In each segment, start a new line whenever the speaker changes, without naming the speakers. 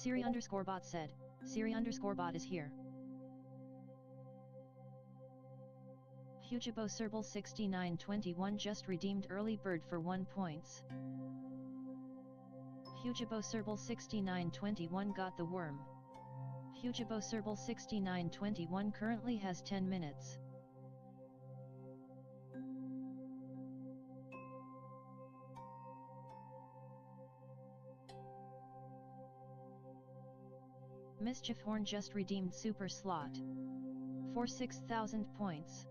Siri_bot said, Siri_bot is here. Hugibo Serble 6921 just redeemed early bird for 1 points. Hugibo Serble 6921 got the worm. Hugibo Serble 6921 currently has 10 minutes. Mischief Horn just redeemed super slot for 6,000 points.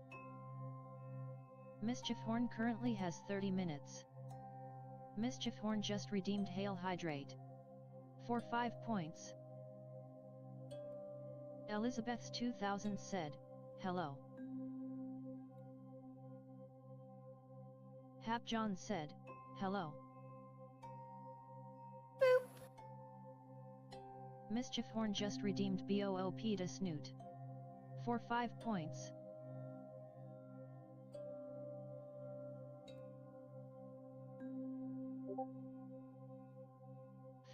Mischief Horn currently has 30 minutes. Mischief Horn just redeemed Hail Hydrate for 5 points. Elizabeth's 2000 said, hello. Hap John said, hello.
Boop.
Mischief Horn just redeemed BOOP to Snoot for 5 points.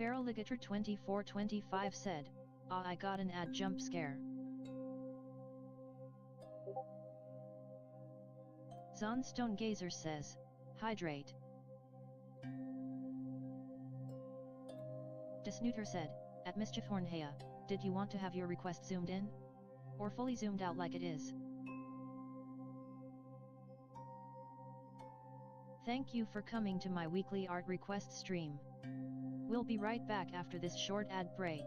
Feraligator 2425 said, I got an ad jump scare. Zonstone Gazer says, hydrate. Desnooter said, at Mischief Horn Heya, did you want to have your request zoomed in? Or fully zoomed out like it is? Thank you for coming to my weekly art request stream. We'll be right back after this short ad break.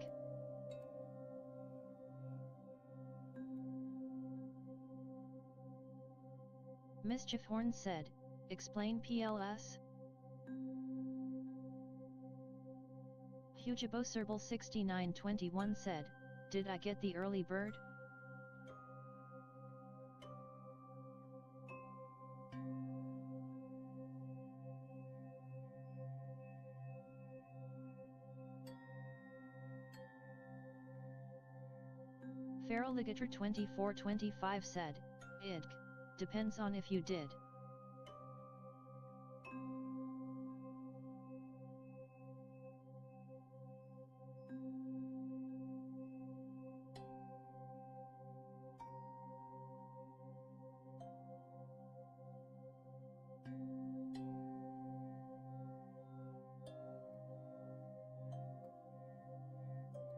Mischief Horn said, explain PLS? Hugibo Serble 6921 said, did I get the early bird? Feraligator 2425 said, idk, depends on if you did.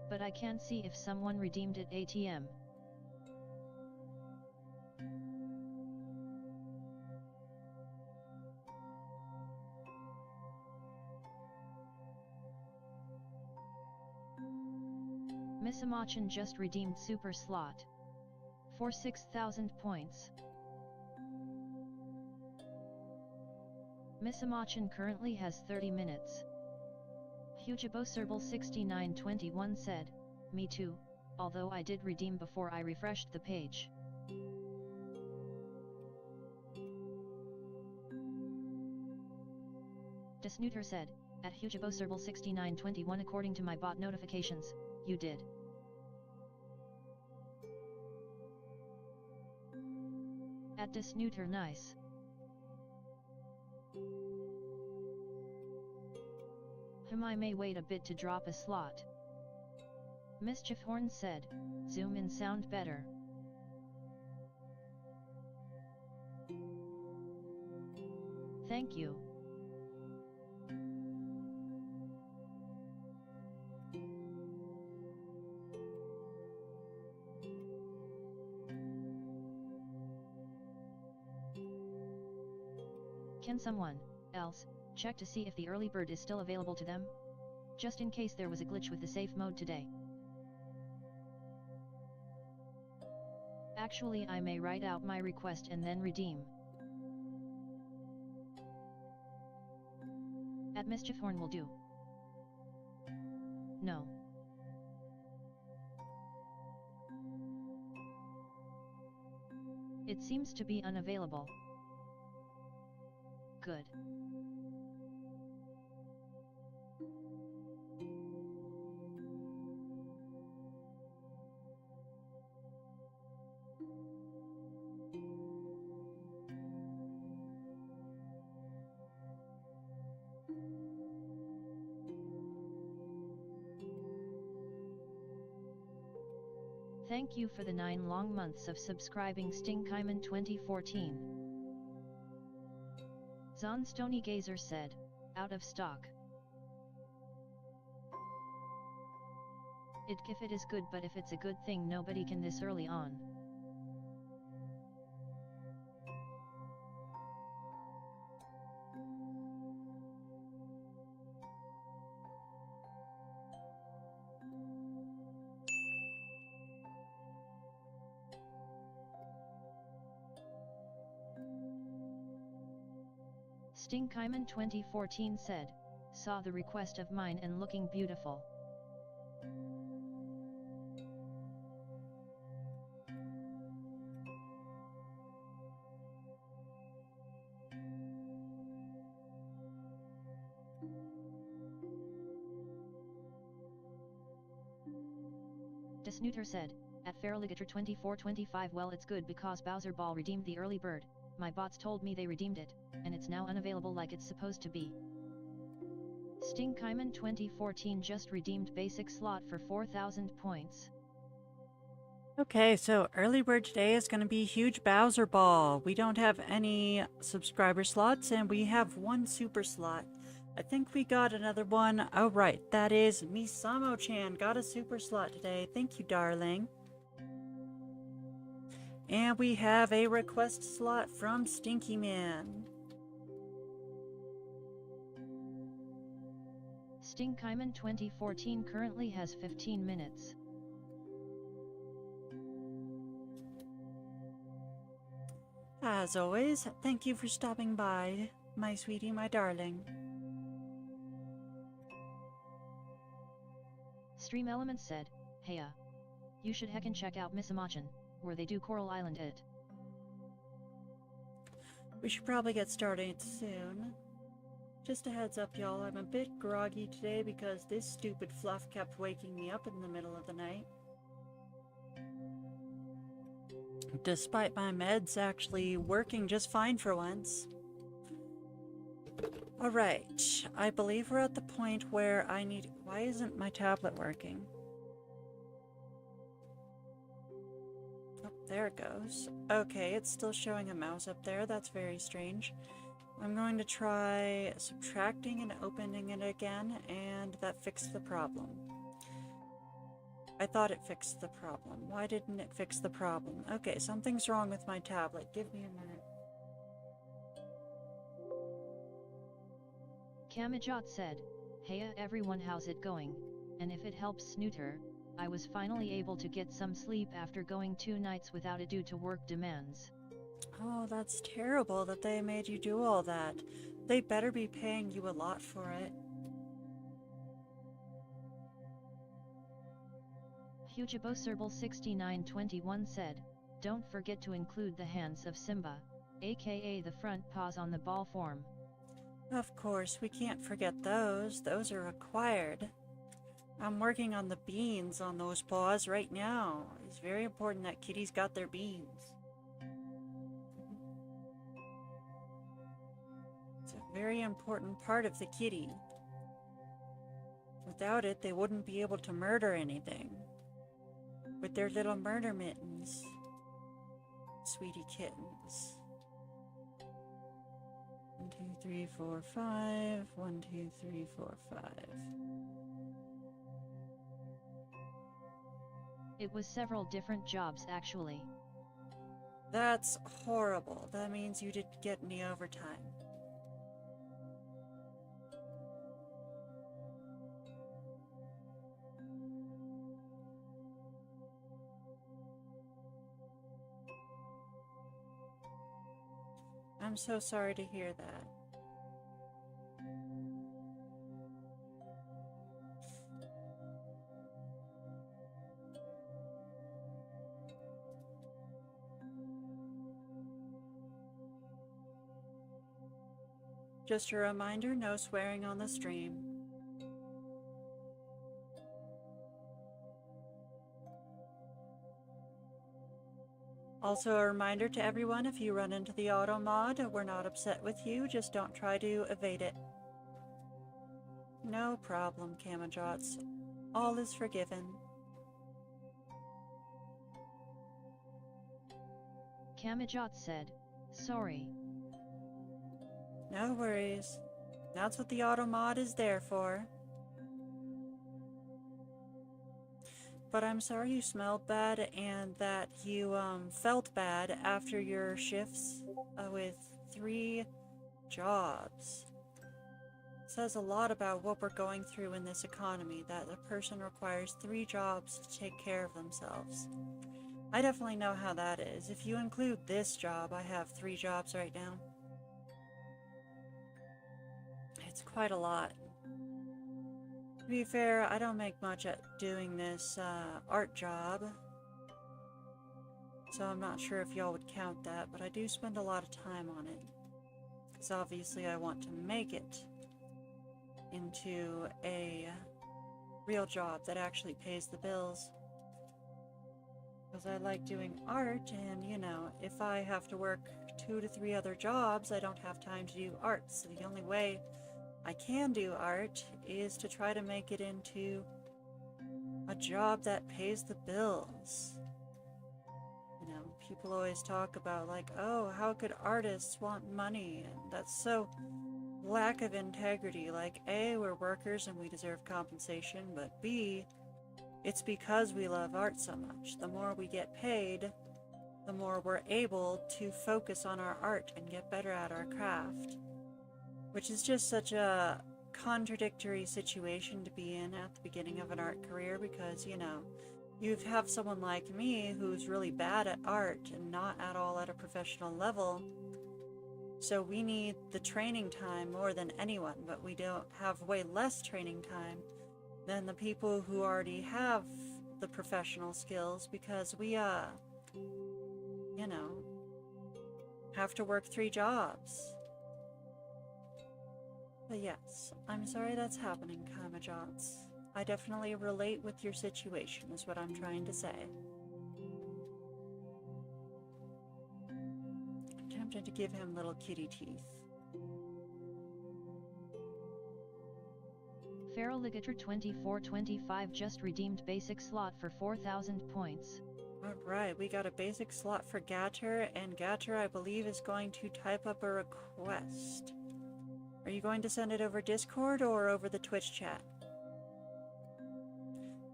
But I can't see if someone redeemed at ATM. Missamachan just redeemed super slot for 6,000 points. Missamachan currently has 30 minutes. Hugibo Serble 6921 said, me too, although I did redeem before I refreshed the page. Desnooter said, at Hugibo Serble 6921 according to my bot notifications, you did. At Desnooter nice. I may wait a bit to drop a slot. Mischief Horn said, zoom in sound better. Thank you. Can someone else check to see if the early bird is still available to them? Just in case there was a glitch with the safe mode today. Actually, I may write out my request and then redeem. At Mischief Horn will do. No. It seems to be unavailable. Good. Thank you for the 9 long months of subscribing Stingkaiman 2014. Zon Stony Gazer said, out of stock. If it is good, but if it's a good thing nobody can this early on. Stingkaiman 2014 said, saw the request of mine and looking beautiful. Desnooter said, at Fairligator 2425, well it's good because Bowser Ball redeemed the early bird, my bots told me they redeemed it, and it's now unavailable like it's supposed to be. Stingkaiman 2014 just redeemed basic slot for 4,000 points.
Okay, so early bird today is going to be huge Bowser Ball. We don't have any subscriber slots and we have one super slot. I think we got another one. Oh right, that is Misamo-chan got a super slot today. Thank you, darling. And we have a request slot from Stinky Man.
Stingkaiman 2014 currently has 15 minutes.
As always, thank you for stopping by, my sweetie, my darling.
Stream Elements said, heya. You should heckin' check out Misamo-chan, where they do Coral Island it.
We should probably get started soon. Just a heads up, y'all, I'm a bit groggy today because this stupid fluff kept waking me up in the middle of the night. Despite my meds actually working just fine for once. Alright, I believe we're at the point where I need... Why isn't my tablet working? Oh, there it goes. Okay, it's still showing a mouse up there. That's very strange. I'm going to try subtracting and opening it again, and that fixed the problem. I thought it fixed the problem. Why didn't it fix the problem? Okay, something's wrong with my tablet. Give me a minute.
Kamijot said, heya everyone, how's it going? And if it helps Snooter, I was finally able to get some sleep after going 2 nights without it due to work demands.
Oh, that's terrible that they made you do all that. They better be paying you a lot for it.
Hugiboserble6921 said, don't forget to include the hands of Simba, aka the front paws on the ball form.
Of course, we can't forget those. Those are required. I'm working on the beans on those paws right now. It's very important that kitties got their beans. It's a very important part of the kitty. Without it, they wouldn't be able to murder anything. With their little murder mittens. Sweetie kittens. 1, 2, 3, 4, 5. 1, 2, 3, 4, 5.
It was several different jobs actually.
That's horrible. That means you didn't get any overtime. I'm so sorry to hear that. Just a reminder, no swearing on the stream. Also a reminder to everyone, if you run into the auto mod, we're not upset with you, just don't try to evade it. No problem, Kamajots. All is forgiven.
Kamijot said, sorry.
No worries. That's what the auto mod is there for. But I'm sorry you smelled bad and that you felt bad after your shifts with 3 jobs. Says a lot about what we're going through in this economy, that a person requires 3 jobs to take care of themselves. I definitely know how that is. If you include this job, I have 3 jobs right now. It's quite a lot. To be fair, I don't make much at doing this art job, so I'm not sure if y'all would count that, but I do spend a lot of time on it. Because obviously I want to make it into a real job that actually pays the bills. Because I like doing art, and you know, if I have to work 2 to 3 other jobs, I don't have time to do art, so the only way I can do art is to try to make it into a job that pays the bills. You know, people always talk about like, oh, how could artists want money? And that's so lack of integrity. Like, A, we're workers and we deserve compensation, but B, it's because we love art so much. The more we get paid, the more we're able to focus on our art and get better at our craft. Which is just such a contradictory situation to be in at the beginning of an art career because, you know, you have someone like me who's really bad at art and not at all at a professional level. So we need the training time more than anyone, but we don't have way less training time than the people who already have the professional skills because we, you know, have to work 3 jobs. But yes, I'm sorry that's happening, Kamajots. I definitely relate with your situation, is what I'm trying to say. I'm tempted to give him little kitty teeth.
Feral Ligator 2425 just redeemed basic slot for 4,000 points.
Alright, we got a basic slot for Gatter, and Gatter, I believe, is going to type up a request. Are you going to send it over Discord or over the Twitch chat?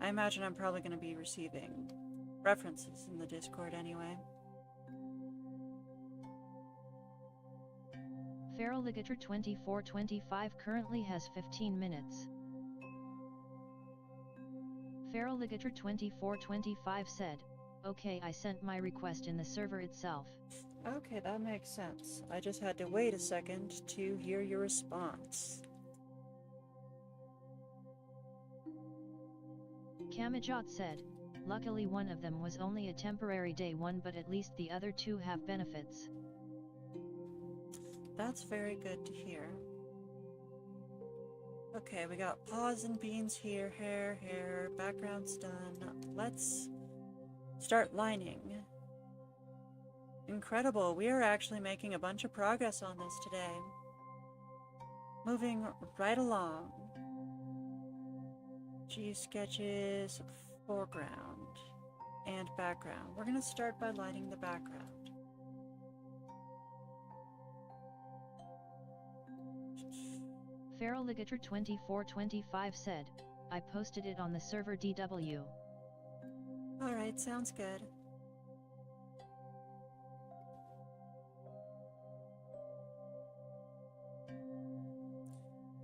I imagine I'm probably going to be receiving references in the Discord anyway.
Feral Ligator 2425 currently has 15 minutes. Feral Ligator 2425 said, okay, I sent my request in the server itself.
Okay, that makes sense. I just had to wait a second to hear your response.
Kamijot said, luckily one of them was only a temporary day one, but at least the other 2 have benefits.
That's very good to hear. Okay, we got paws and beans here, hair, background's done. Let's start lining. Incredible, we are actually making a bunch of progress on this today. Moving right along. G sketches, foreground, and background. We're going to start by lighting the background.
Feral Ligator 2425 said, I posted it on the server DW.
Alright, sounds good.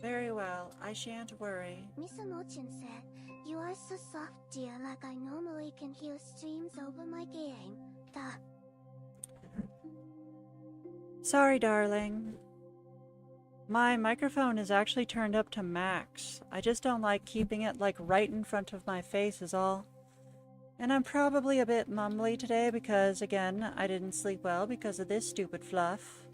Very well, I shan't worry.
Miss Mochin said, you are so soft, dear, like I normally can hear streams over my game. Duh.
Sorry, darling. My microphone is actually turned up to max. I just don't like keeping it like right in front of my face is all. And I'm probably a bit mumbly today because, again, I didn't sleep well because of this stupid fluff.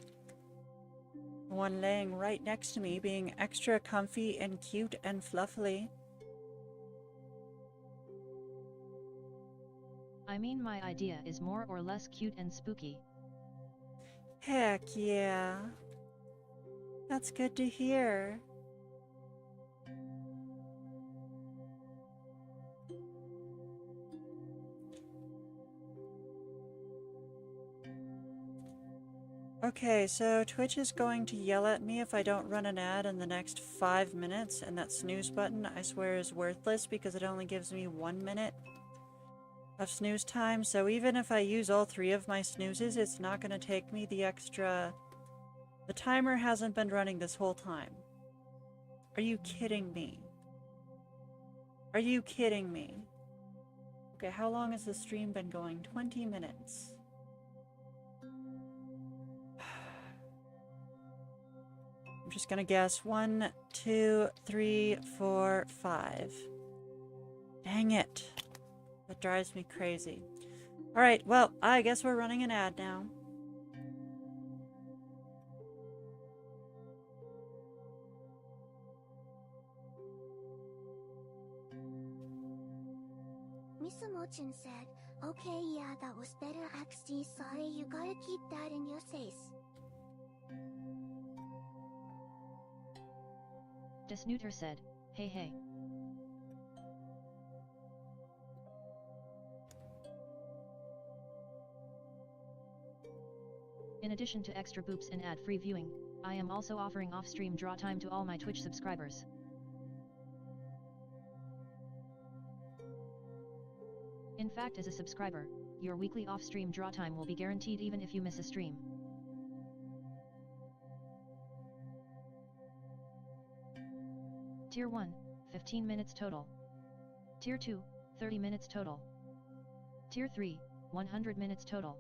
The one laying right next to me being extra comfy and cute and fluffily.
I mean, my idea is more or less cute and spooky.
Heck yeah. That's good to hear. Okay, so Twitch is going to yell at me if I don't run an ad in the next 5 minutes, and that snooze button, I swear, is worthless because it only gives me 1 minute of snooze time, so even if I use all 3 of my snoozes, it's not going to take me the extra... The timer hasn't been running this whole time. Are you kidding me? Are you kidding me? Okay, how long has the stream been going? 20 minutes. I'm just gonna guess 1, 2, 3, 4, 5. Dang it. That drives me crazy. Alright, well, I guess we're running an ad now.
Miss Mochin said, okay, yeah, that was better XD. Sorry, you gotta keep that in your face.
Desnooter said, hey hey. In addition to extra boops and ad-free viewing, I am also offering off-stream draw time to all my Twitch subscribers. In fact, as a subscriber, your weekly off-stream draw time will be guaranteed even if you miss a stream. Tier 1, 15 minutes total. Tier 2, 30 minutes total. Tier 3, 100 minutes total.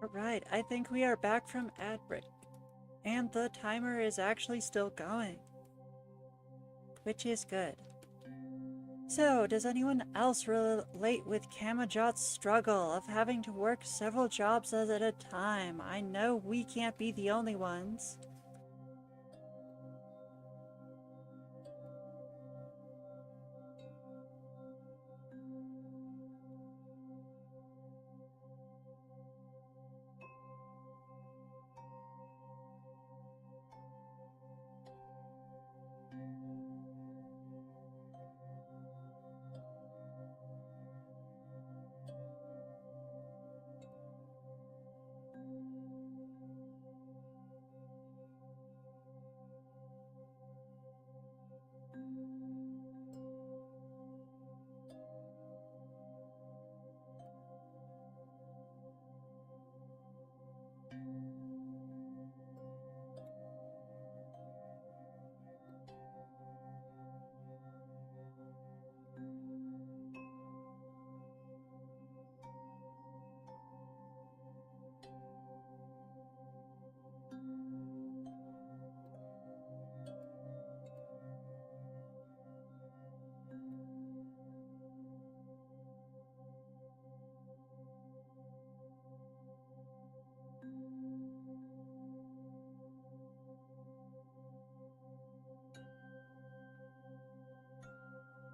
Alright, I think we are back from ad break. And the timer is actually still going. Which is good. So, does anyone else relate with Kamajot's struggle of having to work several jobs at a time? I know we can't be the only ones.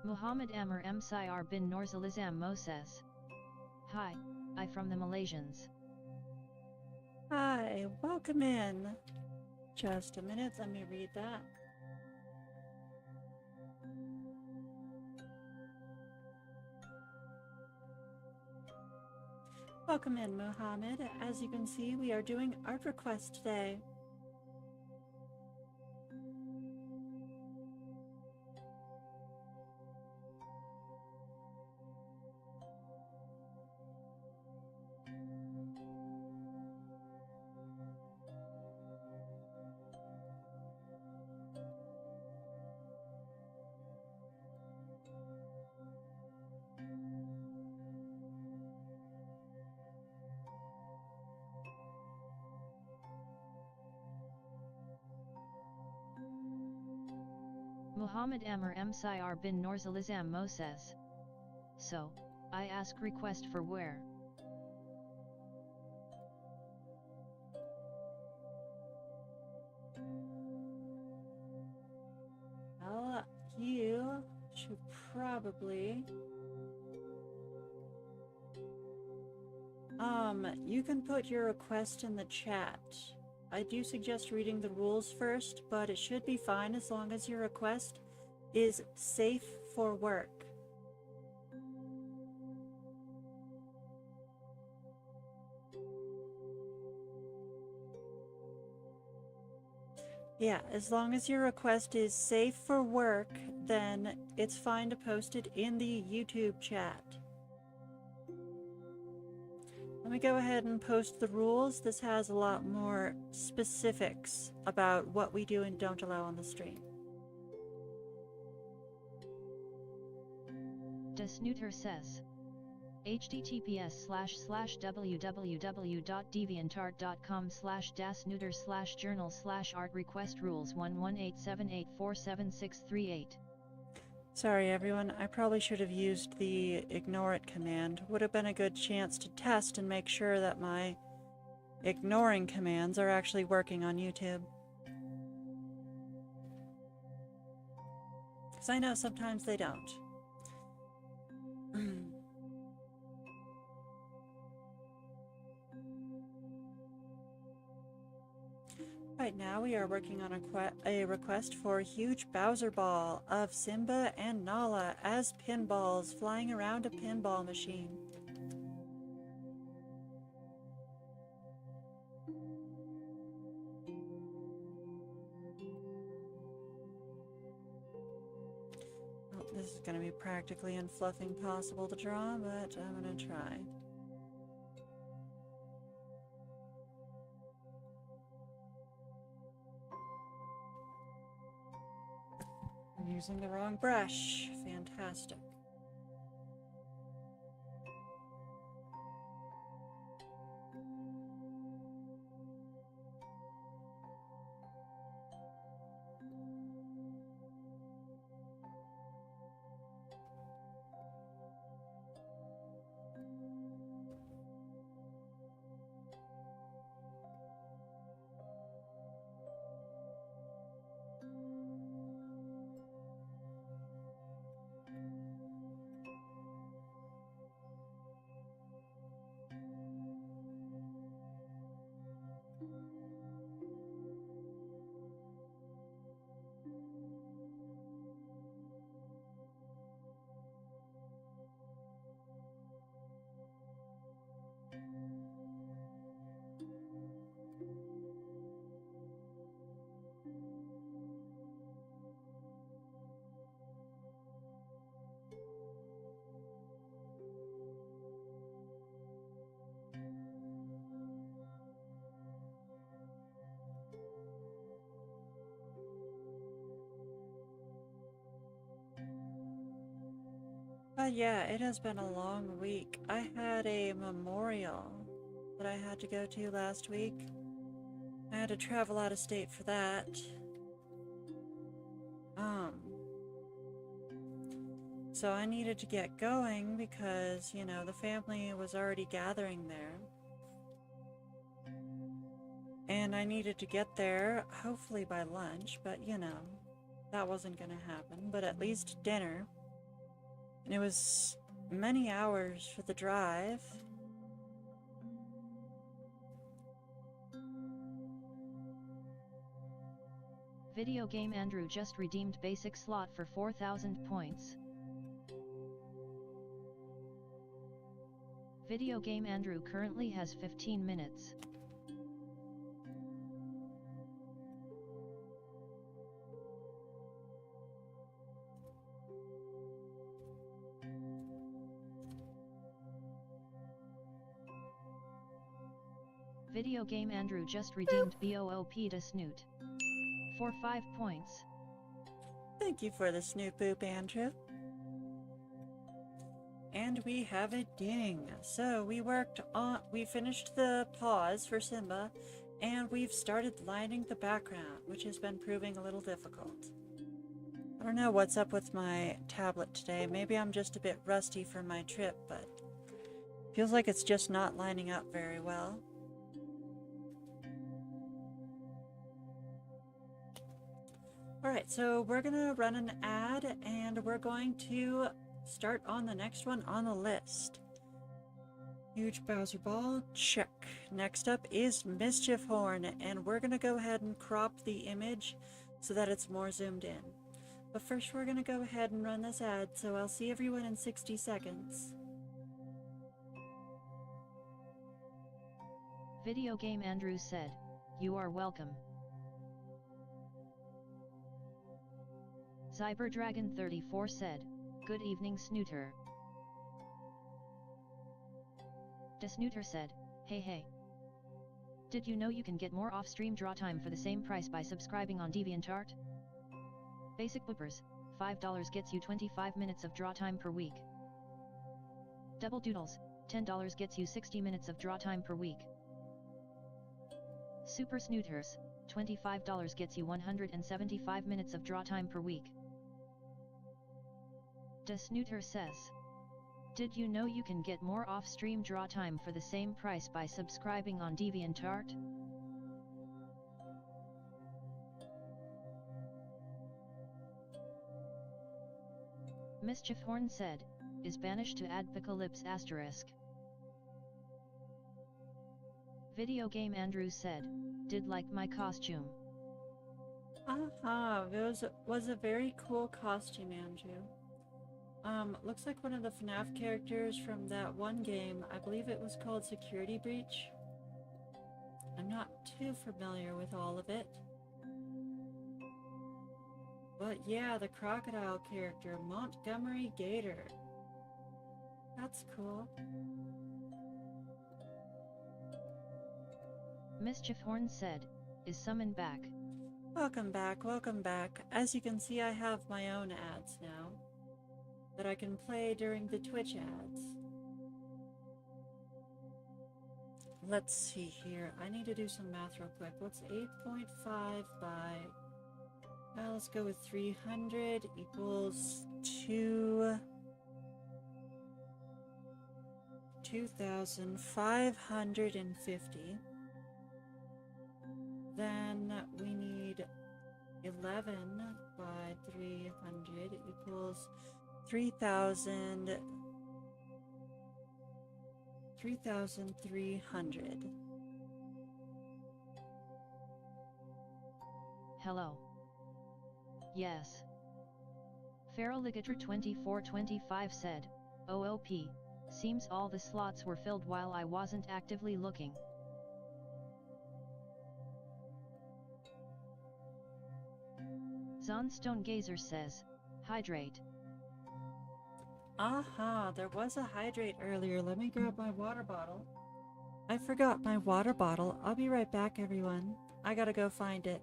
Muhammad Amr M. Syar bin Norzalizam Mo says, hi, I from the Malaysians.
Hi, welcome in. Just a minute, let me read that. Welcome in, Muhammad. As you can see, we are doing art request today.
Muhammad Amr M. Syar bin Norzalizam Mo says, so, I ask request for where?
Well, you should probably. You can put your request in the chat. I do suggest reading the rules first, but it should be fine as long as your request is safe for work. Yeah, as long as your request is safe for work, then it's fine to post it in the YouTube chat. Let me go ahead and post the rules. This has a lot more specifics about what we do and don't allow on the stream.
Desnooter says, https://www.deviantart.com/dasnooter/journal/art request rules 1187847638.
Sorry everyone, I probably should have used the ignore it command. Would have been a good chance to test and make sure that my ignoring commands are actually working on YouTube. Because I know sometimes they don't. Right now we are working on a request for a huge Bowser ball of Simba and Nala as pinballs flying around a pinball machine. Well, this is going to be practically and fluffing impossible to draw, but I'm going to try. I'm using the wrong brush. Fantastic. But yeah, it has been a long week. I had a memorial that I had to go to last week. I had to travel out of state for that. So I needed to get going because, you know, the family was already gathering there. And I needed to get there, hopefully by lunch, but you know, that wasn't gonna happen, but at least dinner. And it was many hours for the drive.
Video game Andrew just redeemed basic slot for 4,000 points. Video game Andrew currently has 15 minutes. Video game Andrew just redeemed BOOP to Snoot for 5 points.
Thank you for the snoop boop, Andrew. And we have a ding. So we finished the pause for Simba, and we've started lining the background, which has been proving a little difficult. I don't know what's up with my tablet today. Maybe I'm just a bit rusty from my trip, but feels like it's just not lining up very well. Alright, so we're gonna run an ad, and we're going to start on the next one on the list. Huge Bowser Ball, check. Next up is Mischief Horn, and we're gonna go ahead and crop the image so that it's more zoomed in. But first we're gonna go ahead and run this ad, so I'll see everyone in 60 seconds.
Video Game Andrew said, "You are welcome." Cyberdragon34 said, "Good evening Snooter." The Snooter said, hey. Did you know you can get more off-stream draw time for the same price by subscribing on DeviantArt? Basic Boopers, $5 gets you 25 minutes of draw time per week. Double Doodles, $10 gets you 60 minutes of draw time per week. Super Snooters, $25 gets you 175 minutes of draw time per week. The Snooter says, "Did you know you can get more off-stream draw time for the same price by subscribing on DeviantArt?" Mischief Horn said, "Is banished to Adpocalypse ***." Video Game Andrew said, "Did like my costume."
Aha, it was a very cool costume, Andrew. Looks like one of the FNAF characters from that one game. I believe it was called Security Breach. I'm not too familiar with all of it. But yeah, the crocodile character, Montgomery Gator. That's cool.
Mischief Horn said, "Is Summon back?"
Welcome back, welcome back. As you can see, I have my own ads now that I can play during the Twitch ads. Let's see here. I need to do some math real quick. What's 8.5 by... Well, let's go with 300 equals 2,550. Then we need 11 by 300 equals 3,300.
Hello. Yes. Feraligator2425 said, "OOP, seems all the slots were filled while I wasn't actively looking." Zonstone Gazer says, "Hydrate."
Aha, there was a hydrate earlier. Let me grab my water bottle. I forgot my water bottle. I'll be right back, everyone. I gotta go find it.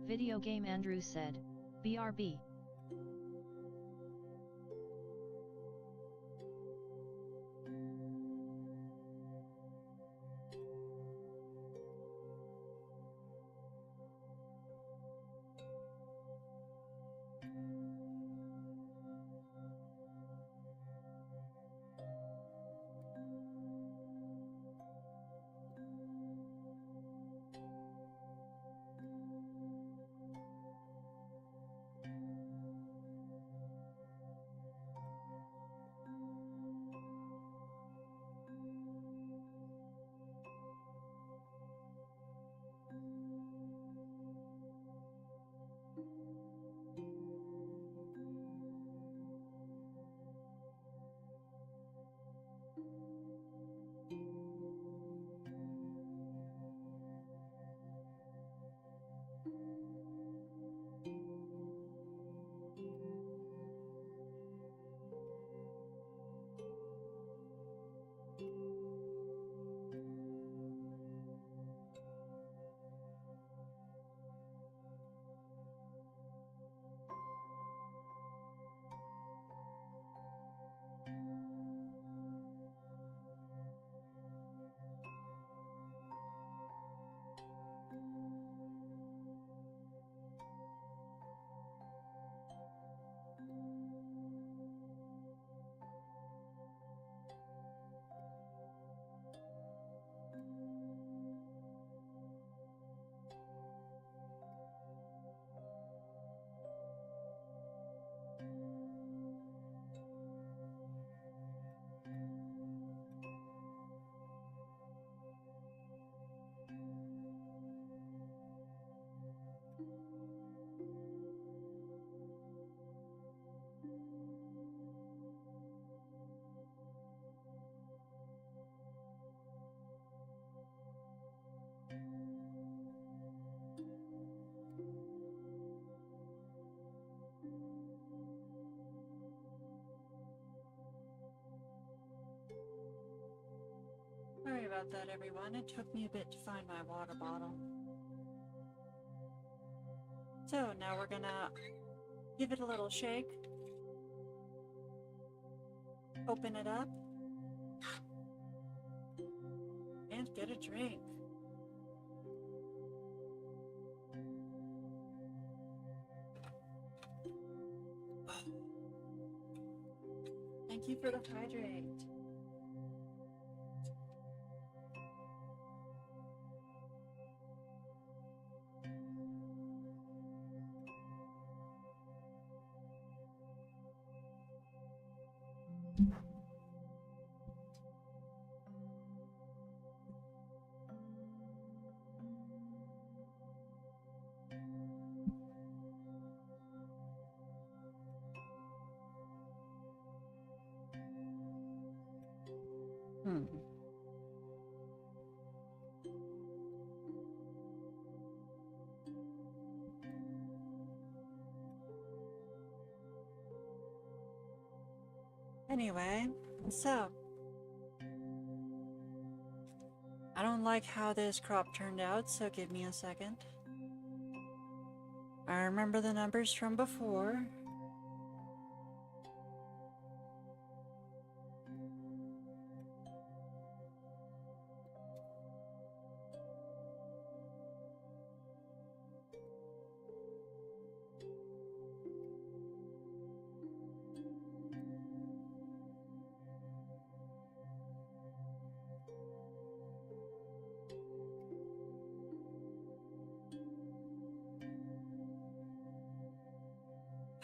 Video Game Andrew said, "BRB."
about that, everyone. It took me a bit to find my water bottle. So now we're gonna give it a little shake. Open it up. And get a drink. Thank you for the hydrate. Anyway, so I don't like how this crop turned out, so give me a second. I remember the numbers from before.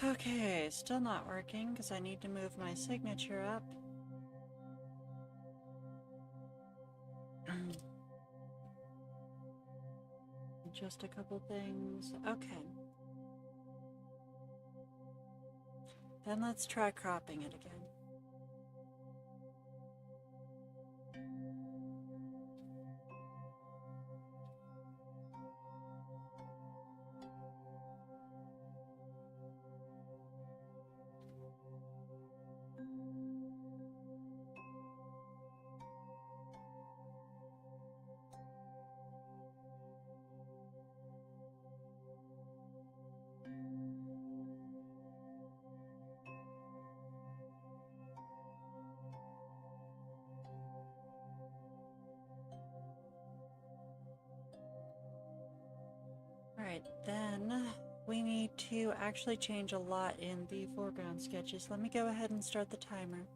Okay, still not working because I need to move my signature up. Just a couple things. Okay. Then let's try cropping it again. Alright, then we need to actually change a lot in the foreground sketches. Let me go ahead and start the timer.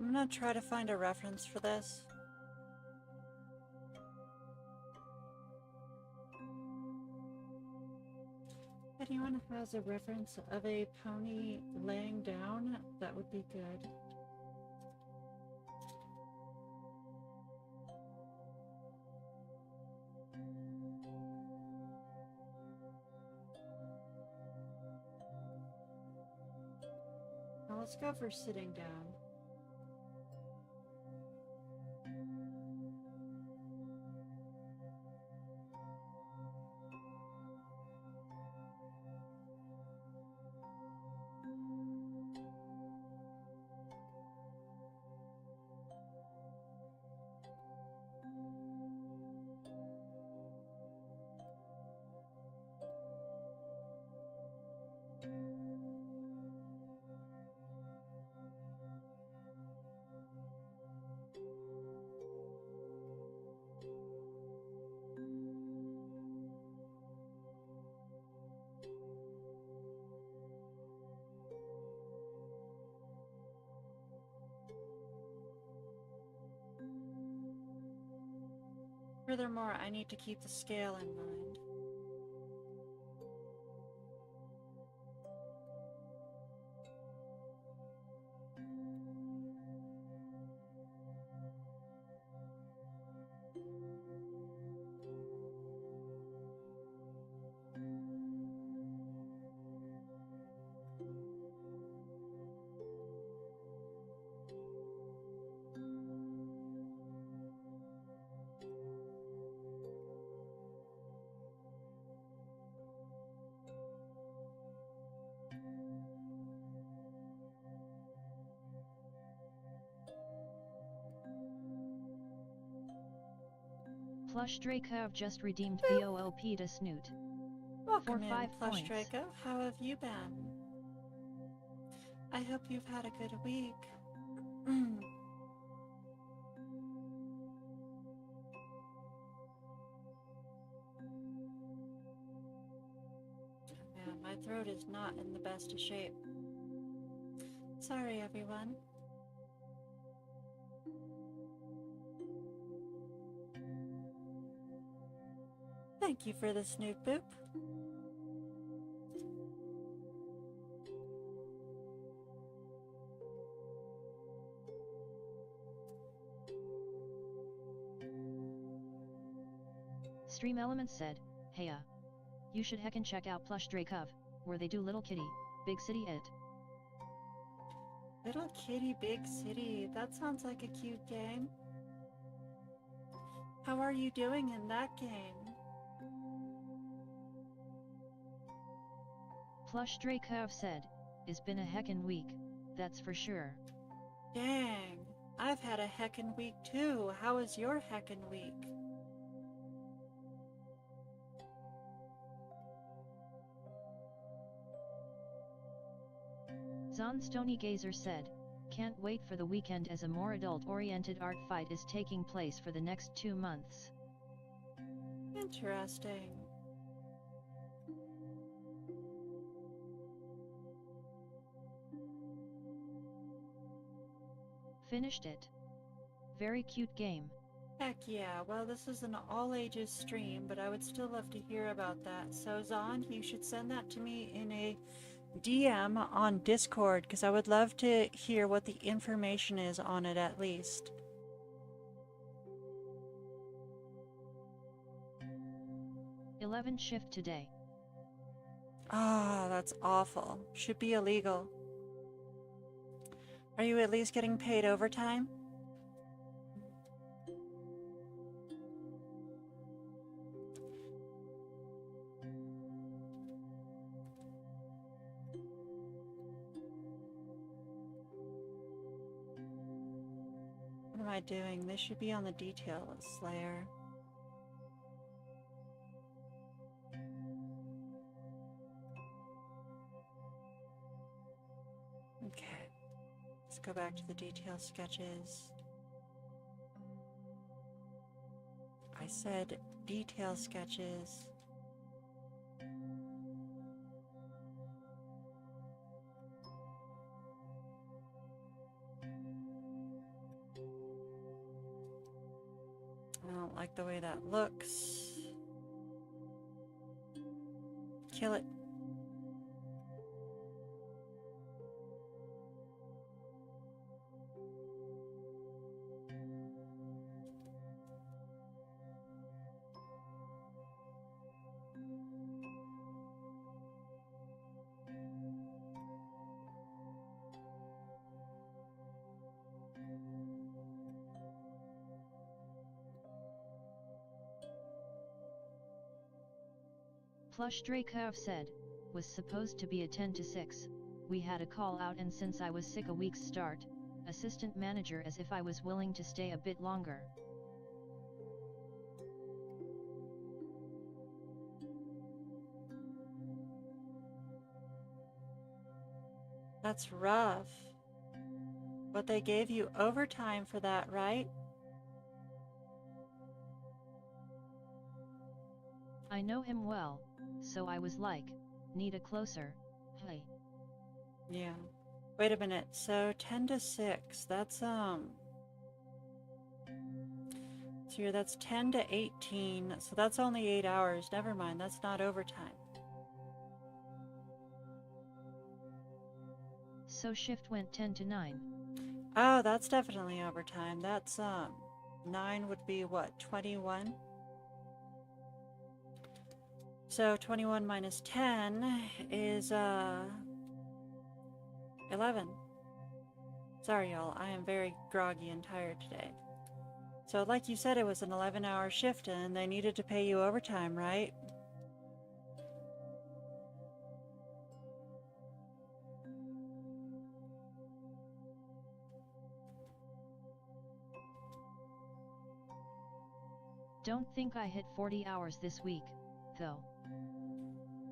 I'm gonna try to find a reference for this. If anyone has a reference of a pony laying down, that would be good. Now let's go for sitting down. Furthermore, I need to keep the scale in mind.
Plush Draco just redeemed VOOP to Snoot.
Welcome
For
in,
5
Plush
points.
Draco. How have you been? I hope you've had a good week. Man, my throat is not in the best of shape. Sorry, everyone. Thank you for the snoop boop.
Stream Elements said, "Hey you should heckin' check out Plush Dracov, where they do Little Kitty, Big City it."
Little Kitty Big City. That sounds like a cute game. How are you doing in that game?
Plush Dracov said, "It's been a heckin' week, that's for sure."
Dang, I've had a heckin' week too. How was your heckin' week?
Zon Stony Gazer said, "Can't wait for the weekend as a more adult-oriented art fight is taking place for the next 2 months."
Interesting.
Finished it. Very cute game.
Heck yeah, well this is an all-ages stream, but I would still love to hear about that. So Zon, you should send that to me in a DM on Discord, because I would love to hear what the information is on it at least.
"11 shift today."
Ah, that's awful. Should be illegal. Are you at least getting paid overtime? What am I doing? This should be on the details layer. Okay. Let's go back to the detail sketches. I said detail sketches. I don't like the way that looks. Kill it.
Plush Dracov said, "Was supposed to be a 10 to 6, we had a call out and since I was sick a week's start, assistant manager as if I was willing to stay a bit longer."
That's rough. But they gave you overtime for that, right?
I know him well, so I was like, need a closer, hey.
Yeah. Wait a minute. So 10 to 6. That's here. That's 10 to 18, so that's only 8 hours. Never mind, that's not overtime.
So shift went 10 to 9.
Oh, that's definitely overtime. That's, 9 would be what, 21? So 21 minus 10 is, 11. Sorry, y'all. I am very groggy and tired today. So like you said, it was an 11-hour shift and they needed to pay you overtime, right?
Don't think I hit 40 hours this week, though.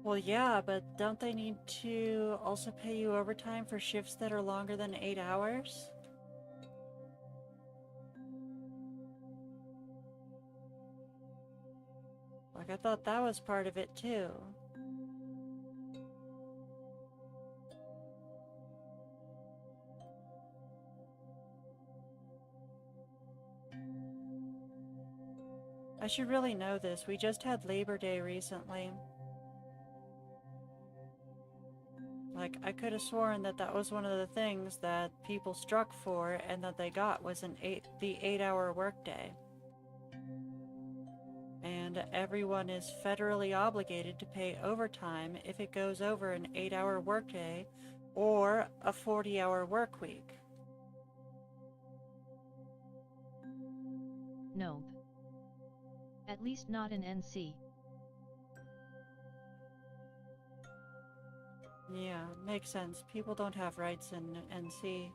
Well, yeah, but don't they need to also pay you overtime for shifts that are longer than 8 hours? Like, I thought that was part of it too. I should really know this. We just had Labor Day recently. Like, I could have sworn that that was one of the things that people struck for and that they got was the 8-hour workday. And everyone is federally obligated to pay overtime if it goes over an 8-hour workday or a 40-hour work week.
Nope. At least not in NC.
Yeah, makes sense. People don't have rights in NC.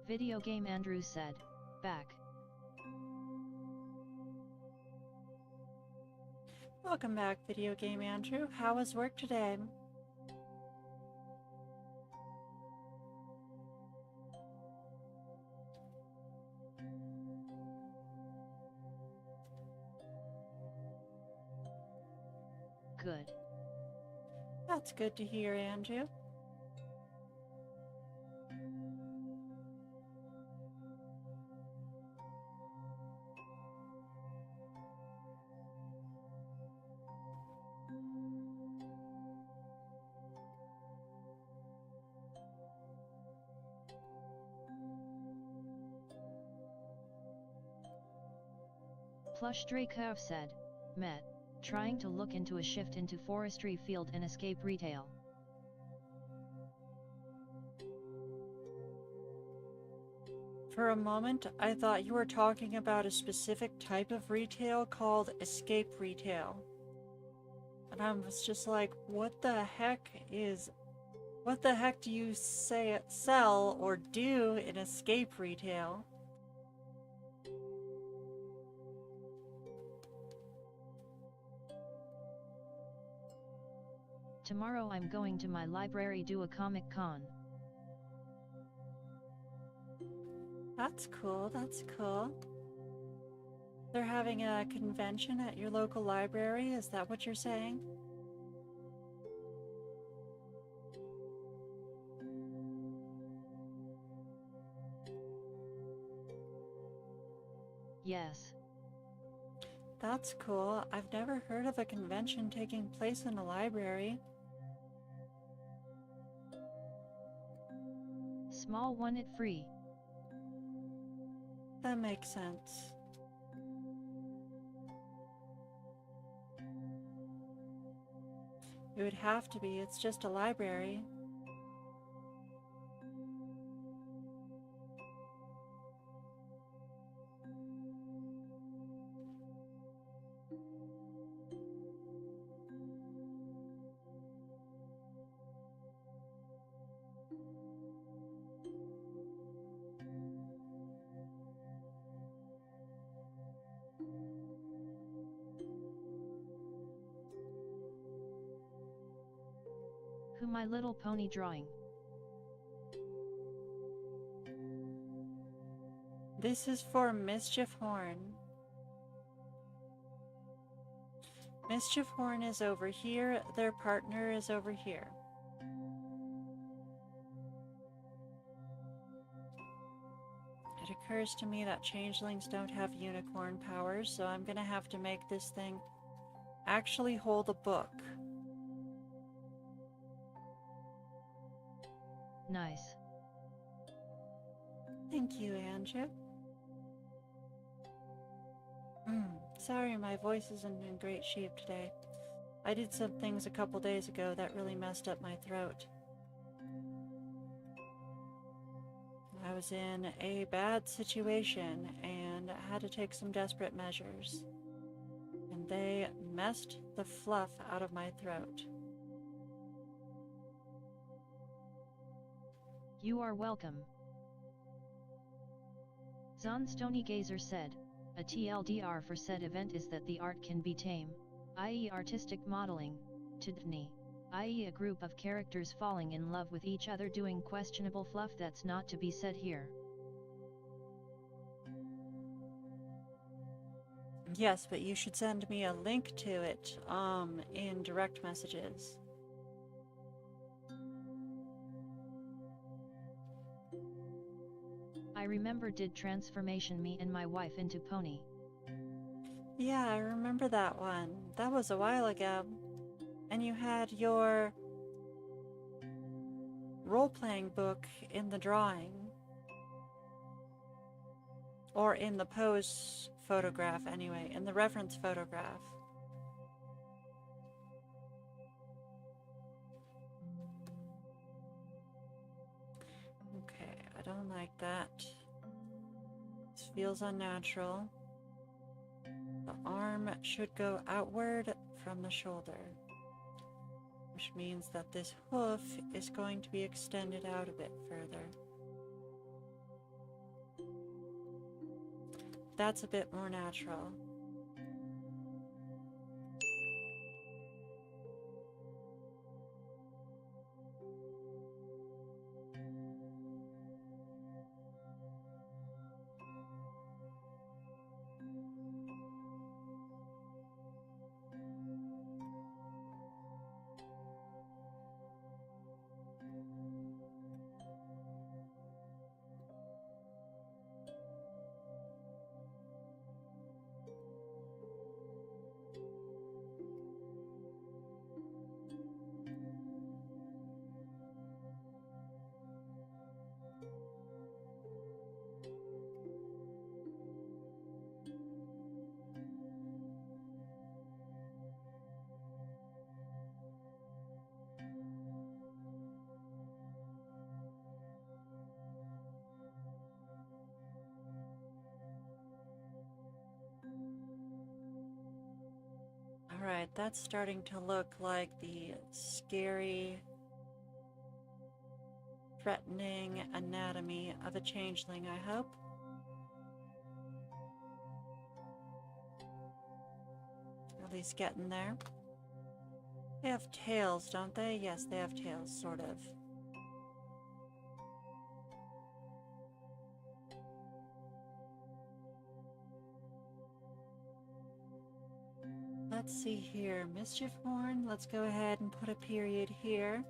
Video Game Andrew said, back.
Welcome back, Video Game Andrew. How was work today?
Good.
That's good to hear, Andrew.
Plush Drakev said, met. Trying to look into a shift into forestry field and escape retail.
For a moment, I thought you were talking about a specific type of retail called escape retail. And I was just like, what the heck do you sell or do in escape retail?
Tomorrow I'm going to my library do a Comic Con.
That's cool, that's cool. They're having a convention at your local library, is that what you're saying?
Yes.
That's cool. I've never heard of a convention taking place in a library.
Small one it free.
That makes sense. It would have to be, it's just a library.
Who My Little Pony drawing.
This is for Mischief Horn. Mischief Horn is over here, their partner is over here. It occurs to me that changelings don't have unicorn powers, so I'm gonna have to make this thing actually hold a book.
Nice.
Thank you, Andrew. Sorry, my voice isn't in great shape today. I did some things a couple days ago that really messed up my throat. I was in a bad situation and had to take some desperate measures. And they messed the fluff out of my throat.
You are welcome. Zon Stony Gazer said, a TLDR for said event is that the art can be tame, i.e. artistic modeling, Tidni, i.e. a group of characters falling in love with each other doing questionable fluff that's not to be said here.
Yes, but you should send me a link to it, in direct messages.
I remember did transformation me and my wife into pony.
Yeah, I remember that one. That was a while ago. And you had your role-playing book in the drawing. Or in the pose photograph, anyway, in the reference photograph. Okay, I don't like that. This feels unnatural. The arm should go outward from the shoulder, which means that this hoof is going to be extended out a bit further. That's a bit more natural. Alright, that's starting to look like the scary, threatening anatomy of a changeling, I hope. At least getting there. They have tails, don't they? Yes, they have tails, sort of. Let's see here. Mischief Horn. Let's go ahead and put a period here.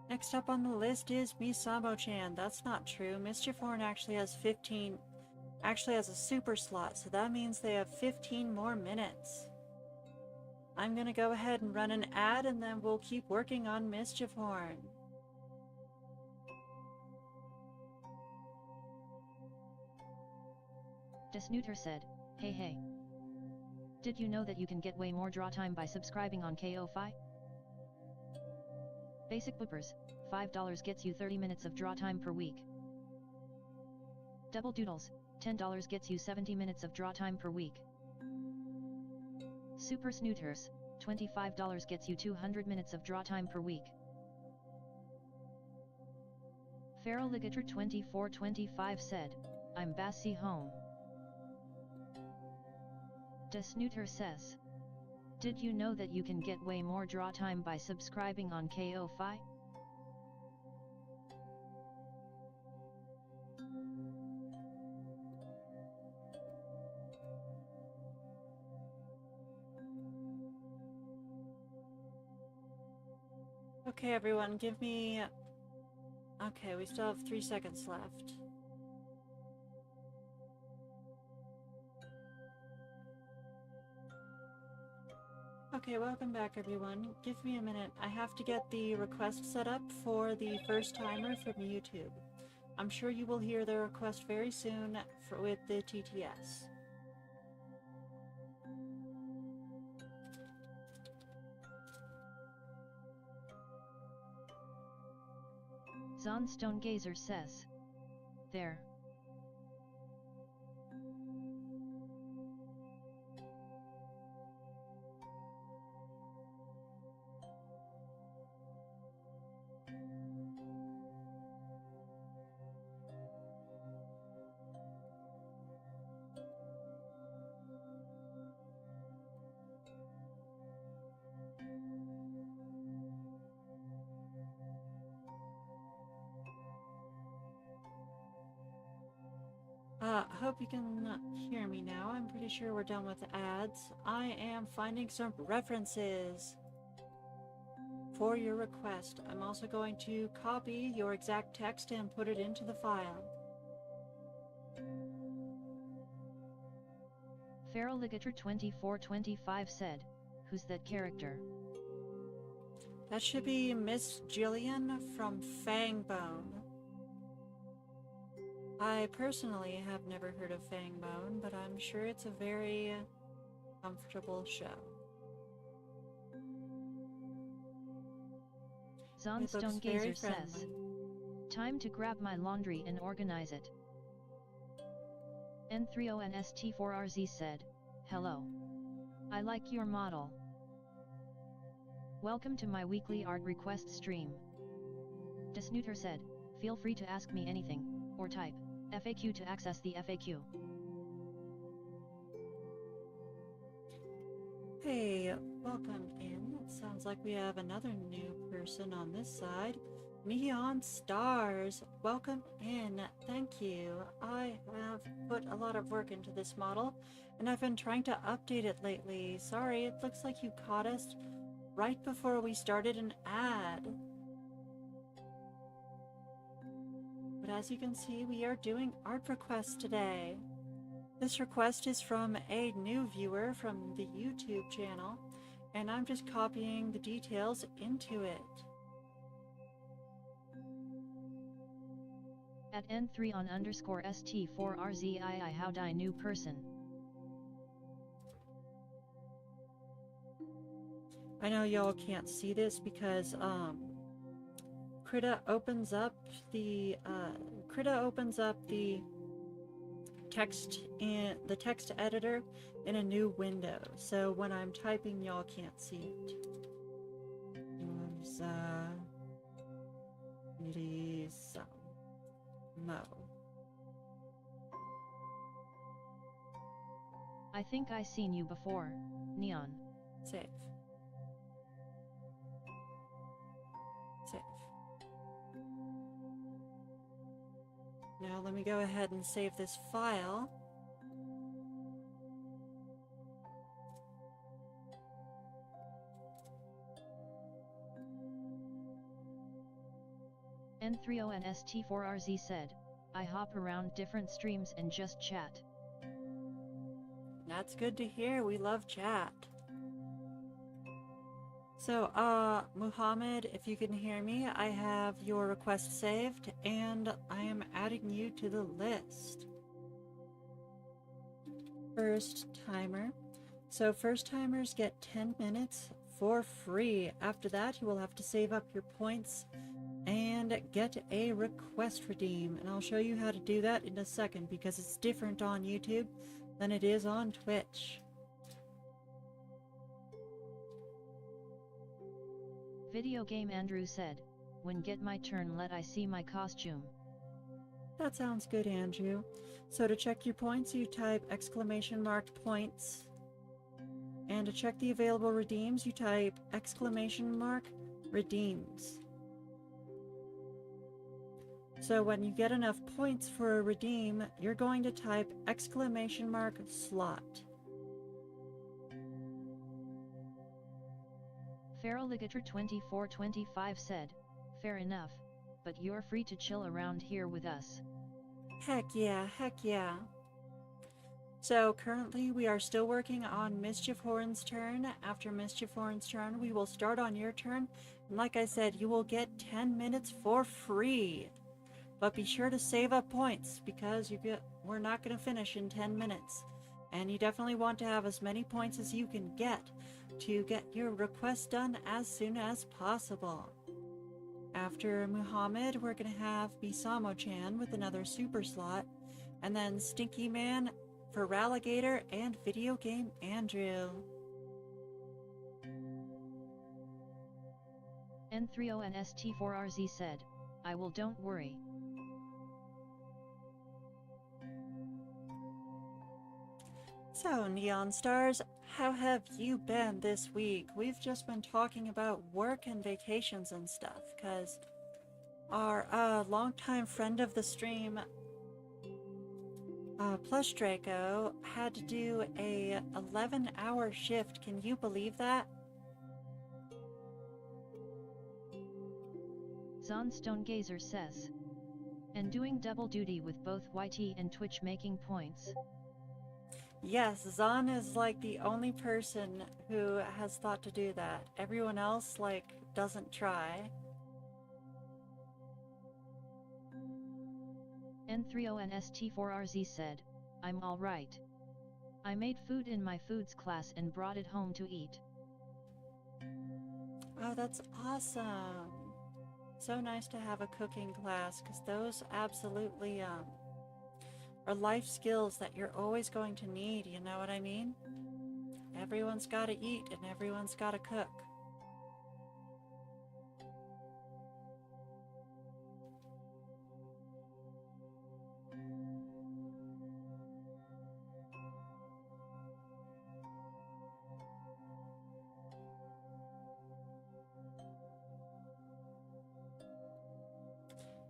Next up on the list is Misamo-chan. That's not true. Mischief Horn actually has 15... actually has a super slot, so that means they have 15 more minutes. I'm gonna go ahead and run an ad, and then we'll keep working on Mischief Horn.
Desnooter said, hey hey. Did you know that you can get way more draw time by subscribing on KO-Fi? Basic Boopers, $5 gets you 30 minutes of draw time per week. Double Doodles, $10 gets you 70 minutes of draw time per week. Super Snooters, $25 gets you 200 minutes of draw time per week. Feral Ligator 2425 said, I'm Bassi home. Desnooter says, did you know that you can get way more draw time by subscribing on KO-Fi?
Okay, everyone, give me... Okay, we still have 3 seconds left. Okay, welcome back, everyone. Give me a minute. I have to get the request set up for the first timer from YouTube. I'm sure you will hear the request very soon with the TTS.
Zonstone Gazer says. There.
Hope you can hear me now. I'm pretty sure we're done with the ads. I am finding some references for your request. I'm also going to copy your exact text and put it into the file.
Feral Ligator 2425 said, "Who's that character?"
That should be Miss Jillian from Fangbone. I personally have never heard of Fangbone, but I'm sure it's a very comfortable show.
Zonstone Gazer says, "Time to grab my laundry and organize it." N30NST4RZ said, "Hello. I like your model. Welcome to my weekly art request stream." Desnooter said, "Feel free to ask me anything, or type FAQ to access the FAQ."
Hey, welcome in. It sounds like we have another new person on this side. Neon Stars, welcome in. Thank you. I have put a lot of work into this model, and I've been trying to update it lately. Sorry, it looks like you caught us right before we started an ad. But as you can see, we are doing art requests today. This request is from a new viewer from the YouTube channel, and I'm just copying the details into it.
At N3on_ST4RZII how'd I new person?
I know y'all can't see this because Krita opens up the text editor in a new window. So when I'm typing, y'all can't see it. Mo.
I think I seen you before, Neon.
Save. Save. Now let me go ahead and save this file.
N30NST4RZ said, "I hop around different streams and just chat."
That's good to hear. We love chat. So, Muhammad, if you can hear me, I have your request saved, and I am adding you to the list. First timer. So first timers get 10 minutes for free. After that, you will have to save up your points and get a request redeem. And I'll show you how to do that in a second because it's different on YouTube than it is on Twitch.
Video Game Andrew said, "When get my turn let I see my costume."
That sounds good, Andrew. So to check your points, you type !points. And to check the available redeems, you type !redeems. So when you get enough points for a redeem, you're going to type !slot.
Feraligator2425 said, fair enough, but you're free to chill around here with us.
Heck yeah, heck yeah. So currently we are still working on Mischief Horn's turn. After Mischief Horn's turn, we will start on your turn. And like I said, you will get 10 minutes for free. But be sure to save up points because we're not going to finish in 10 minutes. And you definitely want to have as many points as you can get to get your request done as soon as possible. After Muhammad, we're going to have Bisamo-chan with another super slot. And then Stinky Man, Feraligator, and Video Game Andrew.
N30NST4RZ said, I will, don't worry.
So, Neon Stars, how have you been this week? We've just been talking about work and vacations and stuff, because our longtime friend of the stream, Plush Draco, had to do a 11-hour shift. Can you believe that?
Zonstone Gazer says, and doing double duty with both YT and Twitch making points.
Yes, Zon is like the only person who has thought to do that. Everyone else, like, doesn't try.
N30NST4RZ said, I'm alright. I made food in my foods class and brought it home to eat.
Oh, that's awesome. So nice to have a cooking class, because those absolutely are life skills that you're always going to need, you know what I mean? Everyone's got to eat and everyone's got to cook.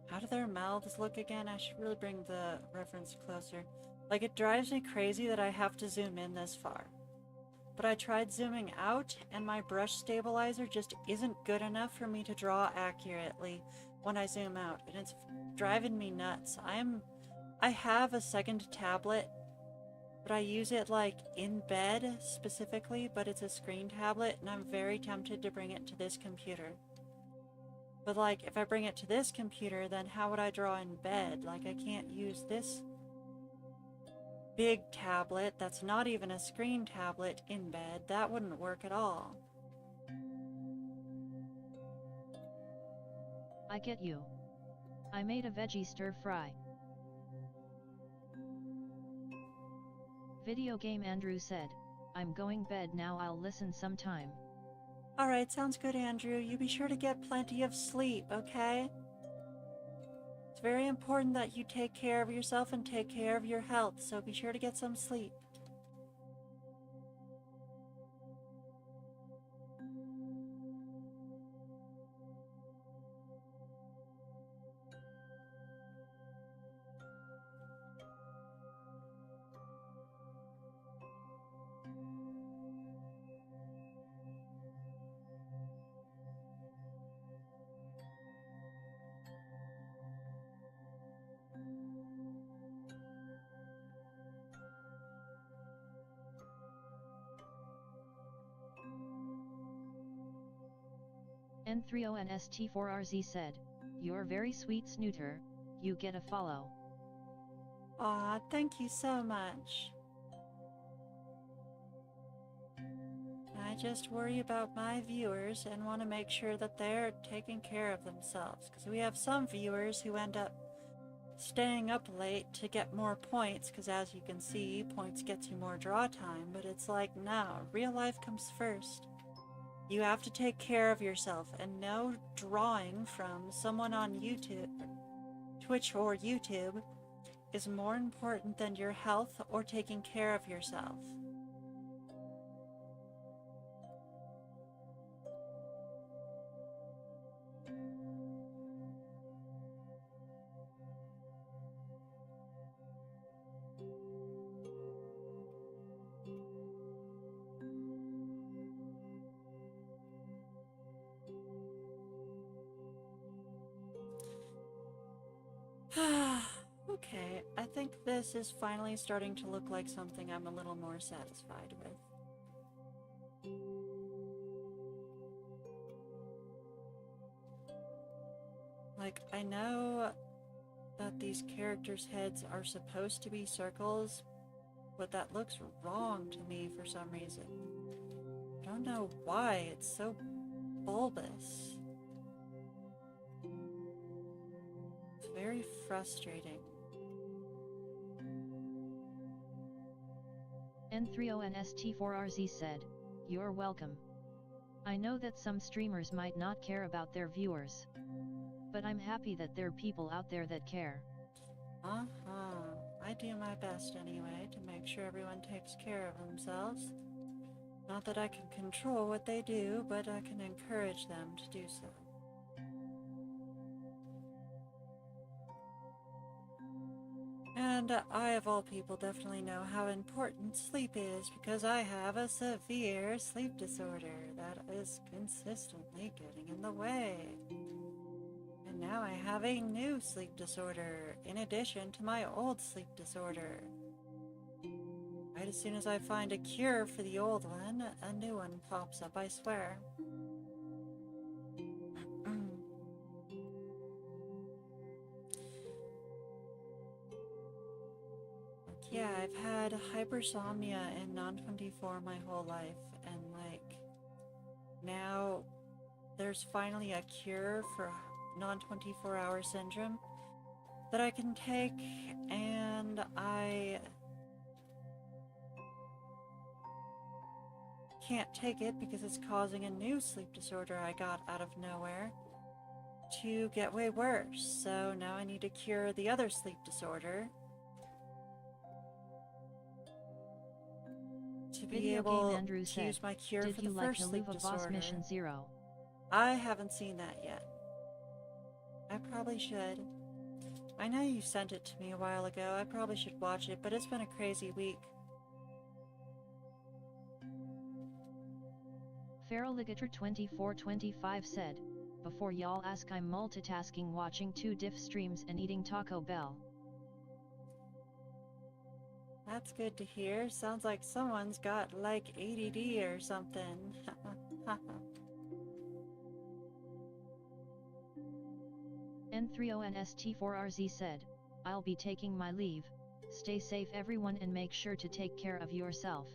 How do their mouths look again? I should really bring the reference closer. Like, it drives me crazy that I have to zoom in this far. But I tried zooming out, and my brush stabilizer just isn't good enough for me to draw accurately when I zoom out, and it's driving me nuts. I have a second tablet, but I use it like in bed specifically, but it's a screen tablet, and I'm very tempted to bring it to this computer. But like, if I bring it to this computer, then how would I draw in bed? Like, I can't use this big tablet that's not even a screen tablet in bed. That wouldn't work at all.
I get you. I made a veggie stir fry. Video Game Andrew said, I'm going bed now, I'll listen sometime.
Alright, sounds good, Andrew. You be sure to get plenty of sleep, okay? It's very important that you take care of yourself and take care of your health, so be sure to get some sleep.
N30NST4RZ said, you're very sweet snooter, you get a follow.
Aw, thank you so much. I just worry about my viewers and want to make sure that they're taking care of themselves, because we have some viewers who end up staying up late to get more points, because as you can see, points gets you more draw time, but it's like, no, real life comes first. You have to take care of yourself, and no drawing from someone on YouTube, Twitch or YouTube, is more important than your health or taking care of yourself. this is finally starting to look like something I'm a little more satisfied with. Like, I know that these characters' heads are supposed to be circles, but that looks wrong to me for some reason. I don't know why, it's so bulbous. It's very frustrating.
N3ONST4RZ said, "You're welcome. I know that some streamers might not care about their viewers. But I'm happy that there are people out there that care."
I do my best anyway to make sure everyone takes care of themselves. Not that I can control what they do, but I can encourage them to do so. And I, of all people, definitely know how important sleep is because I have a severe sleep disorder that is consistently getting in the way. And now I have a new sleep disorder in addition to my old sleep disorder. Right as soon as I find a cure for the old one, a new one pops up, I swear. Yeah, I've had hypersomnia and non-24 my whole life, and like, now there's finally a cure for non-24 hour syndrome that I can take, and I can't take it because it's causing a new sleep disorder I got out of nowhere to get way worse. So now I need to cure the other sleep disorder to be
Video
able
Game Andrew
to
said,
use my cure
"Did
for
you
the
like
first sleep
Haluva Boss
disorder.
Mission 0?
I haven't seen that yet. I probably should. I know you sent it to me a while ago. I probably should watch it, but it's been a crazy week.
Feraligator2425 said, "Before y'all ask, I'm multitasking watching 2 diff streams and eating Taco Bell."
That's good to hear. Sounds like someone's got like ADD or something.
N3ONST4RZ said, "I'll be taking my leave. Stay safe everyone and make sure to take care of yourself."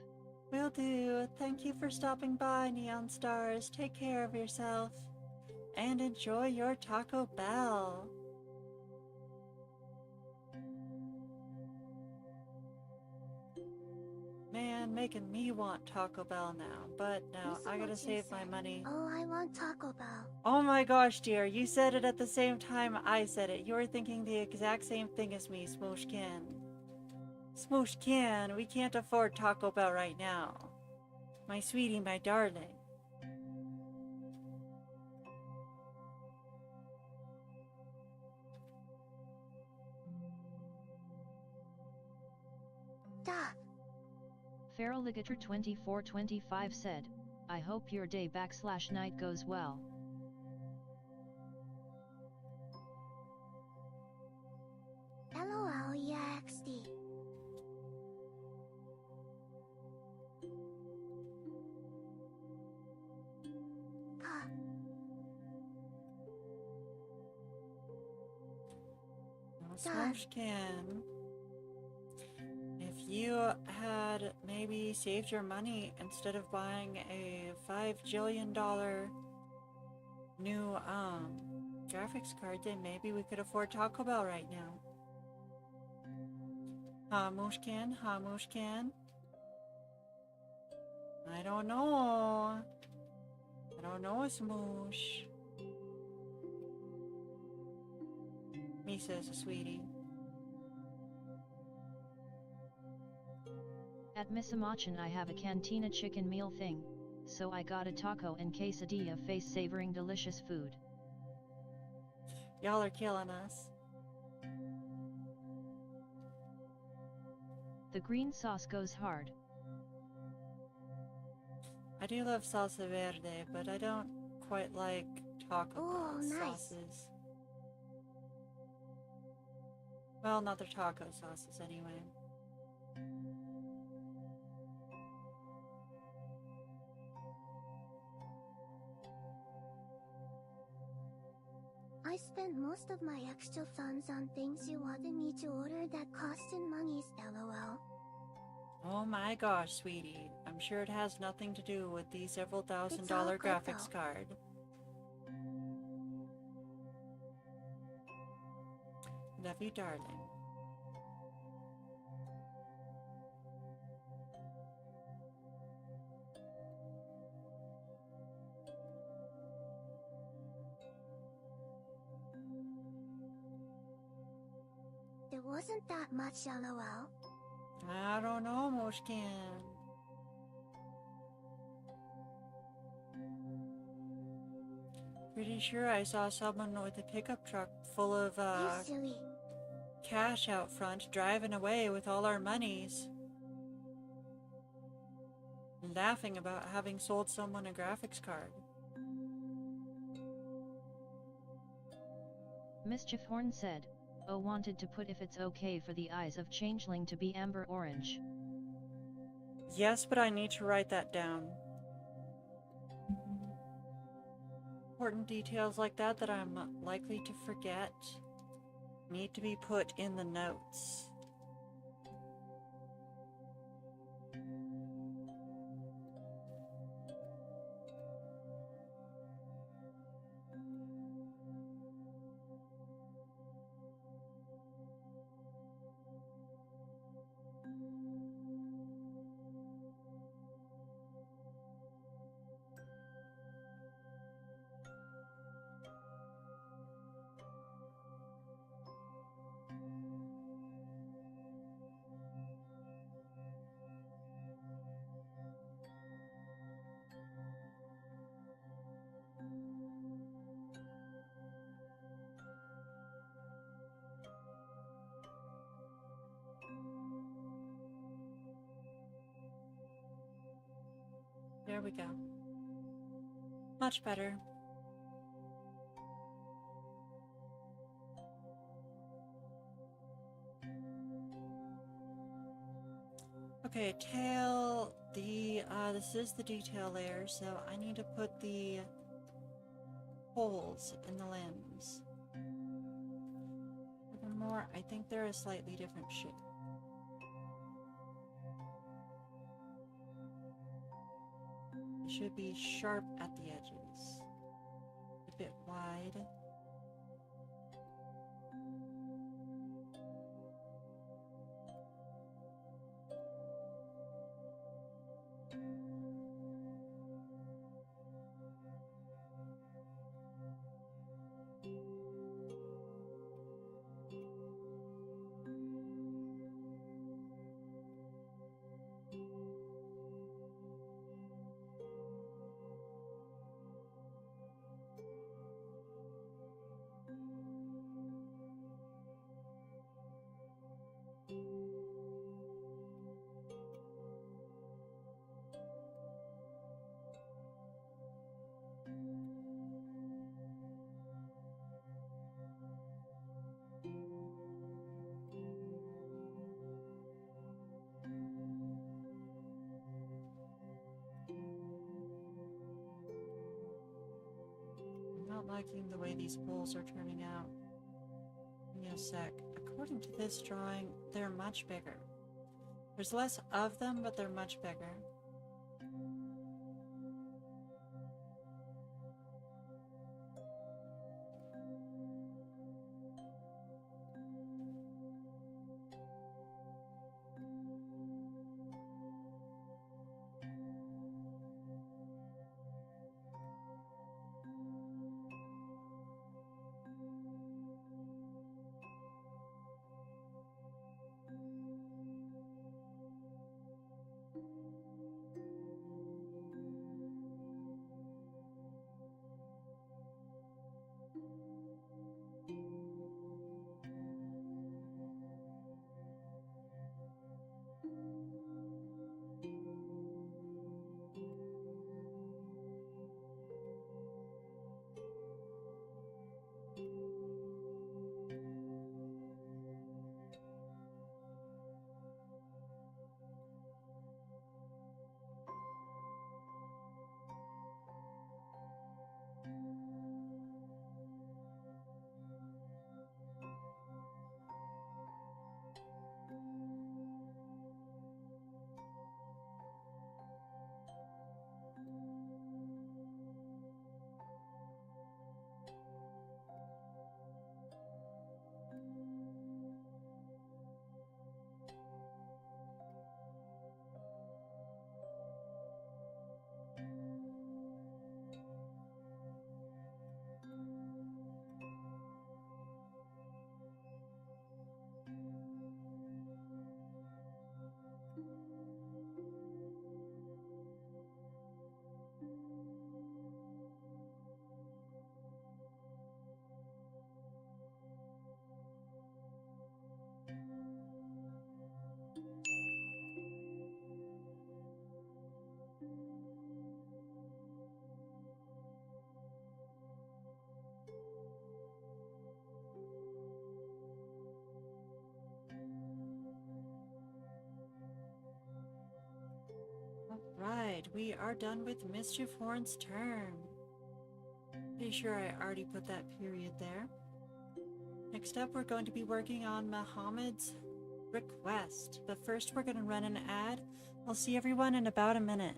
Will do. Thank you for stopping by, Neon Stars. Take care of yourself. And enjoy your Taco Bell. Man, making me want Taco Bell now. But no, I gotta save my money.
Oh, I want Taco Bell.
Oh my gosh, dear. You said it at the same time I said it. You were thinking the exact same thing as me, Smooshkin. Smooshkin, we can't afford Taco Bell right now. My sweetie, my darling.
Duh.
Feraligator2425 said, "I hope your day/night goes well."
LOL EXD.
Smooshkin. If you had maybe saved your money instead of buying a $5 jillion new graphics card, then maybe we could afford Taco Bell right now. Hamushkin, Hamushkin. I don't know. I don't know, Smoosh. Misa's a sweetie.
At Missamachan I have a cantina chicken meal thing, so I got a taco and quesadilla face savoring delicious food.
Y'all are killing us.
The green sauce goes hard.
I do love salsa verde, but I don't quite like Taco Bell
Ooh, nice.
sauces. Well, not their taco sauces anyway.
I spent most of my extra funds on things you wanted me to order that cost in monies, lol.
Oh my gosh, sweetie. I'm sure it has nothing to do with the several
It's all
$1,000
good,
graphics
though.
card. Love you, darling.
There wasn't that much, lol.
I don't know, Moshkin. Pretty sure I saw someone with a pickup truck full of,
You silly.
cash out front driving away with all our monies. Laughing about having sold someone a graphics card.
Mischief Horn said, "Oh, wanted to put if it's okay for the eyes of changeling to be amber orange."
Yes, but I need to write that down. Important details like that I'm likely to forget need to be put in the notes. There we go. Much better. Okay, tail, this is the detail layer, so I need to put the holes in the limbs. Furthermore, I think they're a slightly different shape. It should be sharp at the edges. A bit wide. I'm not liking the way these poles are turning out. Give me a sec. According to this drawing, they're much bigger. There's less of them, but they're much bigger. we are done with Mischief Horn's turn. Pretty sure I already put that period there. Next up, we're going to be working on Muhammad's request. But first, we're going to run an ad. I'll see everyone in about a minute.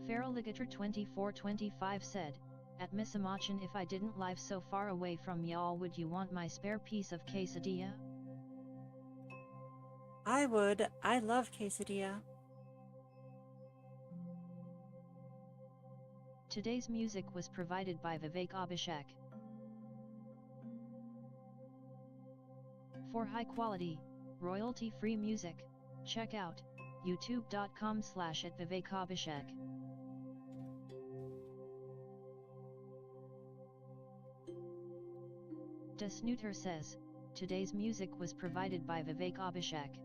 Feral Ligator 2425 said, at Missamachan, if I didn't live so far away from y'all, would you want my spare piece of quesadilla?
I would. I love quesadilla.
Today's music was provided by Vivek Abhishek. For high quality, royalty-free music, check out youtube.com/@vivekabhishek. The Snooter says, today's music was provided by Vivek Abhishek.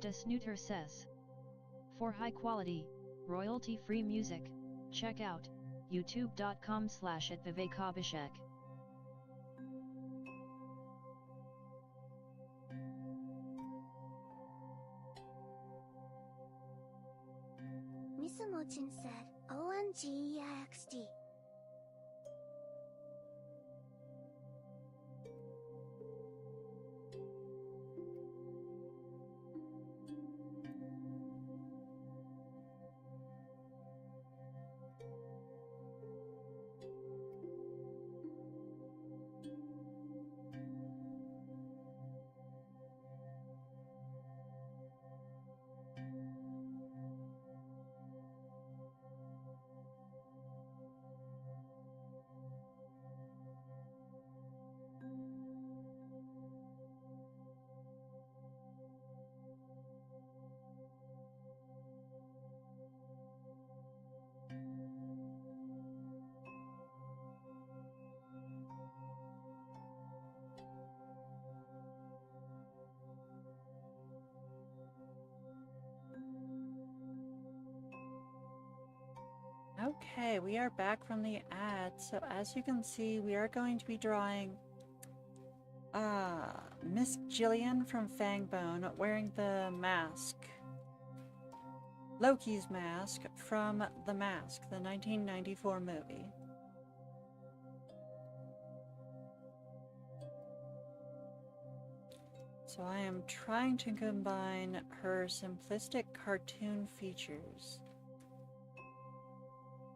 The Snooter says, for high quality, royalty-free music, check out youtube.com/@vivekabhishek.
Missamochan said, OMGEXD.
Okay, we are back from the ad. So as you can see, we are going to be drawing Miss Jillian from Fangbone wearing the mask. Loki's mask from The Mask, the 1994 movie. So I am trying to combine her simplistic cartoon features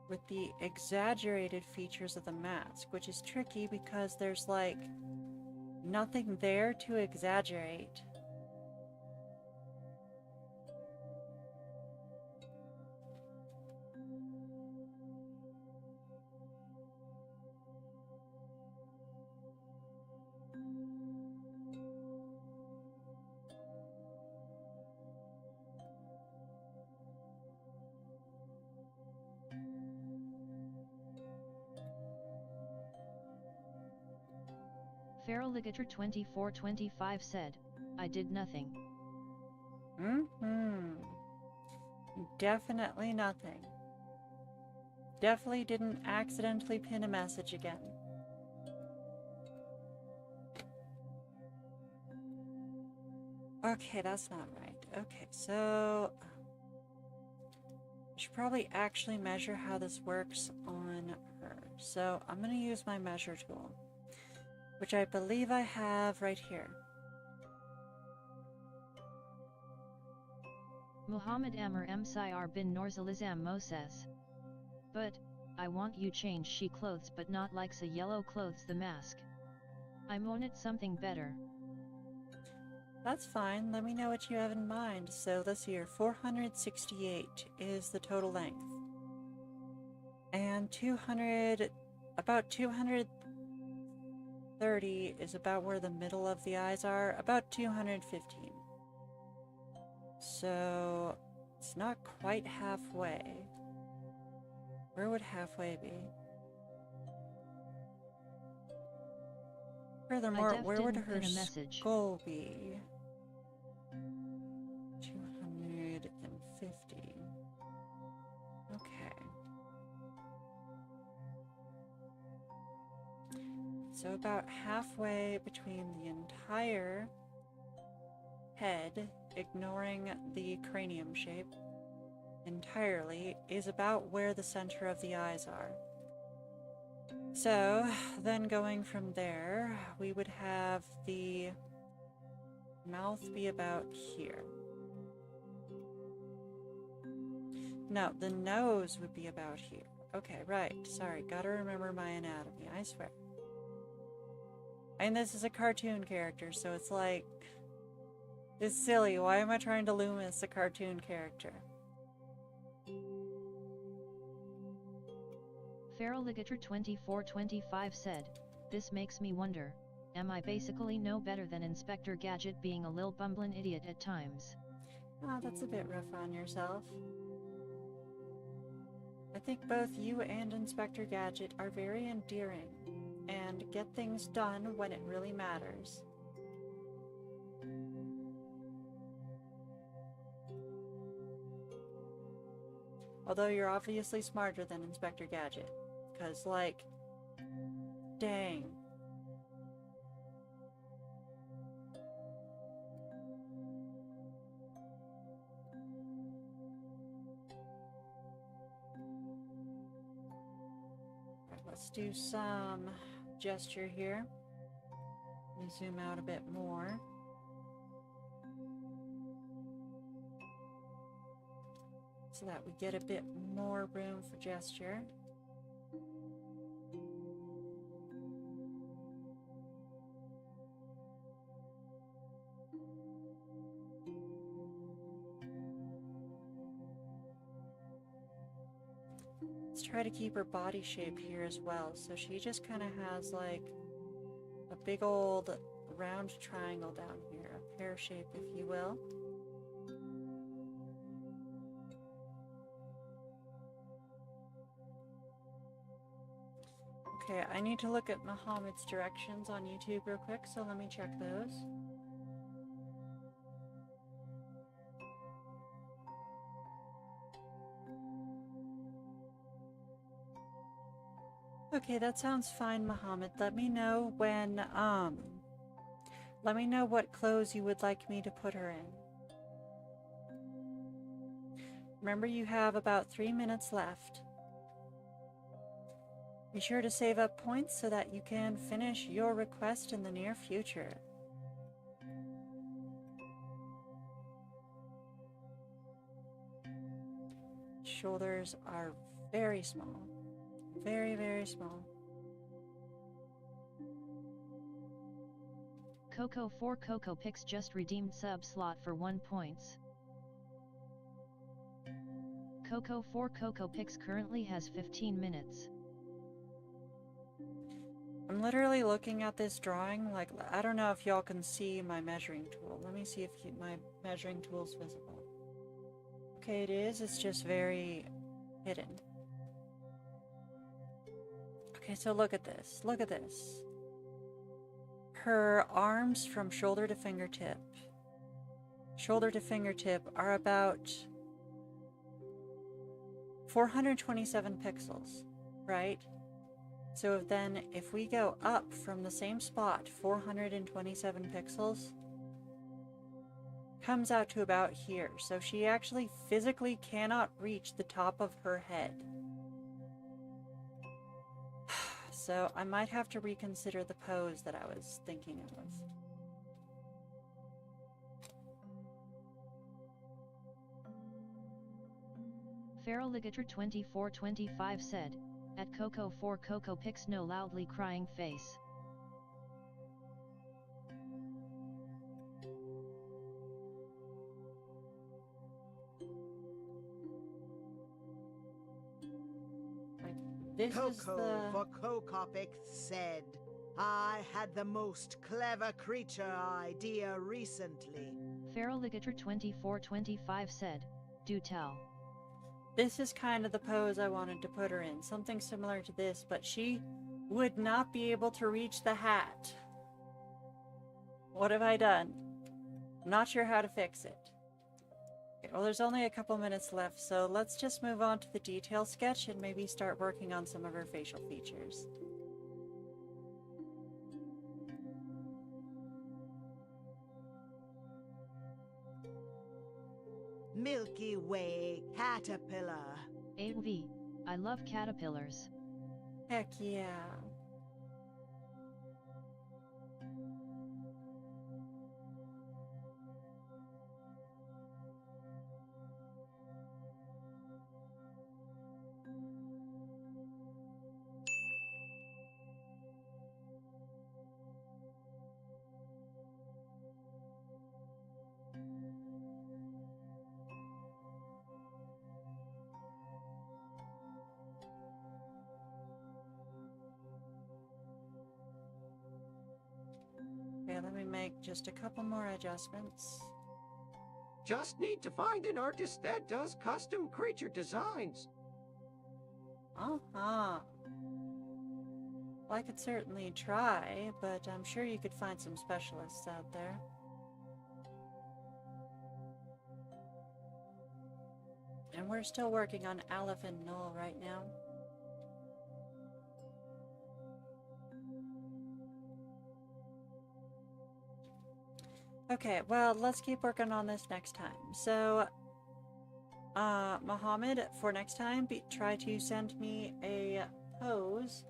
with the exaggerated features of the mask, which is tricky because there's like nothing there to exaggerate.
Feral Ligator 2425 said, I did nothing.
Definitely nothing. Definitely didn't accidentally pin a message again. Okay, that's not right. Okay, so I should probably actually measure how this works on her. So I'm going to use my measure tool, which I believe I have right here.
Muhammad Amr Msir bin Norzalizam Mo says, but I want you change she clothes but not likes a yellow clothes the mask. I'm on it something better.
That's fine. Let me know what you have in mind. So this here, 468 is the total length. And 200, about 230 is about where the middle of the eyes are, about 215. So it's not quite halfway. Where would halfway be? Furthermore, where would her skull be? 250. Okay. So about halfway between the entire head, ignoring the cranium shape entirely, is about where the center of the eyes are. So then going from there, we would have the mouth be about here. No, the nose would be about here. Okay, right. Sorry, gotta remember my anatomy, I swear. And this is a cartoon character, so it's like... It's silly. Why am I trying to Loomis a cartoon character?
Feral Ligator 2425 said, "This makes me wonder, am I basically no better than Inspector Gadget being a lil bumblin' idiot at times?"
Oh, that's a bit rough on yourself. I think both you and Inspector Gadget are very endearing, and get things done when it really matters. Although you're obviously smarter than Inspector Gadget, because, like, dang. Right, let's do some gesture here. Let me zoom out a bit more. So that we get a bit more room for gesture. Let's try to keep her body shape here as well. So she just kind of has like a big old round triangle down here, a pear shape, if you will. Okay, I need to look at Muhammad's directions on YouTube real quick, so let me check those. Okay, that sounds fine, Muhammad. Let me know when, let me know what clothes you would like me to put her in. Remember, you have about 3 minutes left. Be sure to save up points so that you can finish your request in the near future. Shoulders are very small. Very, very small.
Coco 4 Coco Pix just redeemed sub slot for 1 points. Coco 4 Coco Pix currently has 15 minutes.
I'm literally looking at this drawing, like, I don't know if y'all can see my measuring tool. Let me see if my measuring tool's visible. Okay, it is. It's just very hidden. Okay, so look at this. Look at this. Her arms from shoulder to fingertip are about 427 pixels, right? So then if we go up from the same spot, 427 pixels, comes out to about here. So she actually physically cannot reach the top of her head. So I might have to reconsider the pose that I was thinking of.
Feral Ligator 2425 said, "At Coco 4 Coco Pix no loudly crying face."
This
Coco
is the...
for Cocopic said, "I had the most clever creature idea recently."
Feral Ligator 2425 said, "Do tell."
This is kind of the pose I wanted to put her in. Something similar to this, but she would not be able to reach the hat. What have I done? I'm not sure how to fix it. Okay, well, there's only a couple minutes left, so let's just move on to the detail sketch and maybe start working on some of her facial features.
Milky Way caterpillar.
AV, I love caterpillars.
Heck yeah. Okay, let me make just a couple more adjustments.
Just need to find an artist that does custom creature designs.
Uh-huh. Well, I could certainly try, but I'm sure you could find some specialists out there. And we're still working on Aleph and Null right now. Okay, well, let's keep working on this next time. So, Mohammed, for next time, try to send me a pose.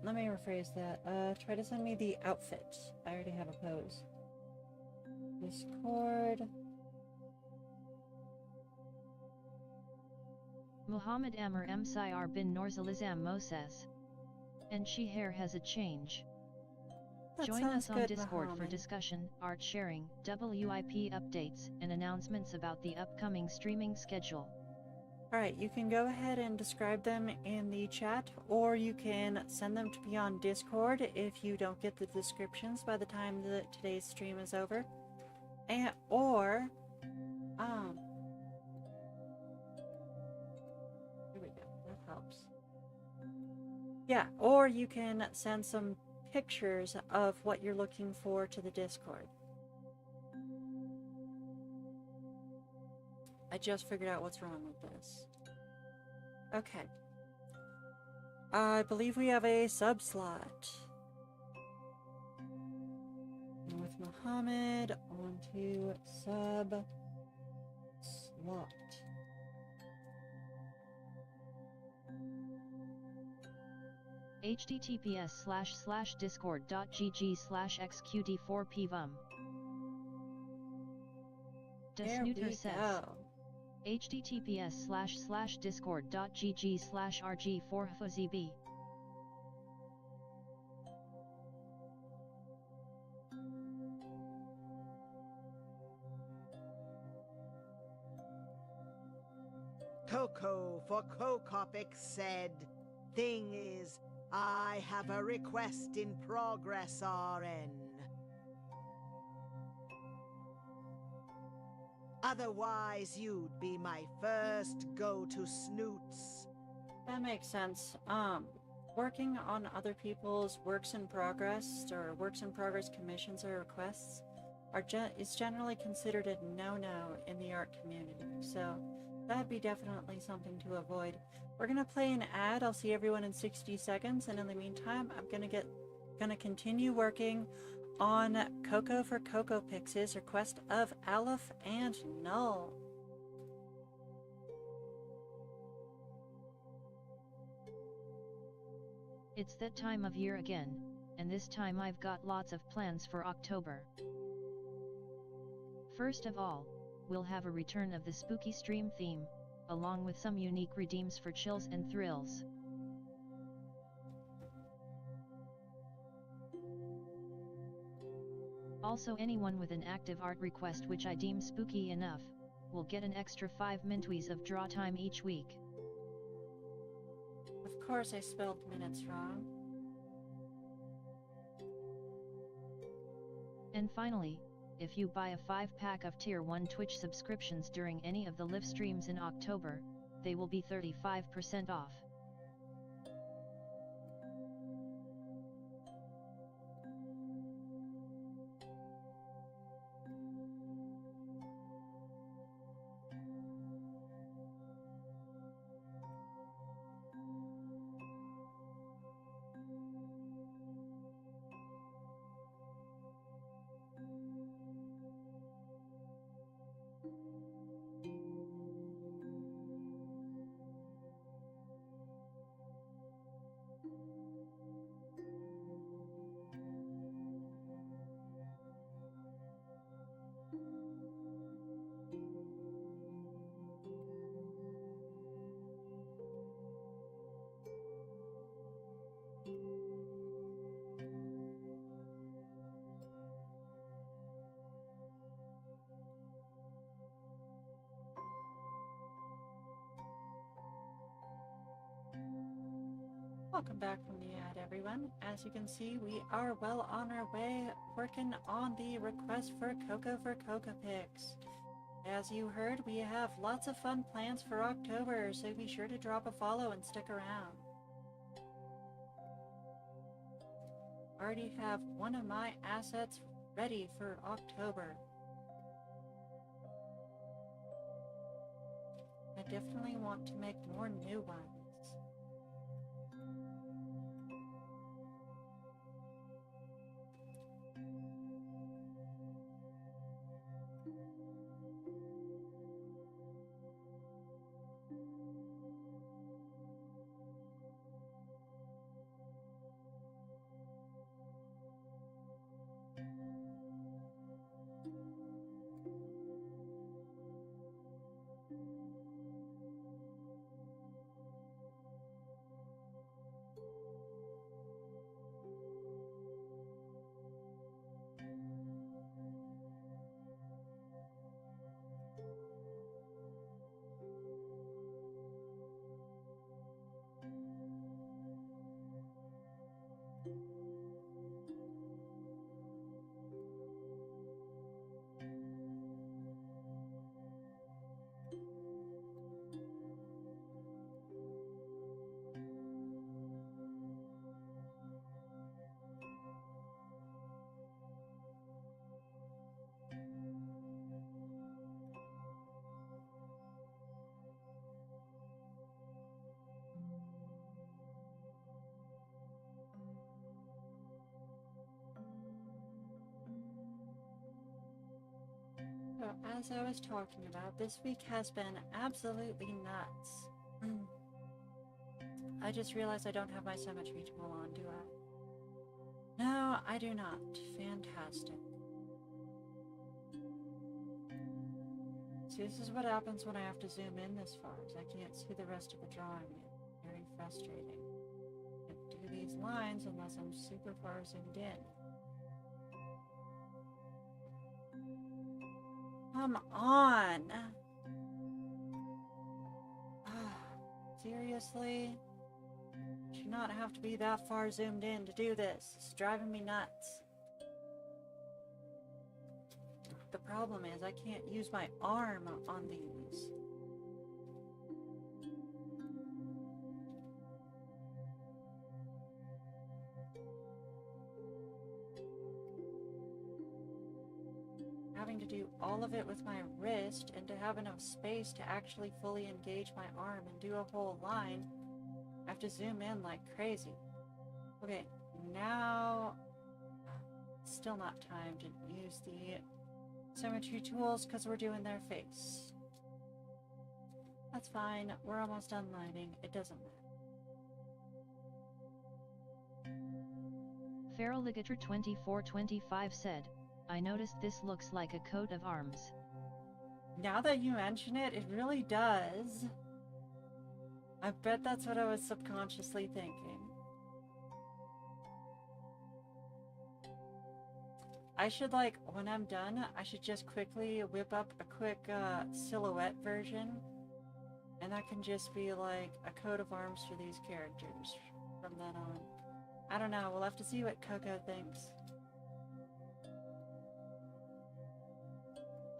Let me rephrase that. Try to send me the outfit. I already have a pose. Discord.
Muhammad Amr Msir bin Norzalizam Moses. And she hair has a change.
That
Join
sounds
us on
good,
Discord for
Mohammed.
discussion, art sharing, WIP updates, and announcements about the upcoming streaming schedule.
Alright, you can go ahead and describe them in the chat, or you can send them to me on Discord if you don't get the descriptions by the time that today's stream is over. Here we go, that helps. Yeah, or you can send some pictures of what you're looking for to the Discord. I just figured out what's wrong with this. Okay. I believe we have a sub slot. And with Muhammad onto sub slot.
https://discord.gg/xqd4pvum.
There we
Desnuter says.
go.
https://discord.gg/rg4fuzb.
Coco for Cocopic said, "Thing is, I have a request in progress, RN. Otherwise, you'd be my first go-to snoots."
That makes sense. Working on other people's works in progress or works in progress commissions or requests is generally considered a no-no in the art community. So that'd be definitely something to avoid. We're gonna play an ad. I'll see everyone in 60 seconds, and in the meantime, I'm gonna continue working on Coco for Coco Pix's request of Aleph and Null.
It's that time of year again, and this time I've got lots of plans for October. First of all, we'll have a return of the spooky stream theme, along with some unique redeems for chills and thrills. Also, anyone with an active art request which I deem spooky enough, will get an extra 5 mintwees of draw time each week.
Of course I spelled minutes wrong.
And finally, if you buy a 5-pack of Tier 1 Twitch subscriptions during any of the live streams in October, they will be 35% off.
Welcome back from the ad, everyone. As you can see, we are well on our way working on the request for Coco Picks. As you heard, we have lots of fun plans for October, so be sure to drop a follow and stick around. Already have one of my assets ready for October. I definitely want to make more new ones. So, as I was talking about, this week has been absolutely nuts. I just realized I don't have my symmetry tool on, do I? No, I do not. Fantastic. See, this is what happens when I have to zoom in this far, is I can't see the rest of the drawing. It's very frustrating. I can't do these lines unless I'm super far zoomed in. Come on! Seriously? Should not have to be that far zoomed in to do this. It's driving me nuts. The problem is I can't use my arm on these. Having to do all of it with my wrist, and to have enough space to actually fully engage my arm and do a whole line, I have to zoom in like crazy. Okay, now still not time to use the symmetry tools because we're doing their face. That's fine, we're almost done lining, it doesn't matter.
Feral Ligator 2425 said, I noticed this looks like a coat of arms.
Now that you mention it, it really does. I bet that's what I was subconsciously thinking. I should, like, when I'm done, I should just quickly whip up a quick silhouette version. And that can just be like a coat of arms for these characters from then on. I don't know, we'll have to see what Coco thinks.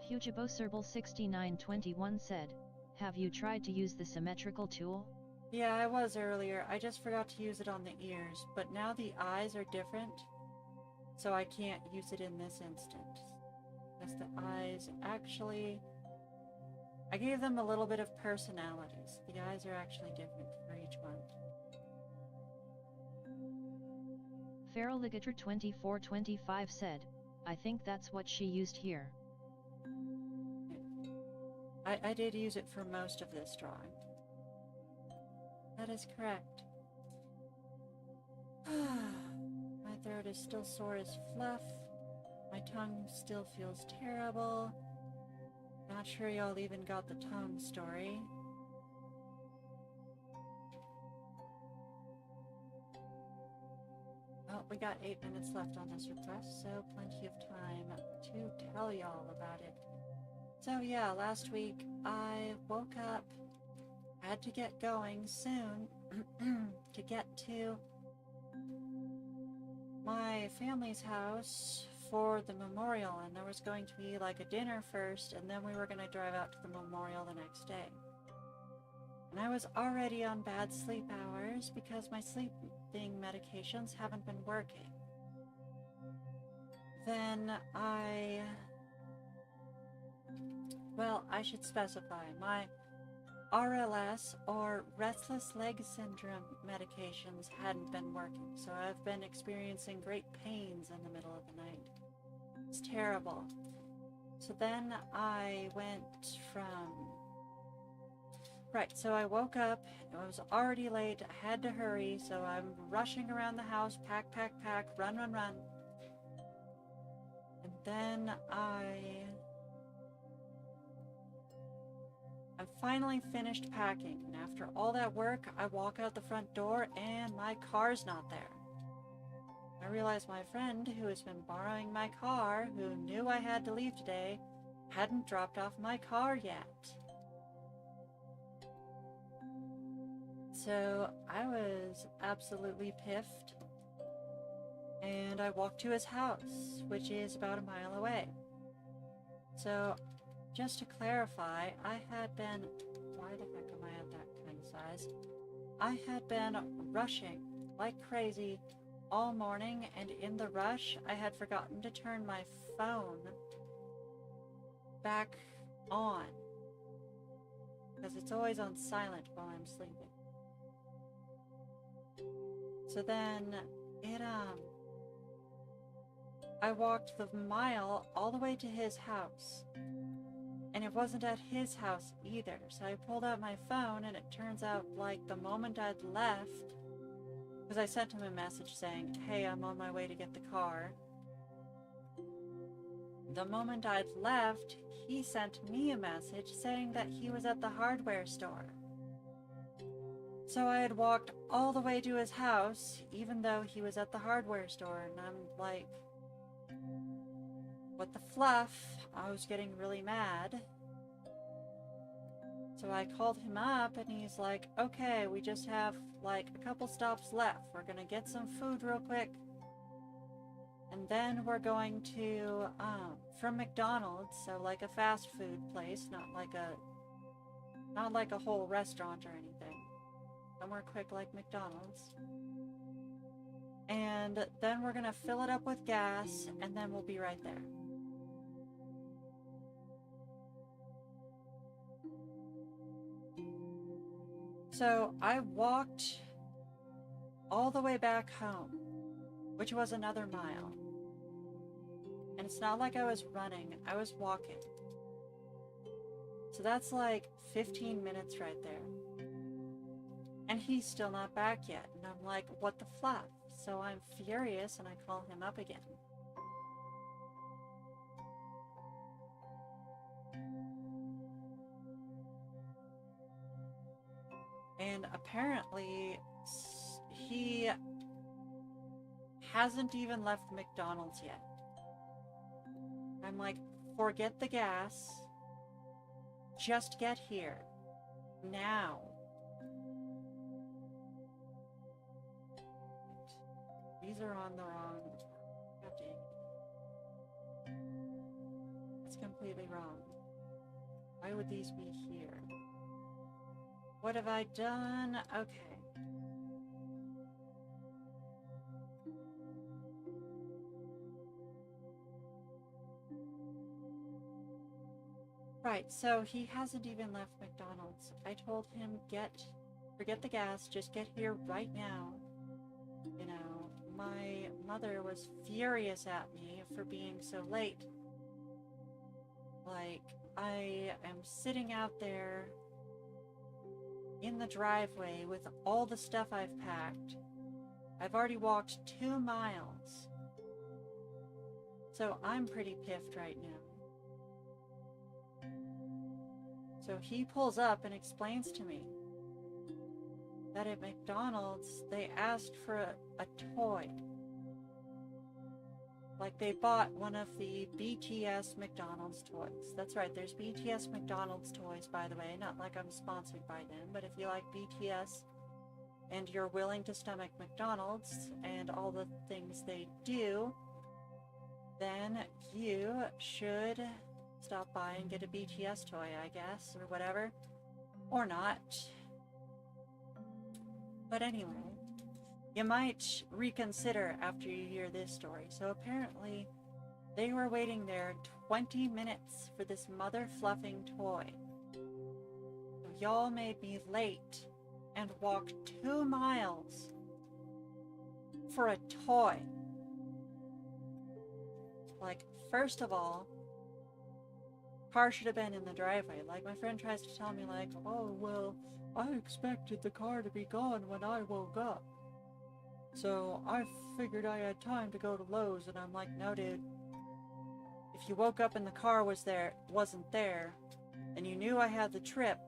HugeaboSerble6921 said, have you tried to use the symmetrical tool?
Yeah, I was earlier. I just forgot to use it on the ears, but now the eyes are different, so I can't use it in this instance. Because the eyes actually... I gave them a little bit of personalities. The eyes are actually different for each one.
Feral Ligator 2425 said, I think that's what she used here.
I did use it for most of this drawing. That is correct. My throat is still sore as fluff. My tongue still feels terrible. Not sure y'all even got the tongue story. Well, we got 8 minutes left on this request, so plenty of time to tell y'all about it. So yeah, last week I woke up had to get going soon to get to my family's house for the memorial, and there was going to be like a dinner first, and then we were going to drive out to the memorial the next day. And I was already on bad sleep hours because my sleeping medications haven't been working. Then I should specify, my RLS, or restless leg syndrome medications, hadn't been working, so I've been experiencing great pains in the middle of the night. It's terrible. So then I went from... Right, so I woke up, it was already late, I had to hurry, so I'm rushing around the house, pack, run, run, run. And then I finally finished packing, and after all that work, I walk out the front door and my car's not there. I realize my friend, who has been borrowing my car, who knew I had to leave today, hadn't dropped off my car yet. So I was absolutely piffed, and I walked to his house, which is about a mile away. So just to clarify, I had been... Why the heck am I at that kind of size? I had been rushing like crazy all morning, and in the rush, I had forgotten to turn my phone back on, because it's always on silent while I'm sleeping. So then I walked the mile all the way to his house, and it wasn't at his house either. So I pulled out my phone, and it turns out, like, the moment I'd left, because I sent him a message saying, hey, I'm on my way to get the car. The moment I'd left, he sent me a message saying that he was at the hardware store. So I had walked all the way to his house, even though he was at the hardware store, and I'm like, what the fluff? I was getting really mad. So I called him up, and he's like, okay, we just have like a couple stops left. We're gonna get some food real quick, and then we're going to, from McDonald's, so like a fast food place, not like a whole restaurant or anything. Somewhere quick like McDonald's. And then we're gonna fill it up with gas, and then we'll be right there. So I walked all the way back home, which was another mile. And it's not like I was running, I was walking. So that's like 15 minutes right there. And he's still not back yet. And I'm like, what the fluff? So I'm furious, and I call him up again. And apparently, he hasn't even left McDonald's yet. I'm like, forget the gas. Just get here. Now. These are on the wrong... God dang. It's completely wrong. Why would these be here? What have I done? Okay. Right, so he hasn't even left McDonald's. I told him, forget the gas, just get here right now. You know, my mother was furious at me for being so late. Like, I am sitting out there in the driveway with all the stuff I've packed. I've already walked 2 miles. So I'm pretty piffed right now. So he pulls up and explains to me that at McDonald's they asked for a toy. Like, they bought one of the BTS McDonald's toys. That's right, there's BTS McDonald's toys, by the way. Not like I'm sponsored by them, but if you like BTS and you're willing to stomach McDonald's and all the things they do, then you should stop by and get a BTS toy, I guess, or whatever. Or not. But anyway, you might reconsider after you hear this story. So apparently, they were waiting there 20 minutes for this mother-fluffing toy. So y'all made me late and walk 2 miles for a toy. Like, first of all, car should have been in the driveway. Like, my friend tries to tell me, like, oh, well, I expected the car to be gone when I woke up. So I figured I had time to go to Lowe's, and I'm like, no, dude. If you woke up and the car wasn't there, and you knew I had the trip,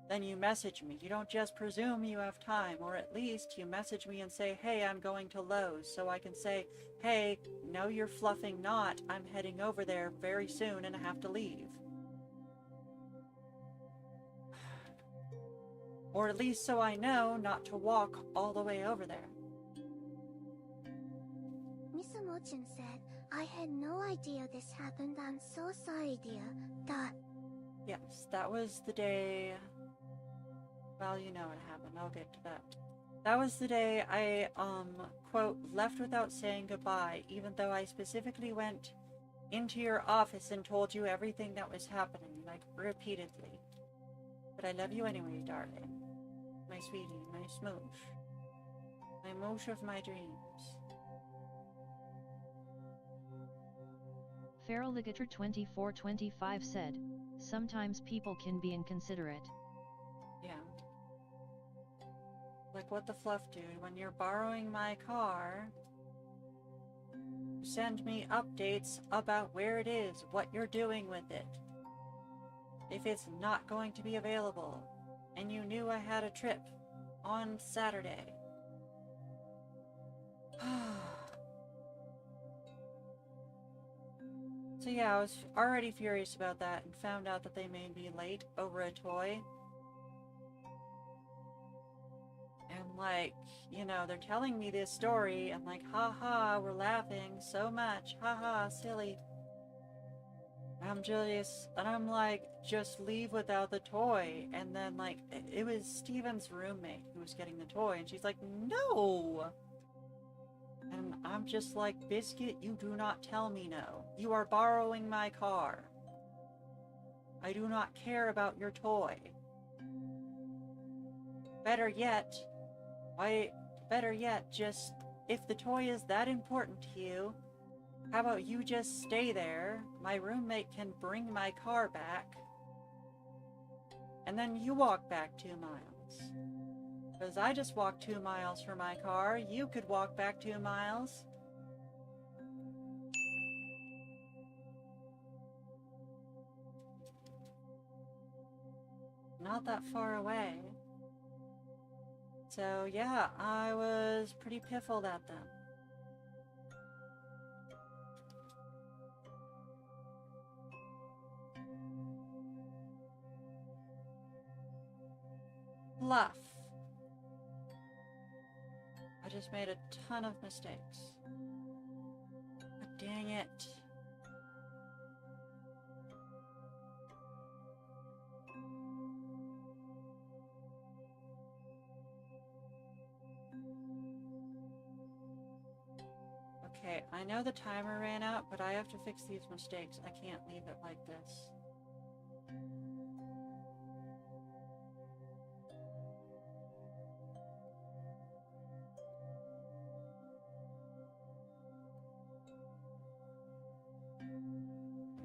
then you message me. You don't just presume you have time, or at least you message me and say, hey, I'm going to Lowe's, so I can say, hey, no, you're fluffing not. I'm heading over there very soon and I have to leave. Or at least so I know not to walk all the way over there.
Miss Mochin said, I had no idea this happened. I'm so sorry, dear.
Yes, that was the day... Well, you know what happened. I'll get to that. That was the day I, quote, left without saying goodbye, even though I specifically went into your office and told you everything that was happening, like, repeatedly. But I love you anyway, darling. My sweetie, my smoosh. My moosh of my dreams.
Feral Ligator 2425 said, sometimes people can be inconsiderate.
Yeah. Like, what the fluff, dude? When you're borrowing my car, you send me updates about where it is, what you're doing with it. If it's not going to be available, and you knew I had a trip on Saturday. So yeah, I was already furious about that and found out that they made me late over a toy. And like, you know, they're telling me this story and like, haha, we're laughing so much, haha, silly. I'm like, just leave without the toy. And then like, it was Steven's roommate who was getting the toy and she's like, no! And I'm just like, Biscuit, you do not tell me no. You are borrowing my car. I do not care about your toy. Better yet, just, if the toy is that important to you, how about you just stay there, my roommate can bring my car back, and then you walk back 2 miles. Because I just walked 2 miles for my car, you could walk back 2 miles. Not that far away. So yeah, I was pretty piffled at them. Bluff. I just made a ton of mistakes. But dang it. Okay, I know the timer ran out, but I have to fix these mistakes. I can't leave it like this.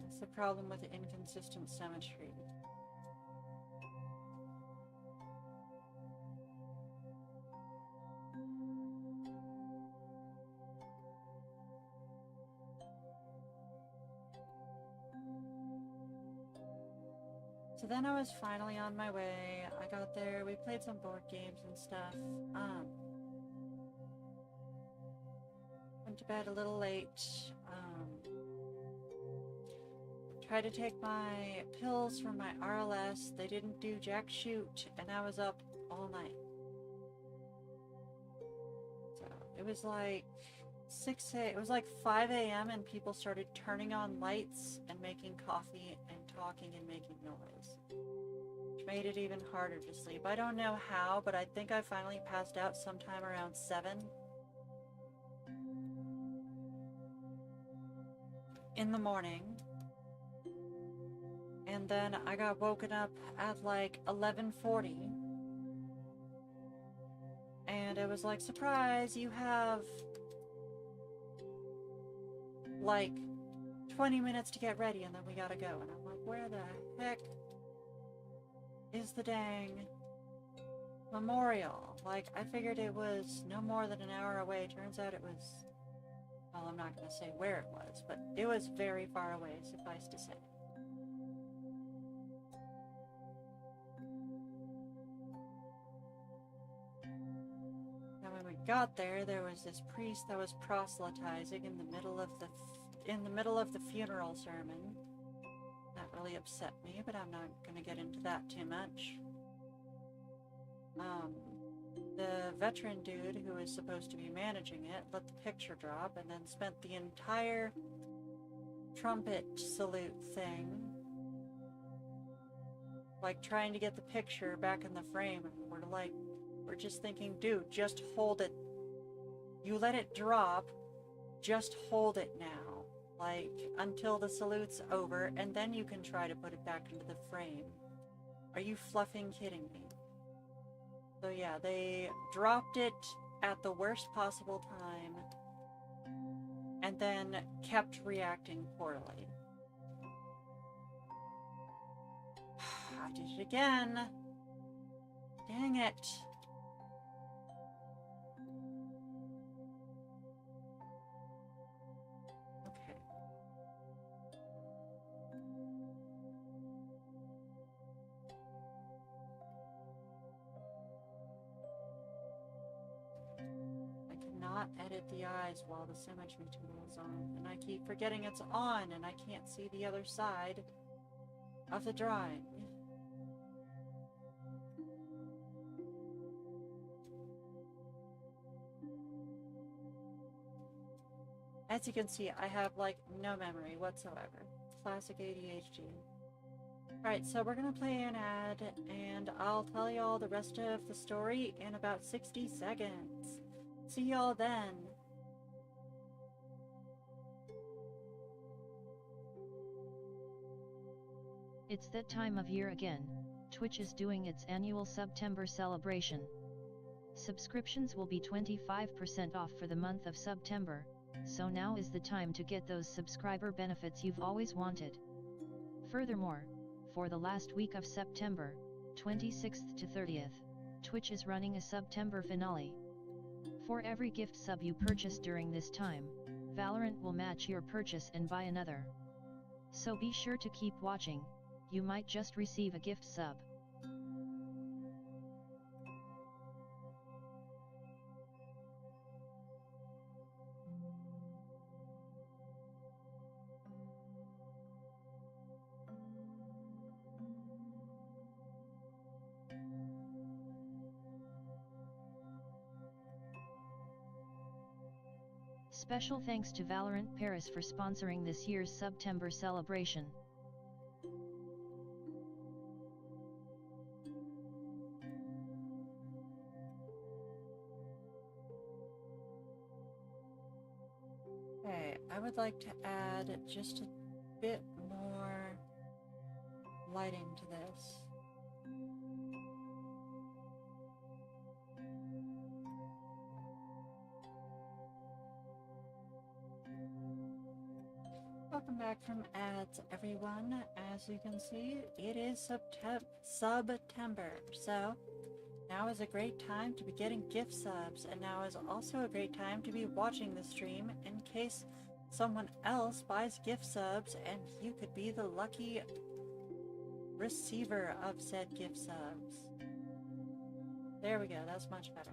That's the problem with the inconsistent symmetry. So then I was finally on my way. I got there, we played some board games and stuff. Went to bed a little late. Tried to take my pills for my RLS. They didn't do jack shoot, and I was up all night. So it was like 5 a.m. and people started turning on lights and making coffee and talking and making noise, which made it even harder to sleep. I don't know how, but I think I finally passed out sometime around 7 in the morning. And then I got woken up at like 11:40. And it was like, surprise, you have like 20 minutes to get ready and then we gotta go. And I'm like, where the heck is the dang memorial? Like, I figured it was no more than an hour away. Turns out it was, well, I'm not gonna say where it was, but it was very far away, suffice to say. Got there, there was this priest that was proselytizing in the middle of the funeral sermon. That really upset me, but I'm not going to get into that too much. The veteran dude who was supposed to be managing it let the picture drop and then spent the entire trumpet salute thing like trying to get the picture back in the frame, and we're just thinking, dude, just hold it. You let it drop, just hold it now. Like, until the salute's over, and then you can try to put it back into the frame. Are you fluffing kidding me? So yeah, they dropped it at the worst possible time, and then kept reacting poorly. I did it again. Dang it. Edit the eyes while the symmetry tool is on, and I keep forgetting it's on, and I can't see the other side of the drawing. As you can see, I have like no memory whatsoever. Classic ADHD. Alright, so we're gonna play an ad, and I'll tell y'all the rest of the story in about 60 seconds. See y'all then.
It's that time of year again. Twitch is doing its annual September celebration. Subscriptions will be 25% off for the month of September, so now is the time to get those subscriber benefits you've always wanted. Furthermore, for the last week of September, 26th to 30th, Twitch is running a September finale. For every gift sub you purchase during this time, Valorant will match your purchase and buy another. So be sure to keep watching, you might just receive a gift sub. Special thanks to Valorant Paris for sponsoring this year's September celebration.
Okay, I would like to add just a bit more lighting to this. Welcome back from ads, everyone. As you can see, it is September, so now is a great time to be getting gift subs, and now is also a great time to be watching the stream in case someone else buys gift subs and you could be the lucky receiver of said gift subs. There we go, that's much better.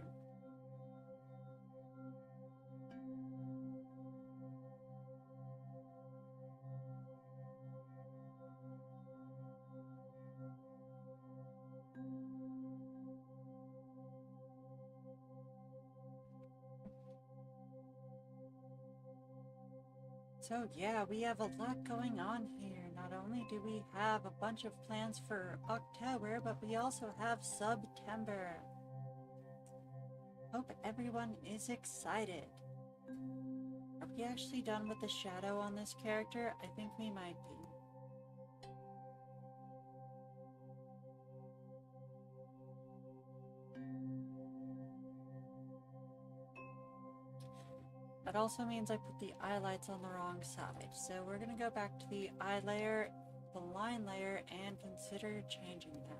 So yeah, we have a lot going on here. Not only do we have a bunch of plans for October, but we also have September. Hope everyone is excited. Are we actually done with the shadow on this character? I think we might be. That also means I put the eye lights on the wrong side. So we're going to go back to the eye layer, the line layer, and consider changing them.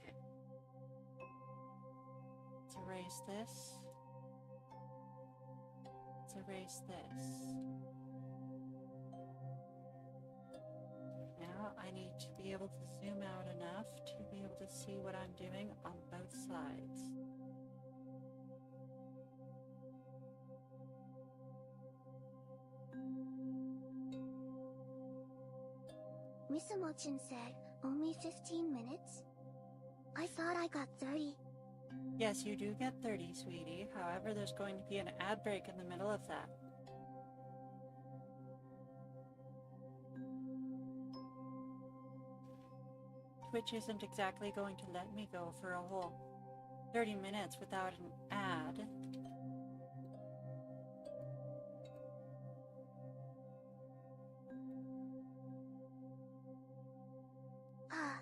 Okay. Let's erase this. Let's erase this. Now I need to be able to zoom out enough to be able to see what I'm doing on both sides.
Miss Mochin said only 15 minutes? I thought I got 30.
Yes, you do get 30, sweetie. However, there's going to be an ad break in the middle of that. Twitch isn't exactly going to let me go for a whole 30 minutes without an ad.
Ah.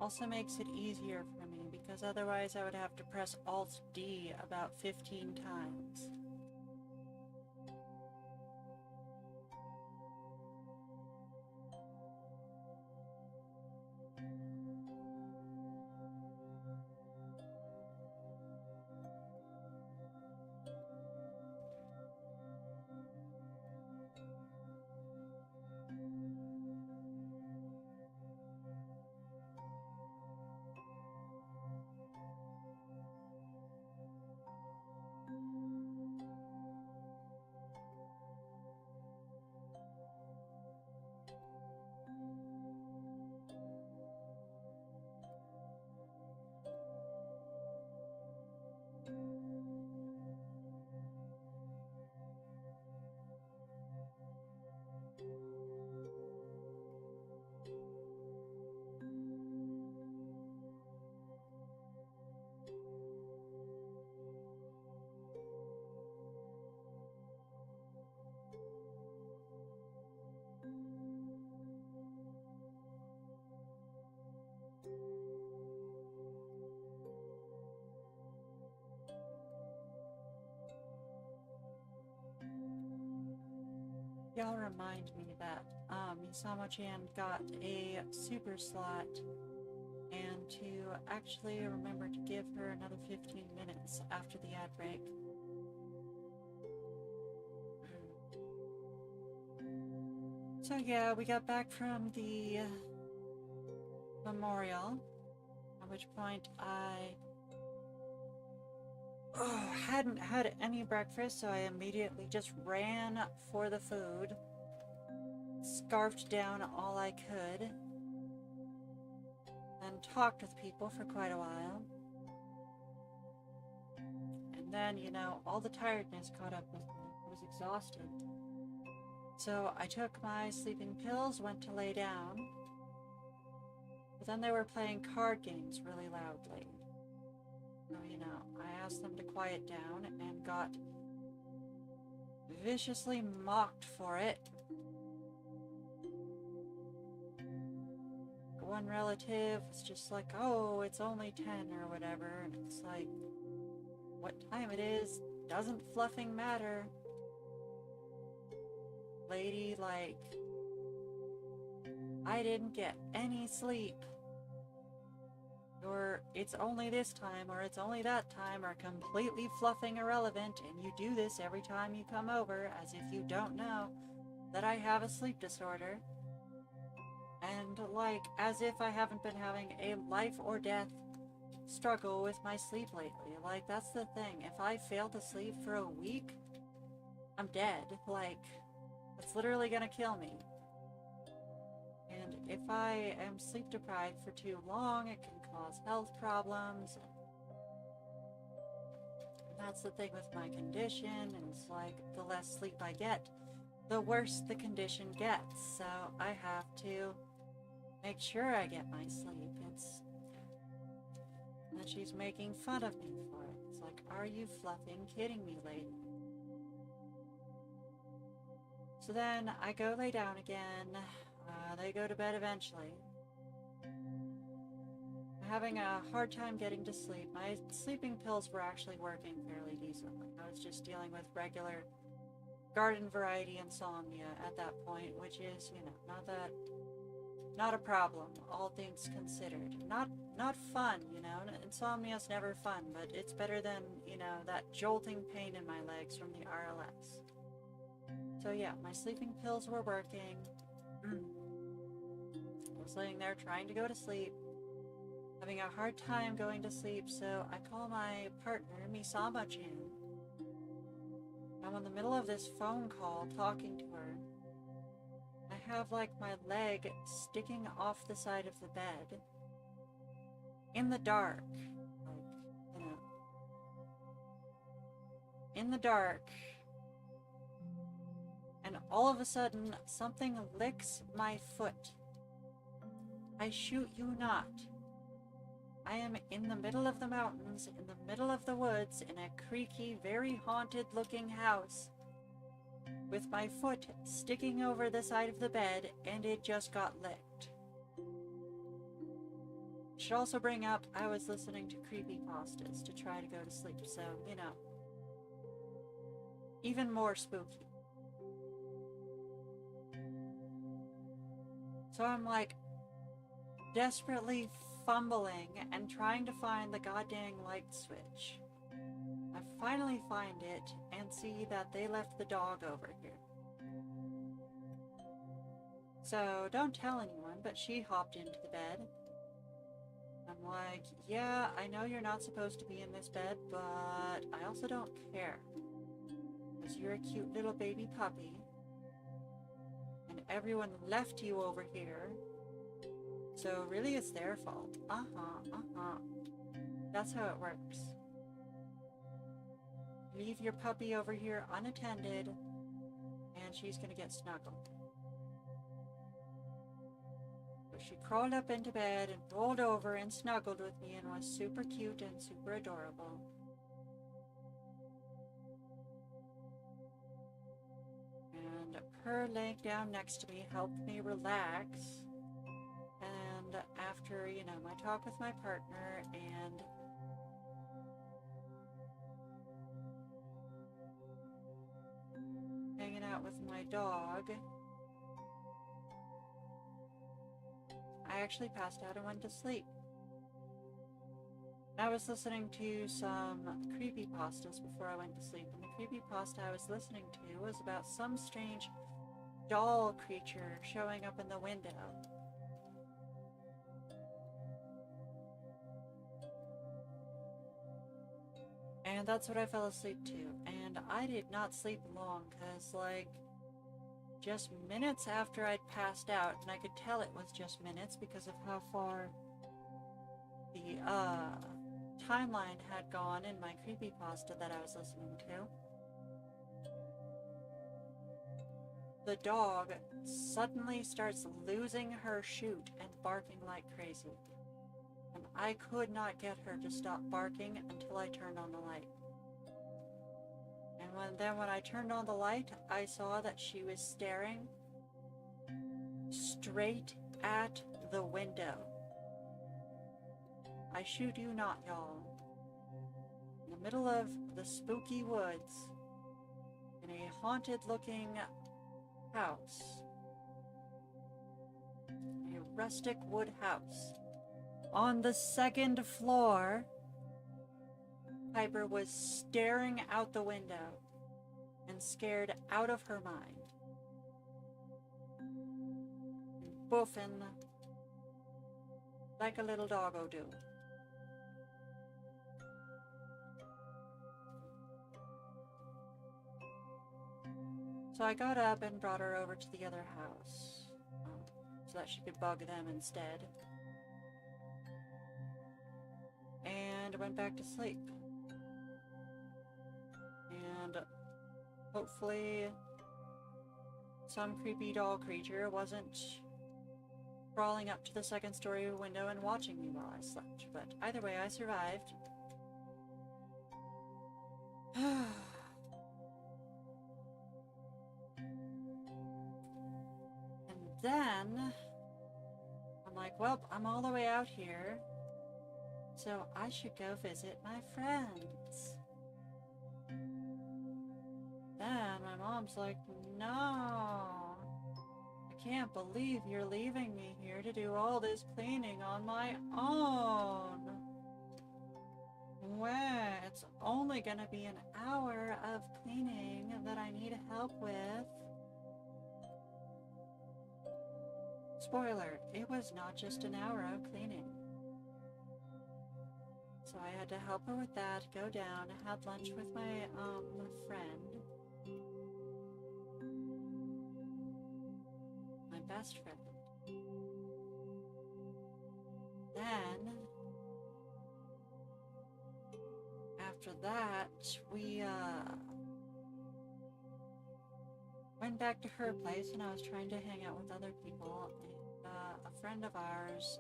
Also makes it easier for me because otherwise I would have to press Alt D about 15 times. Y'all remind me that Misamo-chan got a super slot and to actually remember to give her another 15 minutes after the ad break. So yeah, we got back from the memorial, at which point I hadn't had any breakfast, so I immediately just ran for the food, scarfed down all I could, and talked with people for quite a while. And then, you know, all the tiredness caught up with me. I was exhausted. So I took my sleeping pills, went to lay down, but then they were playing card games really loudly. So, you know, I asked them to quiet down and got viciously mocked for it. One relative was just like, oh, it's only 10 or whatever, and it's like, what time it is doesn't fluffing matter. Lady, like, I didn't get any sleep. or it's only this time, or it's only that time, are completely fluffing irrelevant, and you do this every time you come over, as if you don't know that I have a sleep disorder. And, like, as if I haven't been having a life or death struggle with my sleep lately. Like, that's the thing. If I fail to sleep for a week, I'm dead. Like, it's literally gonna kill me. And if I am sleep deprived for too long, it can cause health problems. And that's the thing with my condition, and it's like, the less sleep I get, the worse the condition gets. So I have to make sure I get my sleep. It's that she's making fun of me for it. It's like, are you fluffing kidding me, lady? So then I go lay down again. They go to bed eventually. I'm having a hard time getting to sleep. My sleeping pills were actually working fairly decently. I was just dealing with regular garden variety insomnia at that point, which is, you know, not a problem, all things considered. Not fun, you know. Insomnia's never fun, but it's better than, you know, that jolting pain in my legs from the RLS. So yeah, my sleeping pills were working. I was laying there trying to go to sleep, having a hard time going to sleep, so I call my partner, Misama-chan. I'm in the middle of this phone call talking to her. I have, like, my leg sticking off the side of the bed in the dark, like, you know, in the dark, and all of a sudden something licks my foot. I shoot you not. I am in the middle of the mountains, in the middle of the woods, in a creaky, very haunted looking house, with my foot sticking over the side of the bed, and it just got licked. Should also bring up, I was listening to creepypastas to try to go to sleep, so, you know, even more spooky. So I'm, like, desperately fumbling and trying to find the goddamn light switch. I finally find it and see that they left the dog over here. So don't tell anyone, but she hopped into the bed. I'm like, yeah, I know you're not supposed to be in this bed, but I also don't care. Because you're a cute little baby puppy. And everyone left you over here. So really it's their fault. That's how it works. Leave your puppy over here unattended, and she's gonna get snuggled. So she crawled up into bed and rolled over and snuggled with me and was super cute and super adorable. And her laying down next to me helped me relax. And after, you know, my talk with my partner and hanging out with my dog, I actually passed out and went to sleep. I was listening to some creepypastas before I went to sleep, and the creepypasta I was listening to was about some strange doll creature showing up in the window. And that's what I fell asleep to. And I did not sleep long, because, like, just minutes after I'd passed out, and I could tell it was just minutes because of how far the timeline had gone in my creepypasta that I was listening to, the dog suddenly starts losing her shoot and barking like crazy. And I could not get her to stop barking until I turned on the light. And when I turned on the light, I saw that she was staring straight at the window. I shoot you not, y'all. In the middle of the spooky woods, in a haunted-looking house, a rustic wood house, On the second floor, Piper was staring out the window and scared out of her mind. Boofing like a little doggo do. So I got up and brought her over to the other house so that she could bug them instead. And went back to sleep. And hopefully some creepy doll creature wasn't crawling up to the second story window and watching me while I slept. But either way, I survived. And then I'm like, well, I'm all the way out here, so I should go visit my friends. Then my mom's like, no, I can't believe you're leaving me here to do all this cleaning on my own. Well, it's only gonna be an hour of cleaning that I need help with. Spoiler, it was not just an hour of cleaning. So I had to help her with that, go down, had lunch with my friend. My best friend. Then, after that, we went back to her place, and I was trying to hang out with other people, and a friend of ours,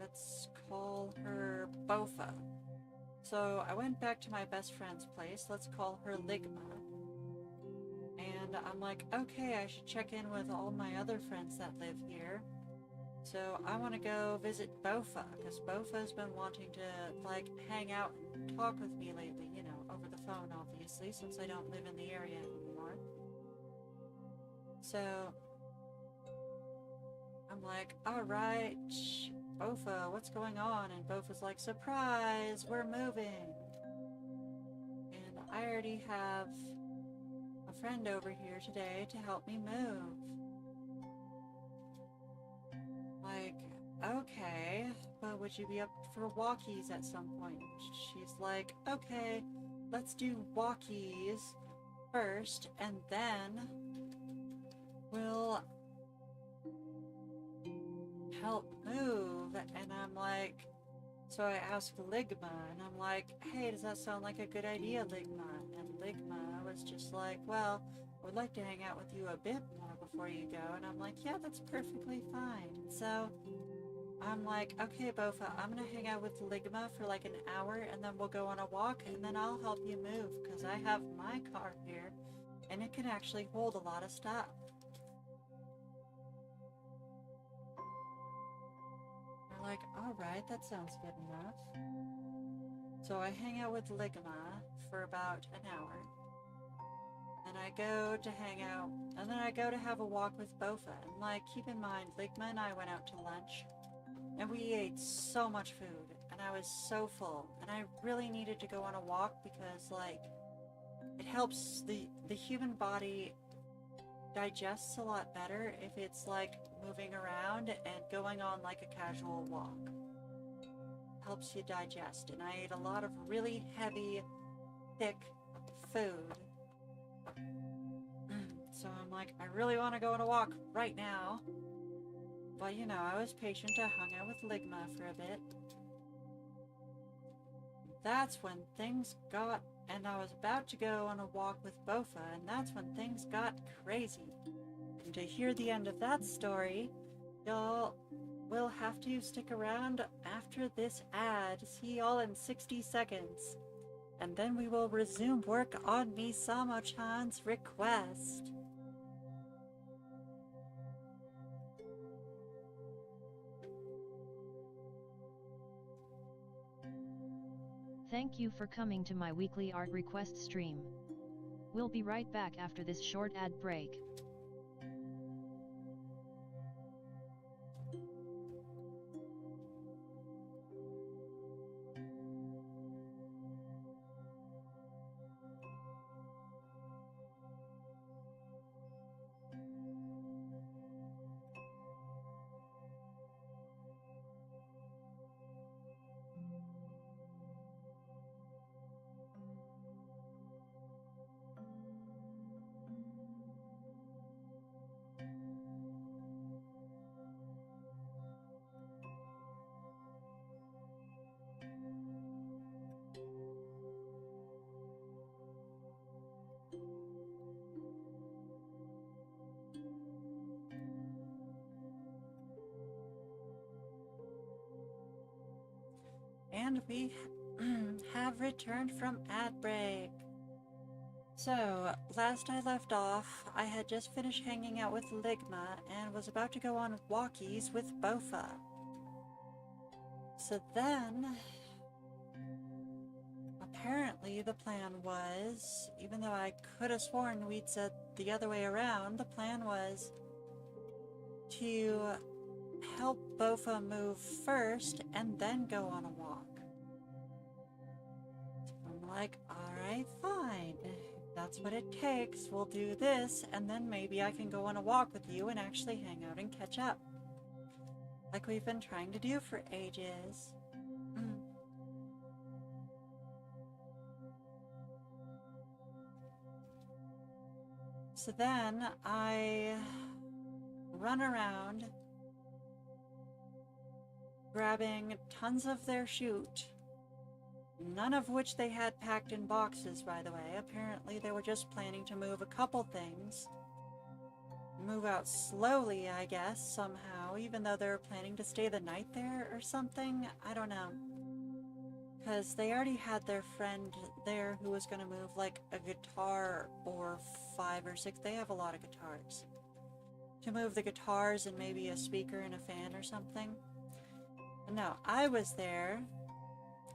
let's call her Bofa. So I went back to my best friend's place, let's call her Ligma. And I'm like, okay, I should check in with all my other friends that live here. So I want to go visit Bofa, because Bofa's been wanting to, like, hang out and talk with me lately, you know, over the phone, obviously, since I don't live in the area anymore. So I'm like, alright, Bofa, what's going on? And Bofa's like, surprise, we're moving. And I already have a friend over here today to help me move. Like, okay, but would you be up for walkies at some point? She's like, okay, let's do walkies first, and then we'll help move. And I'm like, so I asked Ligma, and I'm like, hey, does that sound like a good idea, Ligma? And Ligma was just like, well, I would like to hang out with you a bit more before you go. And I'm like, yeah, that's perfectly fine. So I'm like, okay, Bofa, I'm gonna hang out with Ligma for like an hour, and then we'll go on a walk, and then I'll help you move, because I have my car here, and it can actually hold a lot of stuff. They're like, alright, that sounds good enough. So I hang out with Ligma for about an hour. And I go to hang out, and then I go to have a walk with Bofa. And like, keep in mind, Ligma and I went out to lunch, and we ate so much food, and I was so full, and I really needed to go on a walk because, like, it helps the human body digests a lot better if it's like moving around and going on like a casual walk. Helps you digest. And I ate a lot of really heavy, thick food. So I'm like, I really want to go on a walk right now. But you know, I was patient. I hung out with Ligma for a bit. That's when things got, and I was about to go on a walk with Bofa, and that's when things got crazy. And to hear the end of that story, y'all will have to stick around after this ad. See y'all in 60 seconds. And then we will resume work on Misamo-chan's request.
Thank you for coming to my weekly art request stream. We'll be right back after this short ad break.
And we have returned from ad break. So, last I left off, I had just finished hanging out with Ligma and was about to go on walkies with Bofa. So then, apparently the plan was, even though I could have sworn we'd said the other way around, the plan was to help Bofa move first and then go on a walk. I'm like, alright, fine. If that's what it takes, we'll do this, and then maybe I can go on a walk with you and actually hang out and catch up. Like we've been trying to do for ages. So then I run around grabbing tons of their chute, none of which they had packed in boxes, by the way. Apparently they were just planning to move a couple things. Move out slowly, I guess, somehow, even though they were planning to stay the night there or something. I don't know. Because they already had their friend there who was going to move like a guitar or 5 or 6. They have a lot of guitars. To move the guitars and maybe a speaker and a fan or something. But no, I was there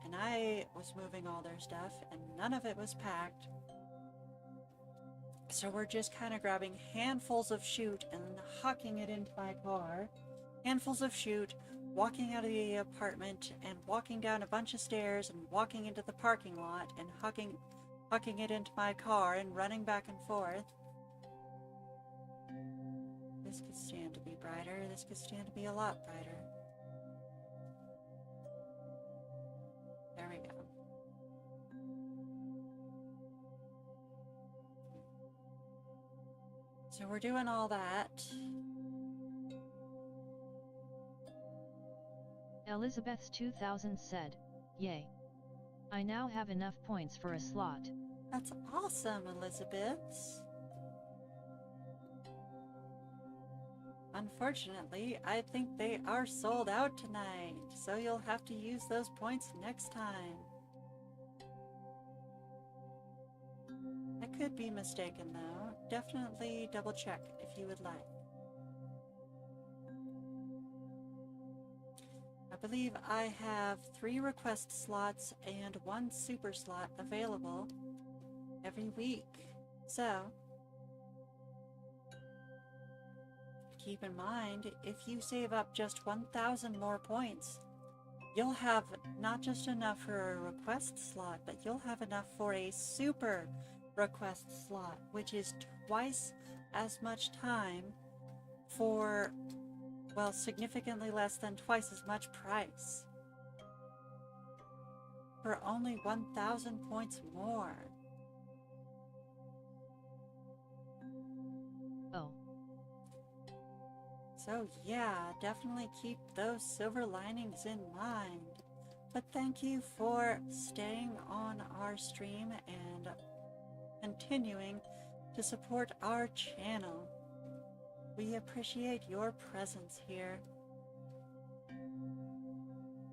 and I was moving all their stuff and none of it was packed. So we're just kind of grabbing handfuls of chute and hucking it into my car. Handfuls of chute, walking out of the apartment and walking down a bunch of stairs and walking into the parking lot and hucking it into my car and running back and forth. This could stand to be brighter. This could stand to be a lot brighter. There we go. So we're doing all that.
Elizabeth's 2000 said, "Yay. I now have enough points for a slot."
That's awesome, Elizabeth. Unfortunately, I think they are sold out tonight, so you'll have to use those points next time. I could be mistaken though. Definitely double check if you would like. I believe I have 3 request slots and 1 super slot available every week. So, keep in mind, if you save up just 1,000 more points, you'll have not just enough for a request slot, but you'll have enough for a super request slot, which is twice as much time for, well, significantly less than twice as much price. For only 1,000 points more.
Oh.
So yeah, definitely keep those silver linings in mind. But thank you for staying on our stream and continuing to support our channel. We appreciate your presence here.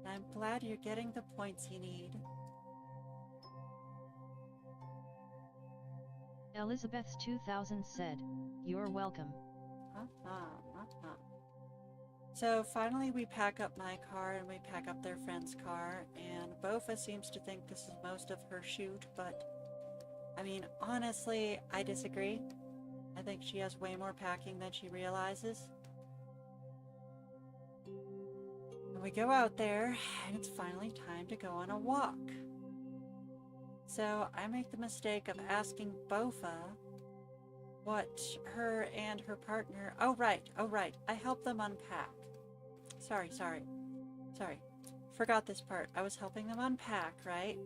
I'm glad you're getting the points you need.
Elizabeth's 2000 said, "You're welcome."
So finally we pack up my car and we pack up their friend's car, and Bofa seems to think this is most of her chute, but I mean, honestly, I disagree. I think she has way more packing than she realizes. And we go out there and it's finally time to go on a walk. So I make the mistake of asking Bofa what her and her partner... Oh right, I helped them unpack. Sorry. Forgot this part. I was helping them unpack, right?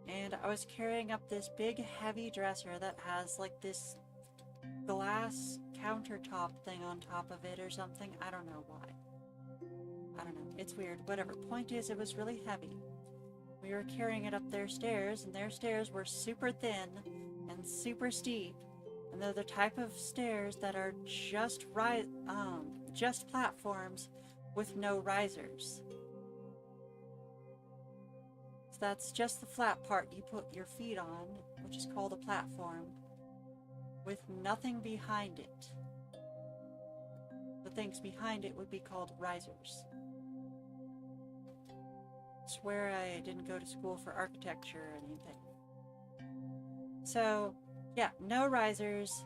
And I was carrying up this big heavy dresser that has like this glass countertop thing on top of it or something. I don't know why. I don't know. It's weird. Whatever. Point is, it was really heavy. We were carrying it up their stairs, and their stairs were super thin and super steep. And they're the type of stairs that are just platforms with no risers. So that's just the flat part you put your feet on, which is called a platform, with nothing behind it. The things behind it would be called risers. I swear I didn't go to school for architecture or anything. So, yeah, no risers,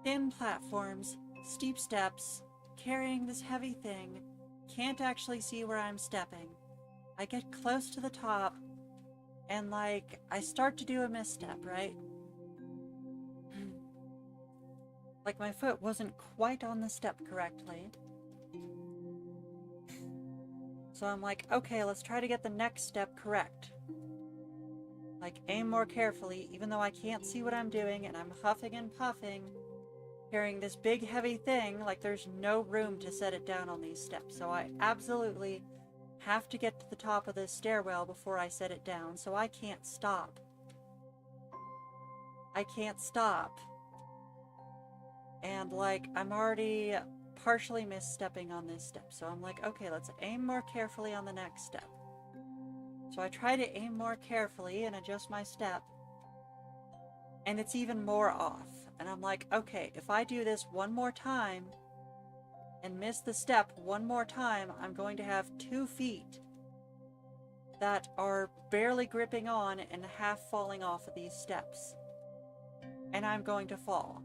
thin platforms, steep steps, carrying this heavy thing, can't actually see where I'm stepping. I get close to the top, and like, I start to do a misstep, right? Like my foot wasn't quite on the step correctly. So I'm like, okay, let's try to get the next step correct. Like, aim more carefully, even though I can't see what I'm doing, and I'm huffing and puffing, carrying this big heavy thing, like there's no room to set it down on these steps. So I absolutely have to get to the top of this stairwell before I set it down, so I can't stop. I can't stop. And like, I'm already partially misstepping on this step. So I'm like, okay, let's aim more carefully on the next step. So I try to aim more carefully and adjust my step. And it's even more off. And I'm like, okay, if I do this one more time and miss the step one more time, I'm going to have 2 feet that are barely gripping on and half falling off of these steps. And I'm going to fall.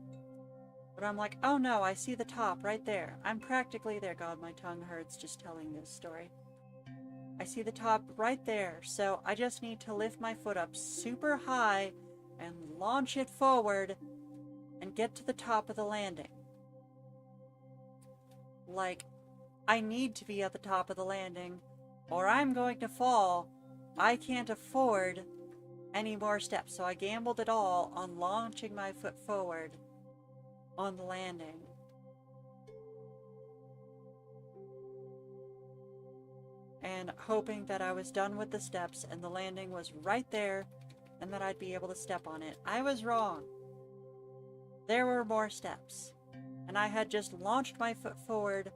But I'm like, oh no, I see the top right there. I'm practically there. God, my tongue hurts just telling this story. I see the top right there, so I just need to lift my foot up super high and launch it forward and get to the top of the landing. Like, I need to be at the top of the landing, or I'm going to fall. I can't afford any more steps, so I gambled it all on launching my foot forward on the landing. And hoping that I was done with the steps and the landing was right there and that I'd be able to step on it. I was wrong. There were more steps. And I had just launched my foot forward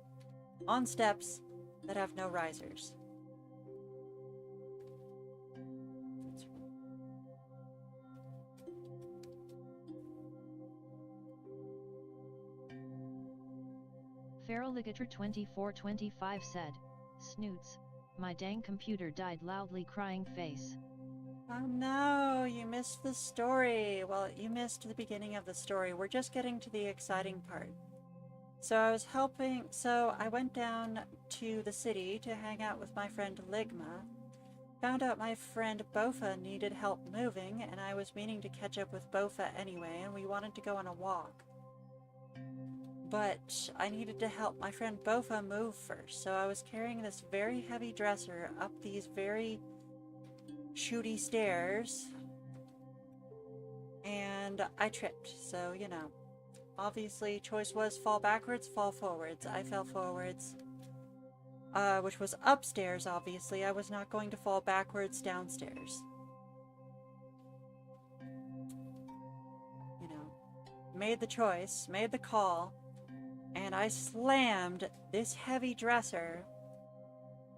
on steps that have no risers.
Feral Ligator 2425 said, Snoots, my dang computer died loudly crying face.
Oh no, you missed the story. Well, you missed the beginning of the story. We're just getting to the exciting part. So I went down to the city to hang out with my friend Ligma. Found out my friend Bofa needed help moving, and I was meaning to catch up with Bofa anyway, and we wanted to go on a walk. But I needed to help my friend Bofa move first, so I was carrying this very heavy dresser up these very shooty stairs, and I tripped, so, you know. Obviously, choice was fall backwards, fall forwards. I fell forwards, which was upstairs, obviously. I was not going to fall backwards downstairs. You know, made the choice, made the call, and I slammed this heavy dresser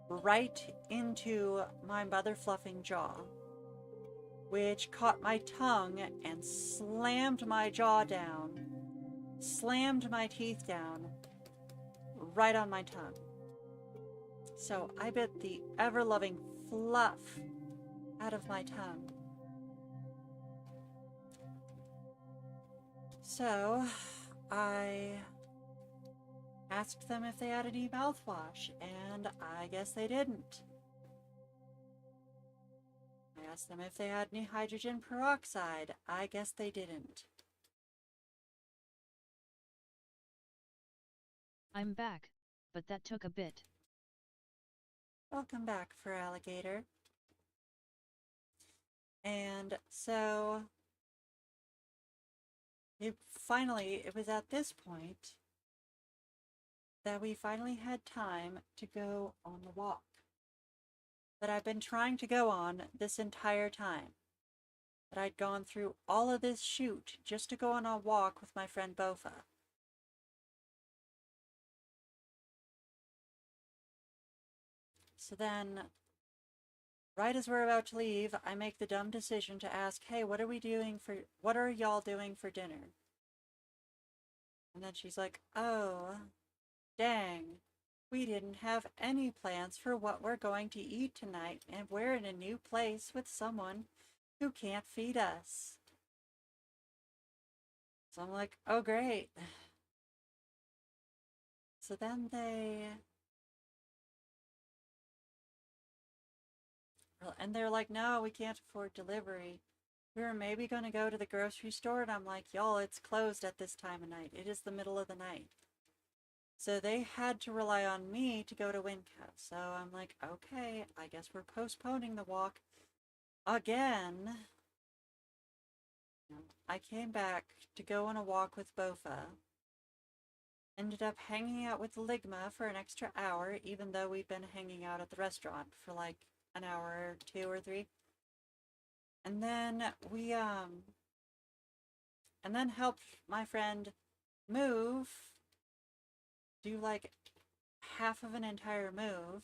right into my mother fluffing jaw, which caught my tongue and slammed my jaw down, slammed my teeth down right on my tongue. So I bit the ever-loving fluff out of my tongue. So I asked them if they had any mouthwash, and I guess they didn't. I asked them if they had any hydrogen peroxide. I guess they didn't.
I'm back, but that took a bit.
Welcome back, Fur Alligator. And so it was at this point that we finally had time to go on the walk that I've been trying to go on this entire time. That I'd gone through all of this shoot just to go on a walk with my friend Bofa. So then right as we're about to leave, I make the dumb decision to ask, hey, what are y'all doing for dinner? And then she's like, oh, dang, we didn't have any plans for what we're going to eat tonight, and we're in a new place with someone who can't feed us. So I'm like, oh, great. So then they're like, no, we can't afford delivery. We were maybe going to go to the grocery store, and I'm like, y'all, it's closed at this time of night. It is the middle of the night. So they had to rely on me to go to Winco. So I'm like, okay, I guess we're postponing the walk again. I came back to go on a walk with Bofa. Ended up hanging out with Ligma for an extra hour, even though we'd been hanging out at the restaurant for like an hour or 2 or 3. And then helped my friend move, do like half of an entire move,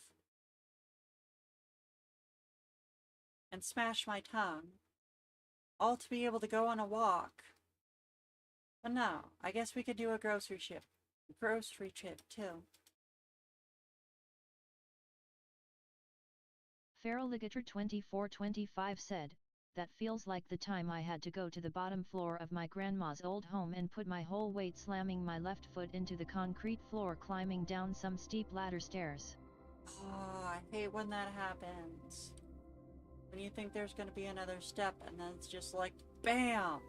and smash my tongue, all to be able to go on a walk. But no, I guess we could do a grocery trip too.
Feral Ligator 2425 said, that feels like the time I had to go to the bottom floor of my grandma's old home and put my whole weight slamming my left foot into the concrete floor climbing down some steep ladder stairs.
Oh, I hate when that happens. When you think there's going to be another step and then it's just like, BAM!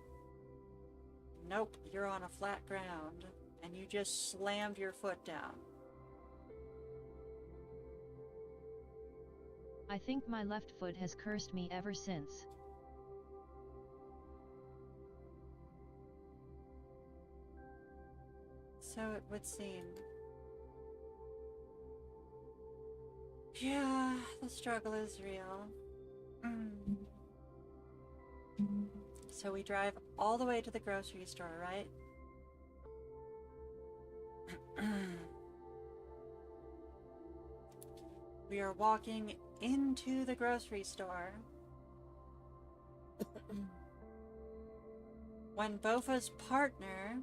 Nope, you're on a flat ground and you just slammed your foot down.
I think my left foot has cursed me ever since.
So it would seem. Yeah, the struggle is real. So we drive all the way to the grocery store, right? We are walking into the grocery store when Bofa's partner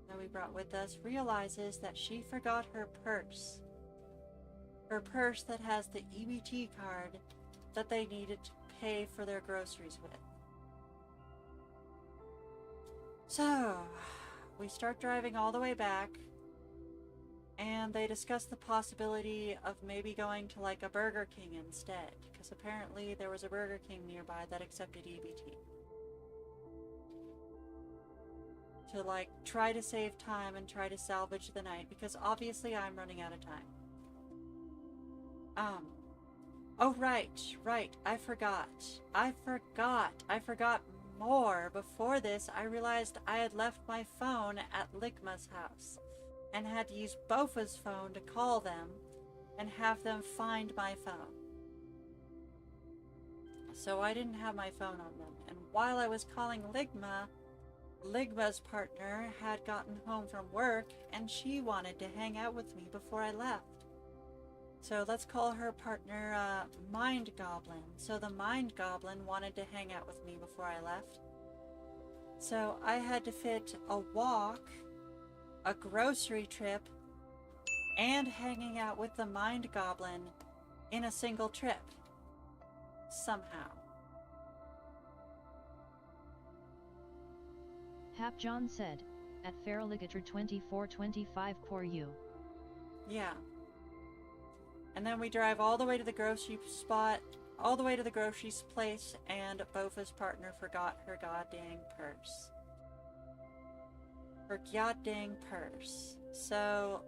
that we brought with us realizes that she forgot her purse. Her purse that has the EBT card that they needed to pay for their groceries with. So, we start driving all the way back, and they discuss the possibility of maybe going to like a Burger King instead, because apparently there was a Burger King nearby that accepted EBT. To like try to save time and try to salvage the night, because obviously I'm running out of time. Oh right, I forgot more. Before this, I realized I had left my phone at Ligma's house and had to use Bofa's phone to call them and have them find my phone. So I didn't have my phone on them, and while I was calling Ligma's partner had gotten home from work and she wanted to hang out with me before I left. So let's call her partner Mind Goblin. So the Mind Goblin wanted to hang out with me before I left. So I had to fit a walk, a grocery trip, and hanging out with the Mind Goblin in a single trip. Somehow.
Hap John said, at Feral Ligator 2425 poor you.
Yeah. And then we drive all the way to the grocery place, and Bofa's partner forgot her goddamn purse. So,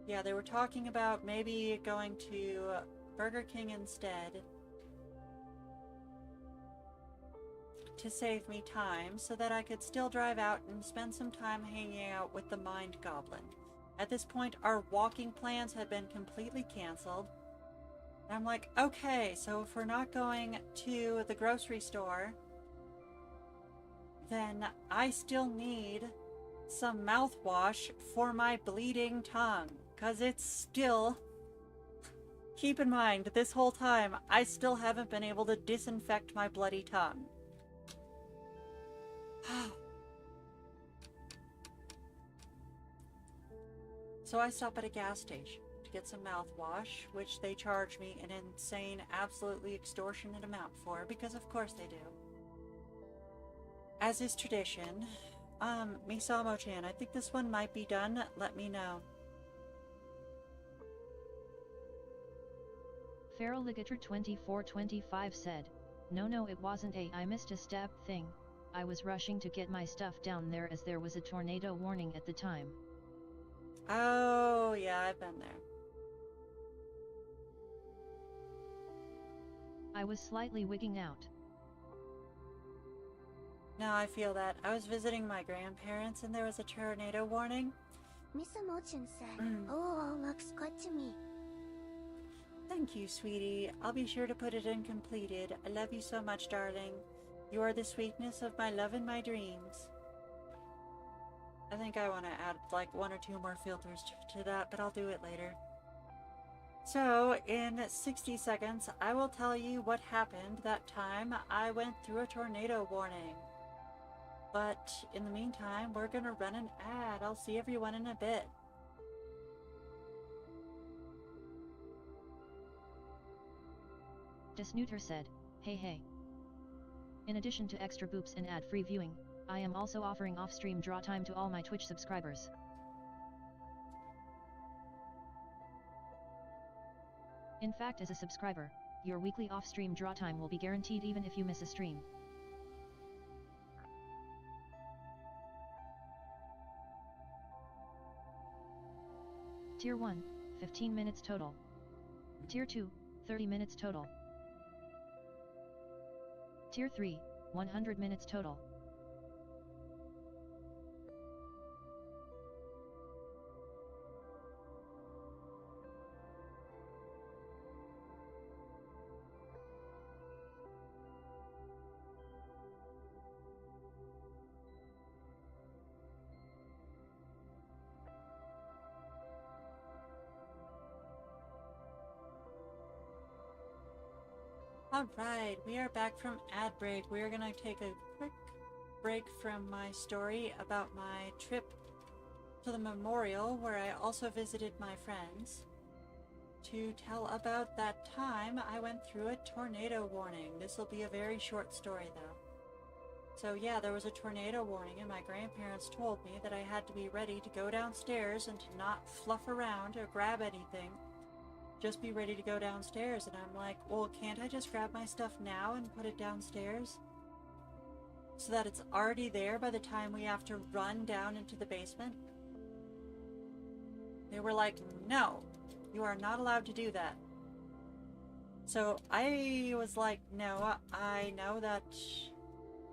yeah, they were talking about maybe going to Burger King instead to save me time so that I could still drive out and spend some time hanging out with the Mind Goblin. At this point, our walking plans had been completely canceled. And I'm like, okay, so if we're not going to the grocery store, then I still need some mouthwash for my bleeding tongue, because it's still Keep in mind, this whole time, I still haven't been able to disinfect my bloody tongue. So I stop at a gas station to get some mouthwash, which they charge me an insane, absolutely extortionate amount for, because of course they do. As is tradition, Misamo-chan, I think this one might be done. Let me know.
Feral Ligator 2425 said, No, it wasn't I missed a step thing. I was rushing to get my stuff down there as there was a tornado warning at the time.
Oh, yeah, I've been there.
I was slightly wigging out.
No, I feel that. I was visiting my grandparents and there was a tornado warning.
Misamo-chan said, "Oh, looks good to me."
Thank you, sweetie. I'll be sure to put it in completed. I love you so much, darling. You are the sweetness of my love and my dreams. I think I want to add like 1 or 2 more filters to that, but I'll do it later. So, in 60 seconds, I will tell you what happened that time I went through a tornado warning. But in the meantime, we're gonna run an ad. I'll see everyone in a bit.
Desnooter said, Hey. In addition to extra boops and ad-free viewing, I am also offering off-stream draw time to all my Twitch subscribers. In fact, as a subscriber, your weekly off-stream draw time will be guaranteed even if you miss a stream. Tier 1, 15 minutes total. Tier 2, 30 minutes total. Tier 3, 100 minutes total.
Alright, we are back from ad break. We are going to take a quick break from my story about my trip to the memorial, where I also visited my friends, to tell about that time I went through a tornado warning. This will be a very short story though. So yeah, there was a tornado warning and my grandparents told me that I had to be ready to go downstairs and to not fluff around or grab anything. Just be ready to go downstairs. And I'm like, well, can't I just grab my stuff now and put it downstairs so that it's already there by the time we have to run down into the basement? They were like, no, you are not allowed to do that. So I was like, no, I know that,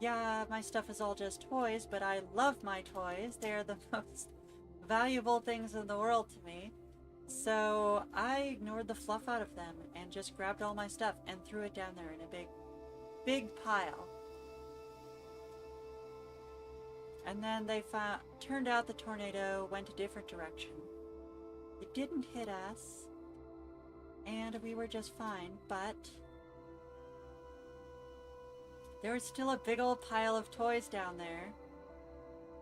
yeah, my stuff is all just toys, but I love my toys. They're the most valuable things in the world to me. So I ignored the fluff out of them and just grabbed all my stuff and threw it down there in a big pile. And then they turned out the tornado went a different direction. It didn't hit us, and we were just fine, but there was still a big old pile of toys down there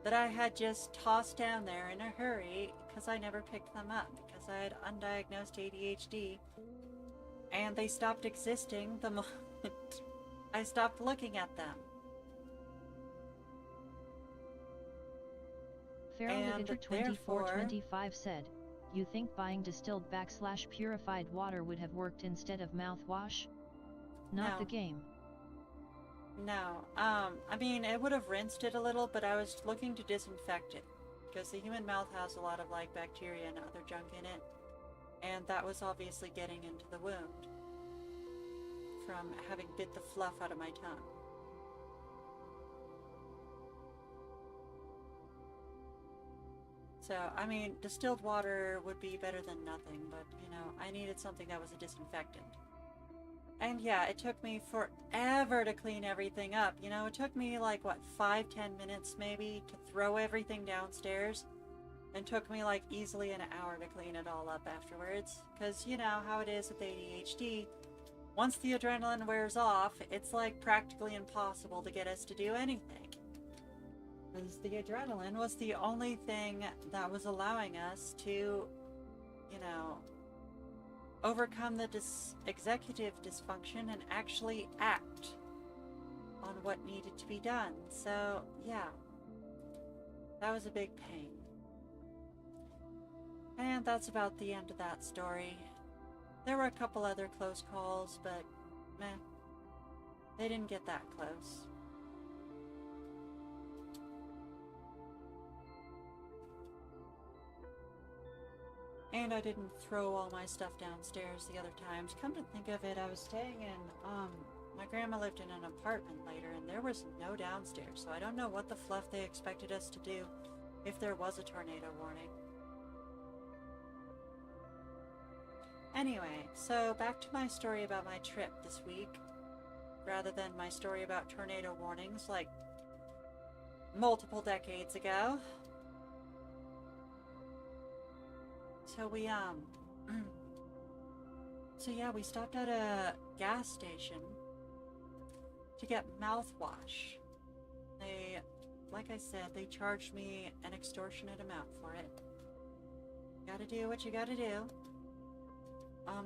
that I had just tossed down there in a hurry because I never picked them up because I had undiagnosed ADHD, and they stopped existing the moment I stopped looking at them.
Feral Ligator 2425 said, you think buying distilled / purified water would have worked instead of mouthwash? Not
No.
the game.
No, I mean, it would have rinsed it a little, but I was looking to disinfect it because the human mouth has a lot of like bacteria and other junk in it, and that was obviously getting into the wound from having bit the fluff out of my tongue. So, I mean, distilled water would be better than nothing, but, you know, I needed something that was a disinfectant. And yeah, it took me forever to clean everything up. You know, it took me like, what, 5-10 minutes maybe to throw everything downstairs. And took me like easily an hour to clean it all up afterwards. Because you know how it is with ADHD. Once the adrenaline wears off, it's like practically impossible to get us to do anything. Because the adrenaline was the only thing that was allowing us to, you know, overcome the executive dysfunction and actually act on what needed to be done. So, yeah. That was a big pain. And that's about the end of that story. There were a couple other close calls, but meh. They didn't get that close. And I didn't throw all my stuff downstairs the other times. Come to think of it, I was staying in, my grandma lived in an apartment later, and there was no downstairs, so I don't know what the fluff they expected us to do if there was a tornado warning. Anyway, so back to my story about my trip this week, rather than my story about tornado warnings like multiple decades ago. So we we stopped at a gas station to get mouthwash. They, like I said, they charged me an extortionate amount for it. You gotta do what you gotta do.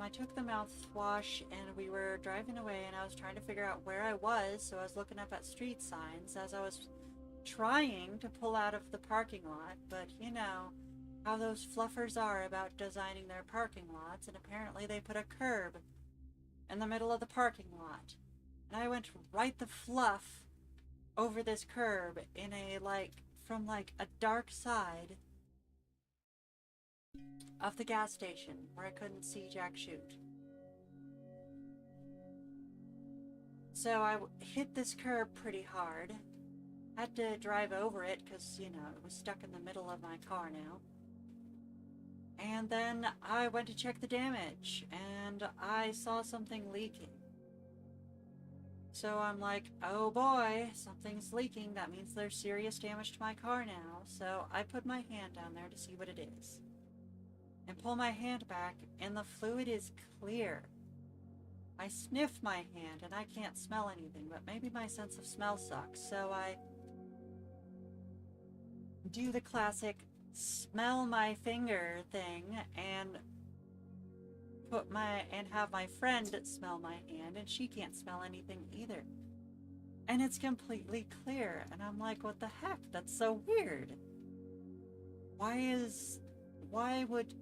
I took the mouthwash and we were driving away, and I was trying to figure out where I was, so I was looking up at street signs as I was trying to pull out of the parking lot, but you know how those fluffers are about designing their parking lots, and apparently they put a curb in the middle of the parking lot. And I went right the fluff over this curb in a, from a dark side of the gas station where I couldn't see jack shoot. So I hit this curb pretty hard. Had to drive over it because, you know, it was stuck in the middle of my car now. And then I went to check the damage, and I saw something leaking. So I'm like, oh boy, something's leaking. That means there's serious damage to my car now. So I put my hand down there to see what it is. And pull my hand back, and the fluid is clear. I sniff my hand, and I can't smell anything, but maybe my sense of smell sucks. So I do the classic smell my finger thing and have my friend smell my hand, and she can't smell anything either. And it's completely clear, and I'm like, what the heck? That's so weird. Why would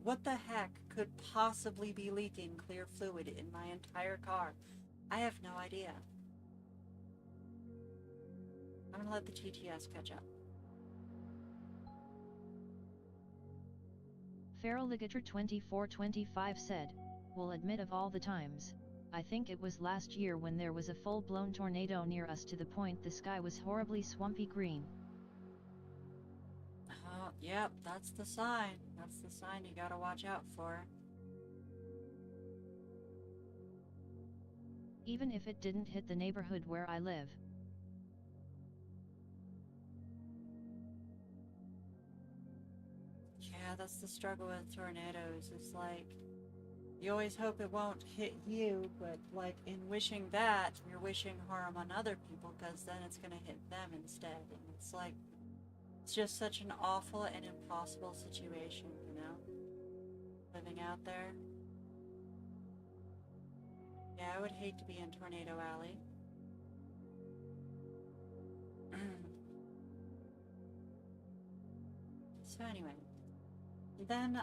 what the heck could possibly be leaking clear fluid in my entire car? I have no idea. I'm gonna let the TTS catch up.
Feral Ligator 2425 said, "Will admit of all the times, I think it was last year when there was a full-blown tornado near us to the point the sky was horribly swampy green."
Yep, that's the sign. That's the sign you gotta watch out for.
Even if it didn't hit the neighborhood where I live.
Yeah, that's the struggle with tornadoes. It's like, you always hope it won't hit you, but like in wishing that, you're wishing harm on other people, because then it's gonna hit them instead. And it's like, it's just such an awful and impossible situation, you know? Living out there. Yeah, I would hate to be in Tornado Alley. So anyway. Then,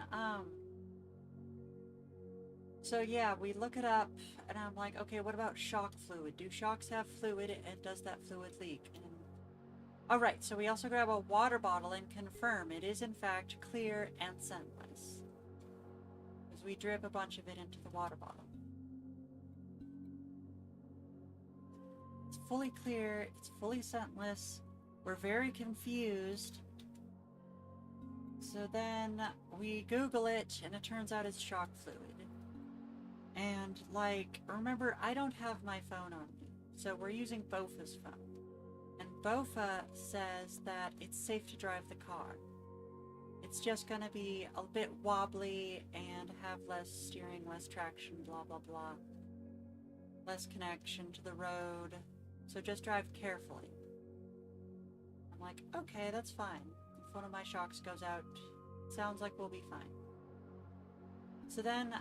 so yeah, we look it up, and I'm like, okay, what about shock fluid? Do shocks have fluid, and does that fluid leak? And alright, so we also grab a water bottle and confirm it is in fact clear and scentless. Because we drip a bunch of it into the water bottle. It's fully clear, it's fully scentless, we're very confused. So then we Google it, and it turns out it's shock fluid. And like, remember, I don't have my phone on me, so we're using Bofa's phone. And Bofa says that it's safe to drive the car. it's just gonna be a bit wobbly and have less steering, less traction, blah blah blah. Less connection to the road. So just drive carefully. I'm like, okay, that's fine. If one of my shocks goes out, sounds like we'll be fine. So then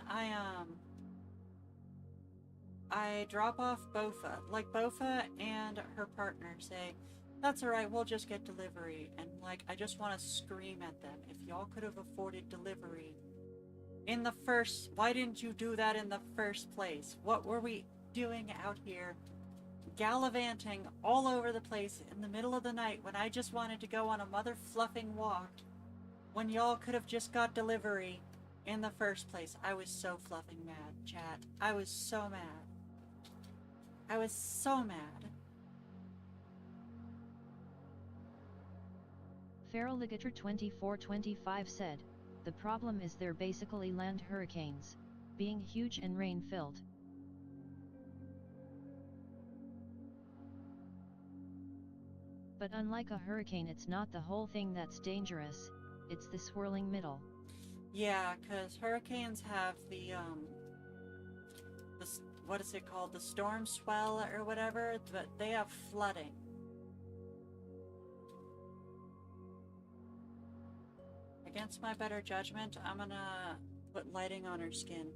I drop off Bofa. Like, Bofa and her partner say, that's alright, we'll just get delivery. And like, I just want to scream at them. If y'all could have afforded delivery why didn't you do that in the first place? What were we doing out here gallivanting all over the place in the middle of the night when I just wanted to go on a mother fluffing walk, when y'all could have just got delivery in the first place? I was so fluffing mad, chat. I was so mad. I was so mad.
Feral Ligator 2425 said, the problem is they're basically land hurricanes, being huge and rain-filled. But unlike a hurricane, it's not the whole thing that's dangerous, it's the swirling middle.
Yeah, because hurricanes have the what is it called? The storm swell or whatever, but they have flooding. Against my better judgment, I'm gonna put lighting on her skin.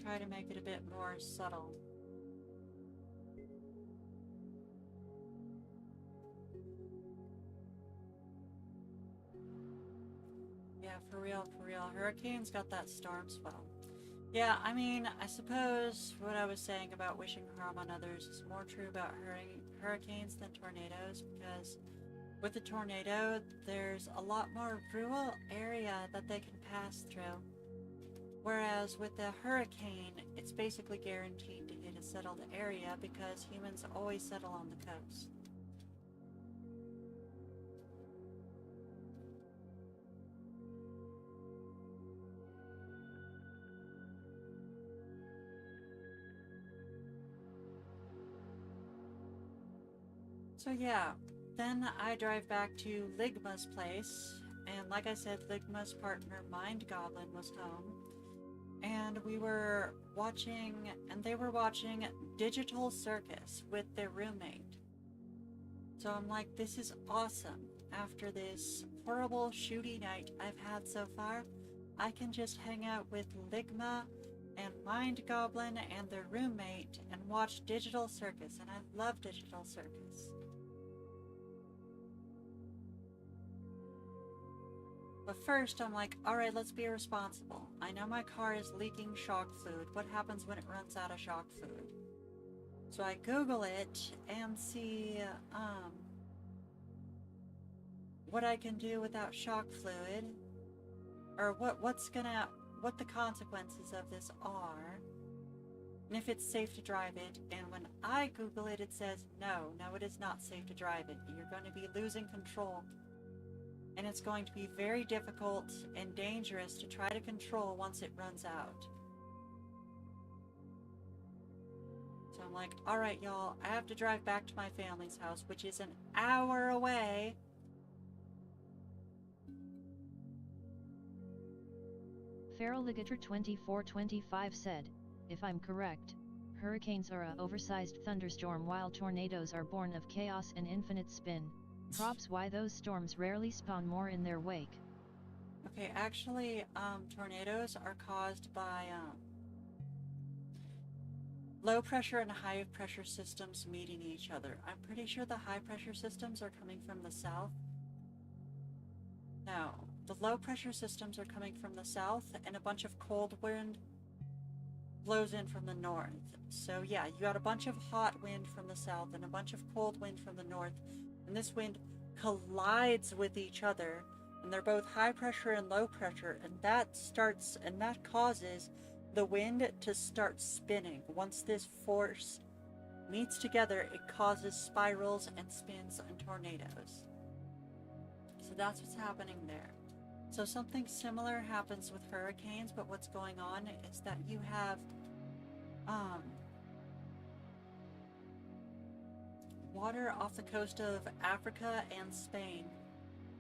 Try to make it a bit more subtle. Yeah, for real, for real. Hurricanes got that storm swell. Yeah, I mean, I suppose what I was saying about wishing harm on others is more true about hurricanes than tornadoes, because with the tornado, there's a lot more rural area that they can pass through. Whereas with the hurricane, it's basically guaranteed to hit a settled area because humans always settle on the coast. So yeah, then I drive back to Ligma's place, and like I said, Ligma's partner, Mind Goblin, was home. And we were watching, and they were watching Digital Circus with their roommate. So I'm like, this is awesome. After this horrible shooty night I've had so far, I can just hang out with Ligma and Mind Goblin and their roommate and watch Digital Circus, and I love Digital Circus. But first, I'm like, alright, let's be responsible. I know my car is leaking shock fluid. What happens when it runs out of shock fluid? So I Google it and see what I can do without shock fluid, or what the consequences of this are, and if it's safe to drive it. And when I Google it, it says no, it is not safe to drive it. You're going to be losing control. And it's going to be very difficult and dangerous to try to control once it runs out. So I'm like, alright y'all, I have to drive back to my family's house, which is an hour away.
Feral Ligator 2425 said, if I'm correct, hurricanes are a oversized thunderstorm while tornadoes are born of chaos and infinite spin. Props why those storms rarely spawn more in their wake.
Okay, actually, tornadoes are caused by low pressure and high pressure systems meeting each other. I'm pretty sure the high pressure systems are coming from the south. No, the low pressure systems are coming from the south, and a bunch of cold wind blows in from the north. So yeah, you got a bunch of hot wind from the south and a bunch of cold wind from the north. And this wind collides with each other, and they're both high pressure and low pressure, and that causes the wind to start spinning. Once this force meets together, it causes spirals and spins and tornadoes. So that's what's happening there. So something similar happens with hurricanes, but what's going on is that you have water off the coast of Africa and Spain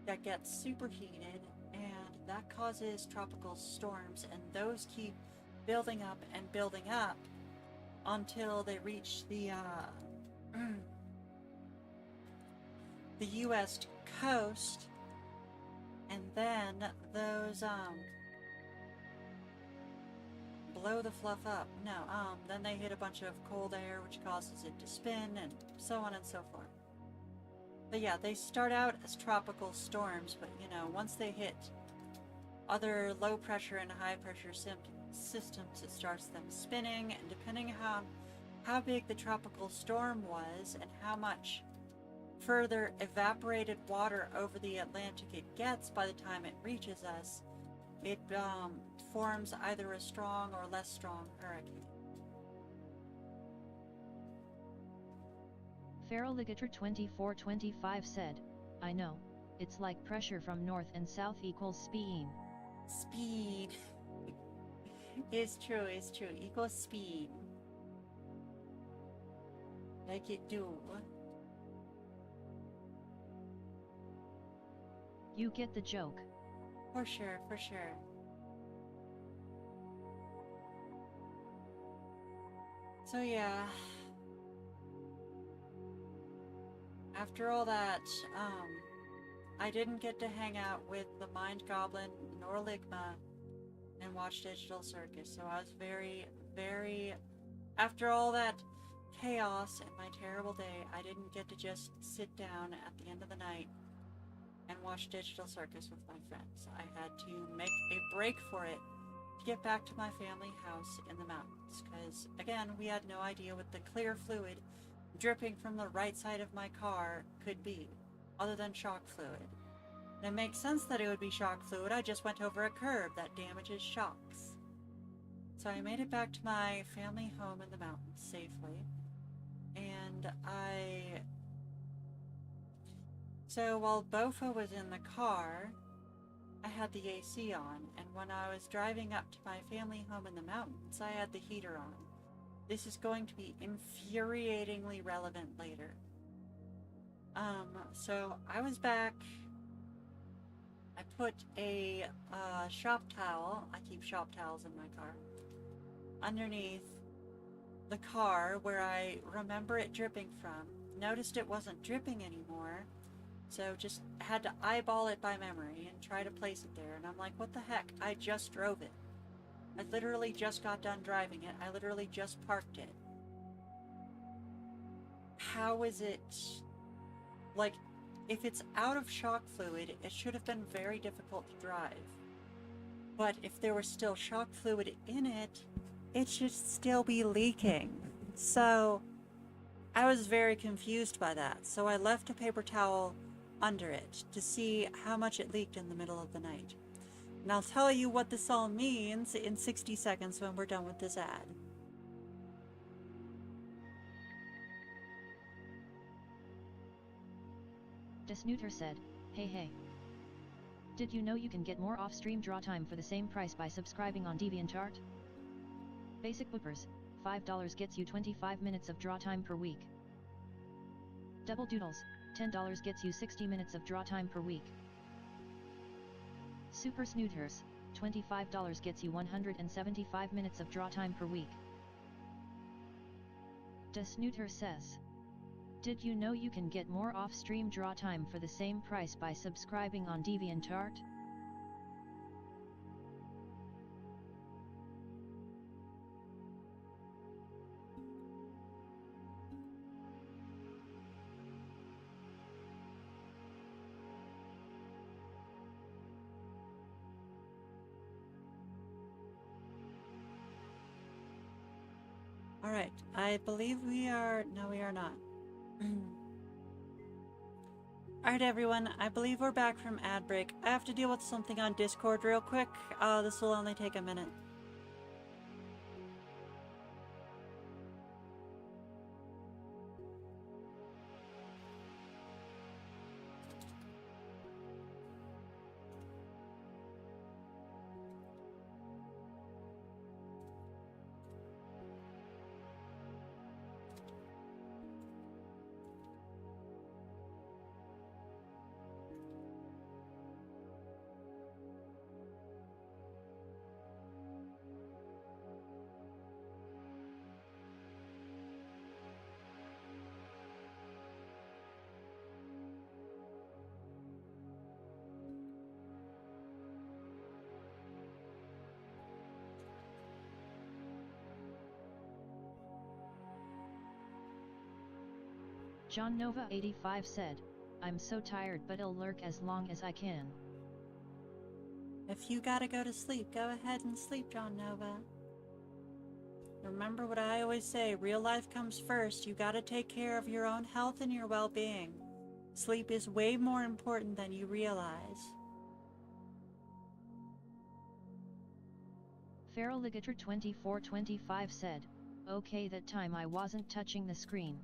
that gets superheated, and that causes tropical storms, and those keep building up and building up until they reach the U.S. coast, and then those blow the fluff up. No, then they hit a bunch of cold air, which causes it to spin, and so on and so forth. But yeah, they start out as tropical storms, but you know, once they hit other low pressure and high pressure systems, it starts them spinning, and depending on how big the tropical storm was and how much further evaporated water over the Atlantic it gets by the time it reaches us, it forms either a strong or less strong hurricane.
Feral Ligator 2425 said, I know, it's like pressure from north and south equals speed.
Speed. It's true, equals speed. Like it do.
You get the joke.
For sure, for sure. So yeah, after all that, I didn't get to hang out with the Mind Goblin nor Ligma and watch Digital Circus, so I was very, after all that chaos and my terrible day, I didn't get to just sit down at the end of the night and watch Digital Circus with my friends. I had to make a break for it to get back to my family house in the mountains, because again, we had no idea what the clear fluid dripping from the right side of my car could be, other than shock fluid. And it makes sense that it would be shock fluid. I just went over a curb that damages shocks. So I made it back to my family home in the mountains safely, and so while Bofa was in the car, I had the AC on, and when I was driving up to my family home in the mountains, I had the heater on. This is going to be infuriatingly relevant later. So I was back. I put a shop towel, I keep shop towels in my car, underneath the car where I remember it dripping from. Noticed it wasn't dripping anymore, so just had to eyeball it by memory and try to place it there. And I'm like, what the heck? I just drove it. I literally just got done driving it. I literally just parked it. How is it... Like, if it's out of shock fluid, it should have been very difficult to drive. But if there was still shock fluid in it, it should still be leaking. So, I was very confused by that. So I left a paper towel under it to see how much it leaked in the middle of the night. And I'll tell you what this all means in 60 seconds when we're done with this ad.
Desnooter said, hey. Did you know you can get more off-stream draw time for the same price by subscribing on DeviantArt? Basic Boopers, $5 gets you 25 minutes of draw time per week. Double Doodles, $10 gets you 60 minutes of draw time per week. Super Snooters, $25 gets you 175 minutes of draw time per week. Desnooter says, did you know you can get more off-stream draw time for the same price by subscribing on DeviantArt?
Alright, I believe we are... No, we are not. Alright everyone, I believe we're back from ad break. I have to deal with something on Discord real quick. This will only take a minute.
John Nova 85 said, I'm so tired but I'll lurk as long as I can.
If you gotta go to sleep, go ahead and sleep, John Nova. Remember what I always say, real life comes first. You gotta take care of your own health and your well-being. Sleep is way more important than you realize.
Feraligator 2425 said, okay, that time I wasn't touching the screen.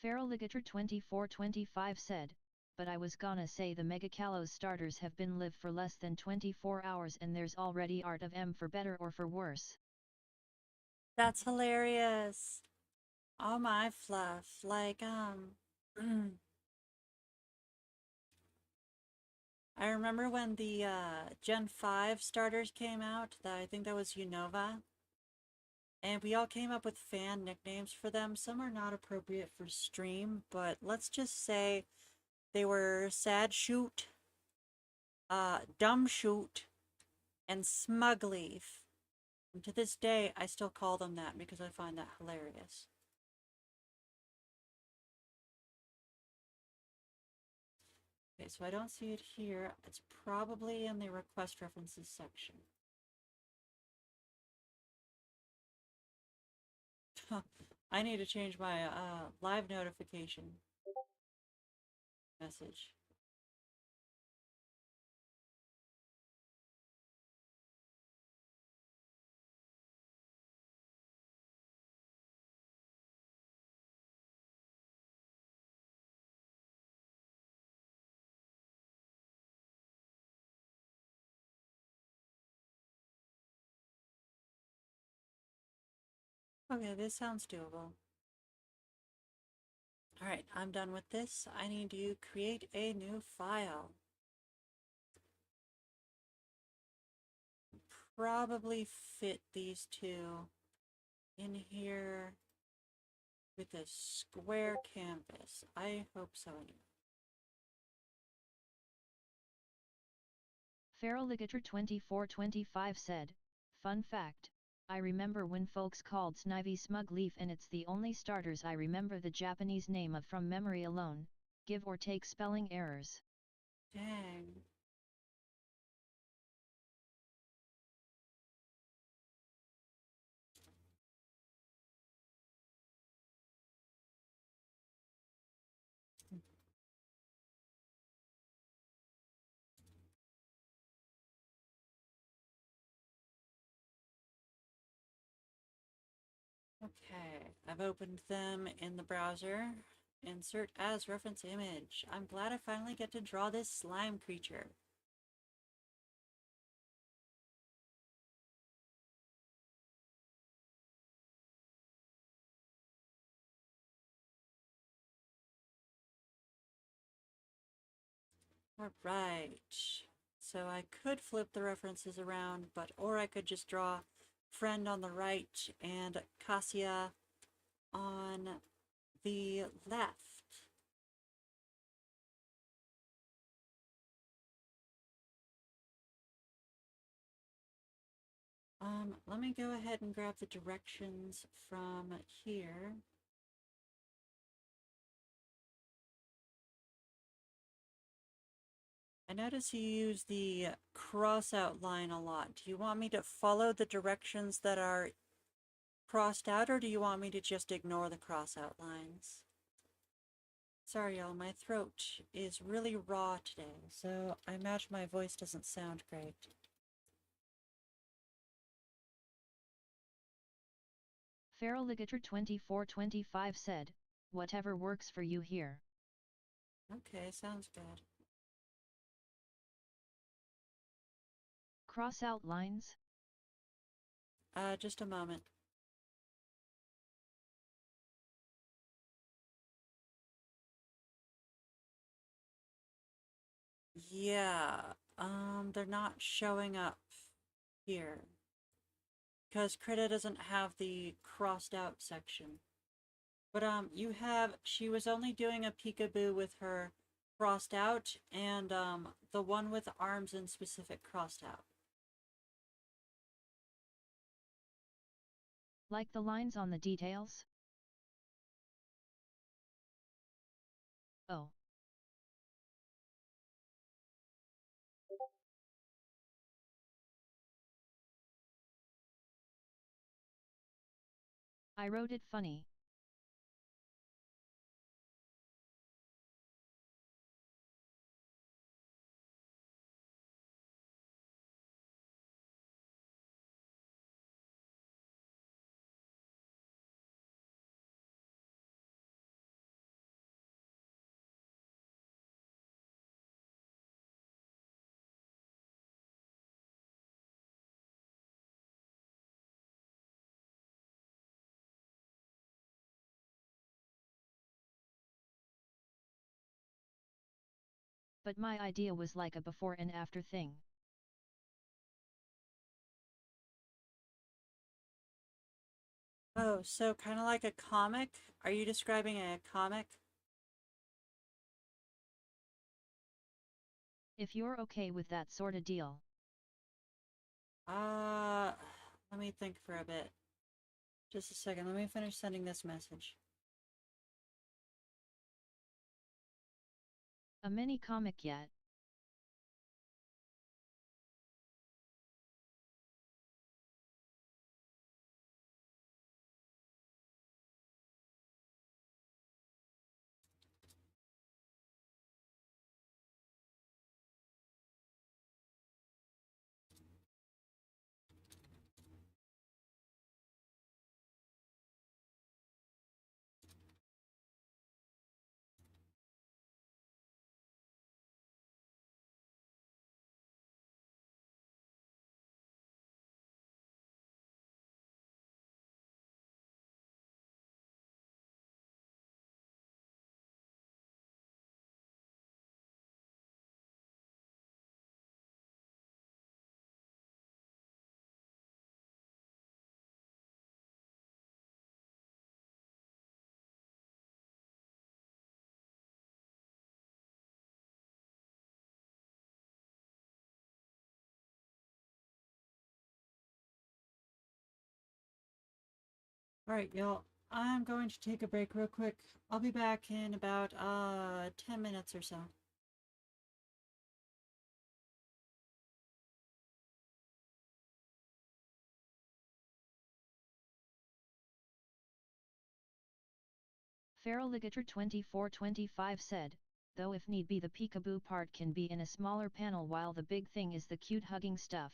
Feraligator 2425 said, but I was gonna say the Mega Kalos starters have been live for less than 24 hours and there's already art of M for better or for worse.
That's hilarious. Oh my fluff. Like, I remember when the Gen 5 starters came out, I think that was Unova. And we all came up with fan nicknames for them. Some are not appropriate for stream, but let's just say they were Sad Shoot, Dumb Shoot, and Smug Leaf. And to this day, I still call them that because I find that hilarious. Okay, so I don't see it here. It's probably in the request references section. I need to change my live notification message. Okay, this sounds doable. Alright, I'm done with this. I need to create a new file. Probably fit these two in here with a square canvas. I hope so anyway.
Feraligator 2425 said, fun fact, I remember when folks called Snivy Smug Leaf and it's the only starters I remember the Japanese name of from memory alone, give or take spelling errors.
Dang. Okay, I've opened them in the browser. Insert as reference image. I'm glad I finally get to draw this slime creature. Alright, so I could flip the references around, or I could just draw friend on the right and Cassia on the left. Let me go ahead and grab the directions from here. I notice you use the cross out line a lot. Do you want me to follow the directions that are crossed out, or do you want me to just ignore the cross out lines? Sorry y'all, my throat is really raw today, so I imagine my voice doesn't sound great.
Feraligator 2425 said, whatever works for you here.
Okay, sounds good.
Cross out lines?
Just a moment. Yeah, they're not showing up here. Because Krita doesn't have the crossed out section. But, she was only doing a peekaboo with her crossed out, and, the one with arms in specific crossed out.
Like the lines on the details? Oh. I wrote it funny. But my idea was like a before and after thing.
Oh, so kind of like a comic? Are you describing a comic?
If you're okay with that sorta deal.
Let me think for a bit. Just a second, let me finish sending this message.
A mini comic yet?
Alright, y'all. I'm going to take a break real quick. I'll be back in about 10 minutes or so.
Feraligator 2425 said, though if need be the peekaboo part can be in a smaller panel while the big thing is the cute hugging stuff.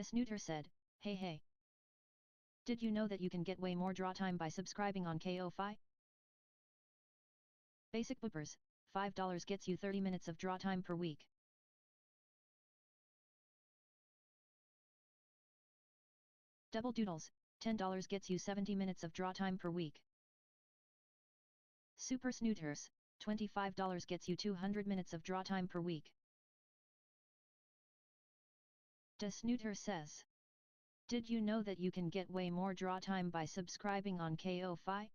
Snooter said, hey hey. Did you know that you can get way more draw time by subscribing on Ko-Fi? Basic bloopers, $5 gets you 30 minutes of draw time per week. Double Doodles, $10 gets you 70 minutes of draw time per week. Super Snooters, $25 gets you 200 minutes of draw time per week. Snooter says. Did you know that you can get way more draw time by subscribing on Ko-Fi?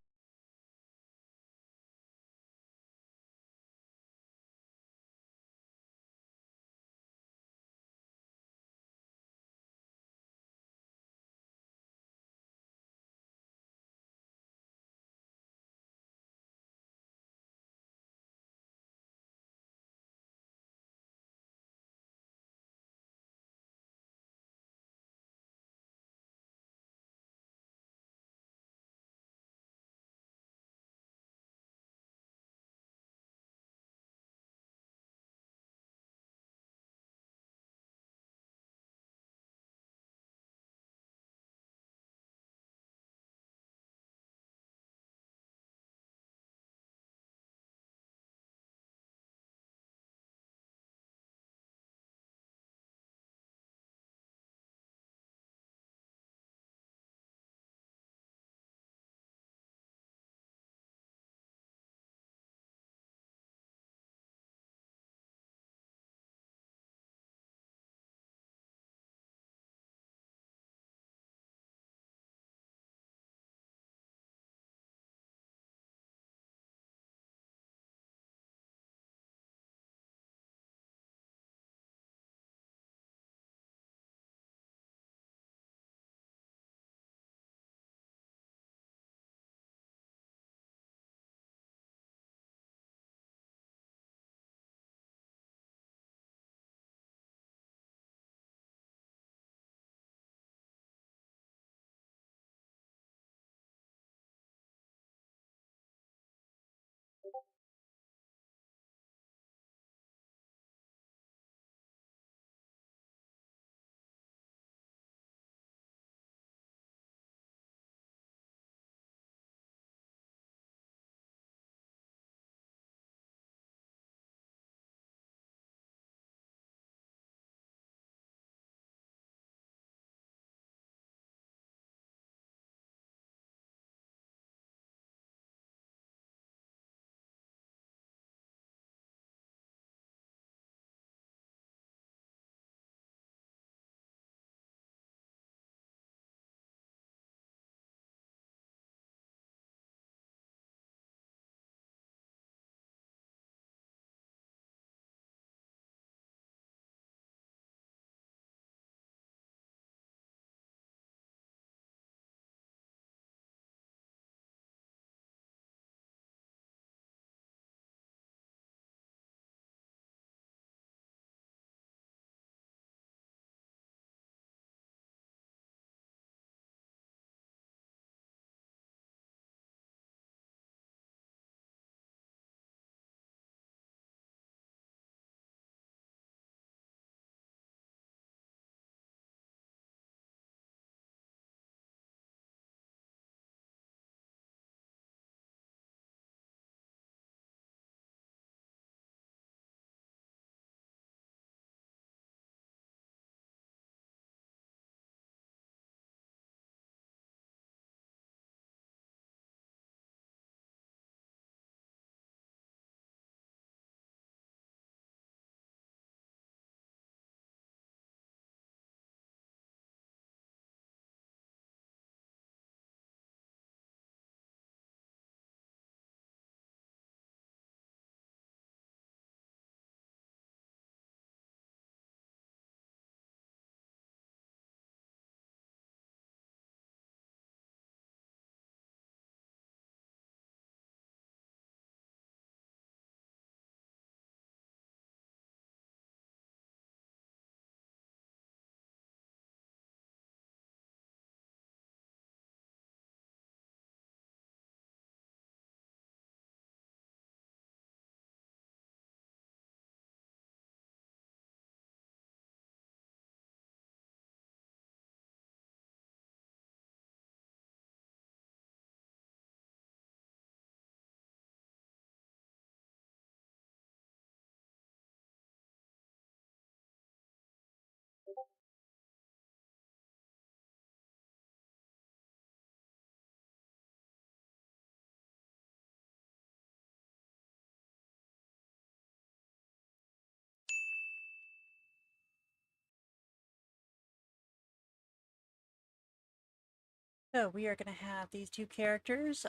So we are going to have these two characters.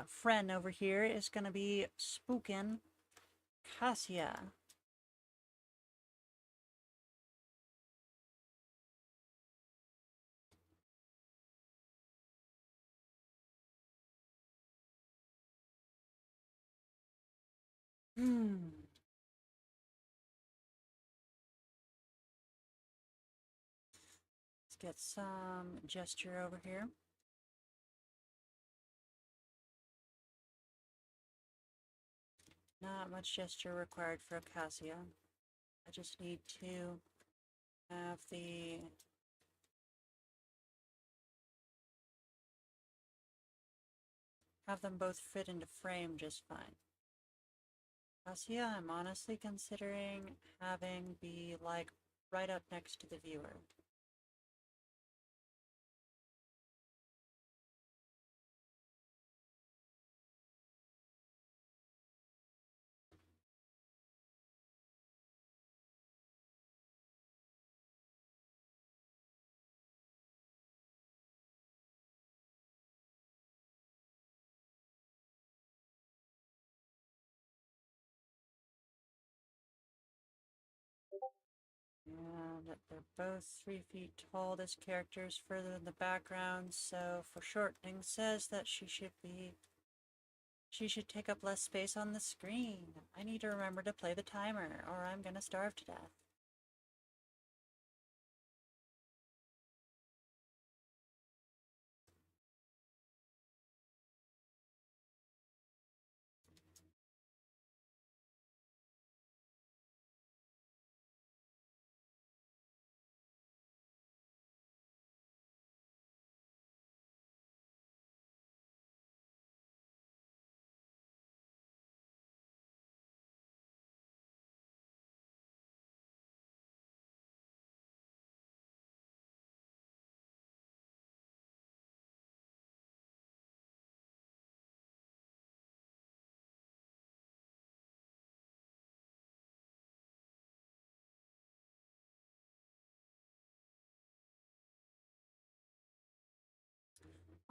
Friend over here is going to be Spookin' Cassia. Let's get some gesture over here. Not much gesture required for Cassia. I just need to have them both fit into frame just fine. Cassia, I'm honestly considering having be like right up next to the viewer. And they're both 3 feet tall. This character is further in the background, so for shortening says that she should take up less space on the screen. I need to remember to play the timer, or I'm gonna starve to death.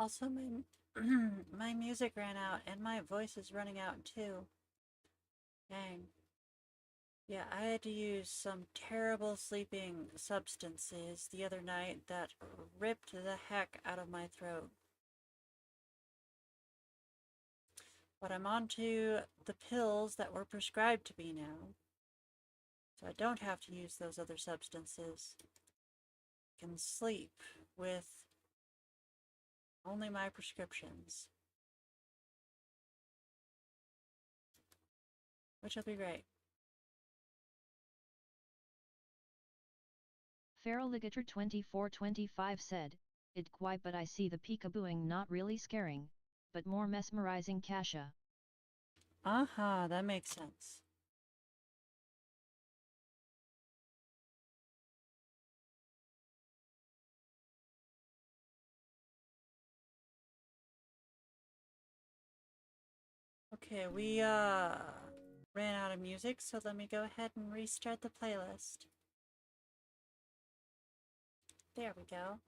Also, my my music ran out, and my voice is running out too. Dang. Yeah, I had to use some terrible sleeping substances the other night that ripped the heck out of my throat. But I'm on to the pills that were prescribed to me now, so I don't have to use those other substances. I can sleep with only my prescriptions, which will be great.
Feral Ligator 2425 said, "It quite but I see the peekabooing not really scaring, but more mesmerizing Kasha."
Aha, that makes sense. Okay, we ran out of music, so let me go ahead and restart the playlist. There we go.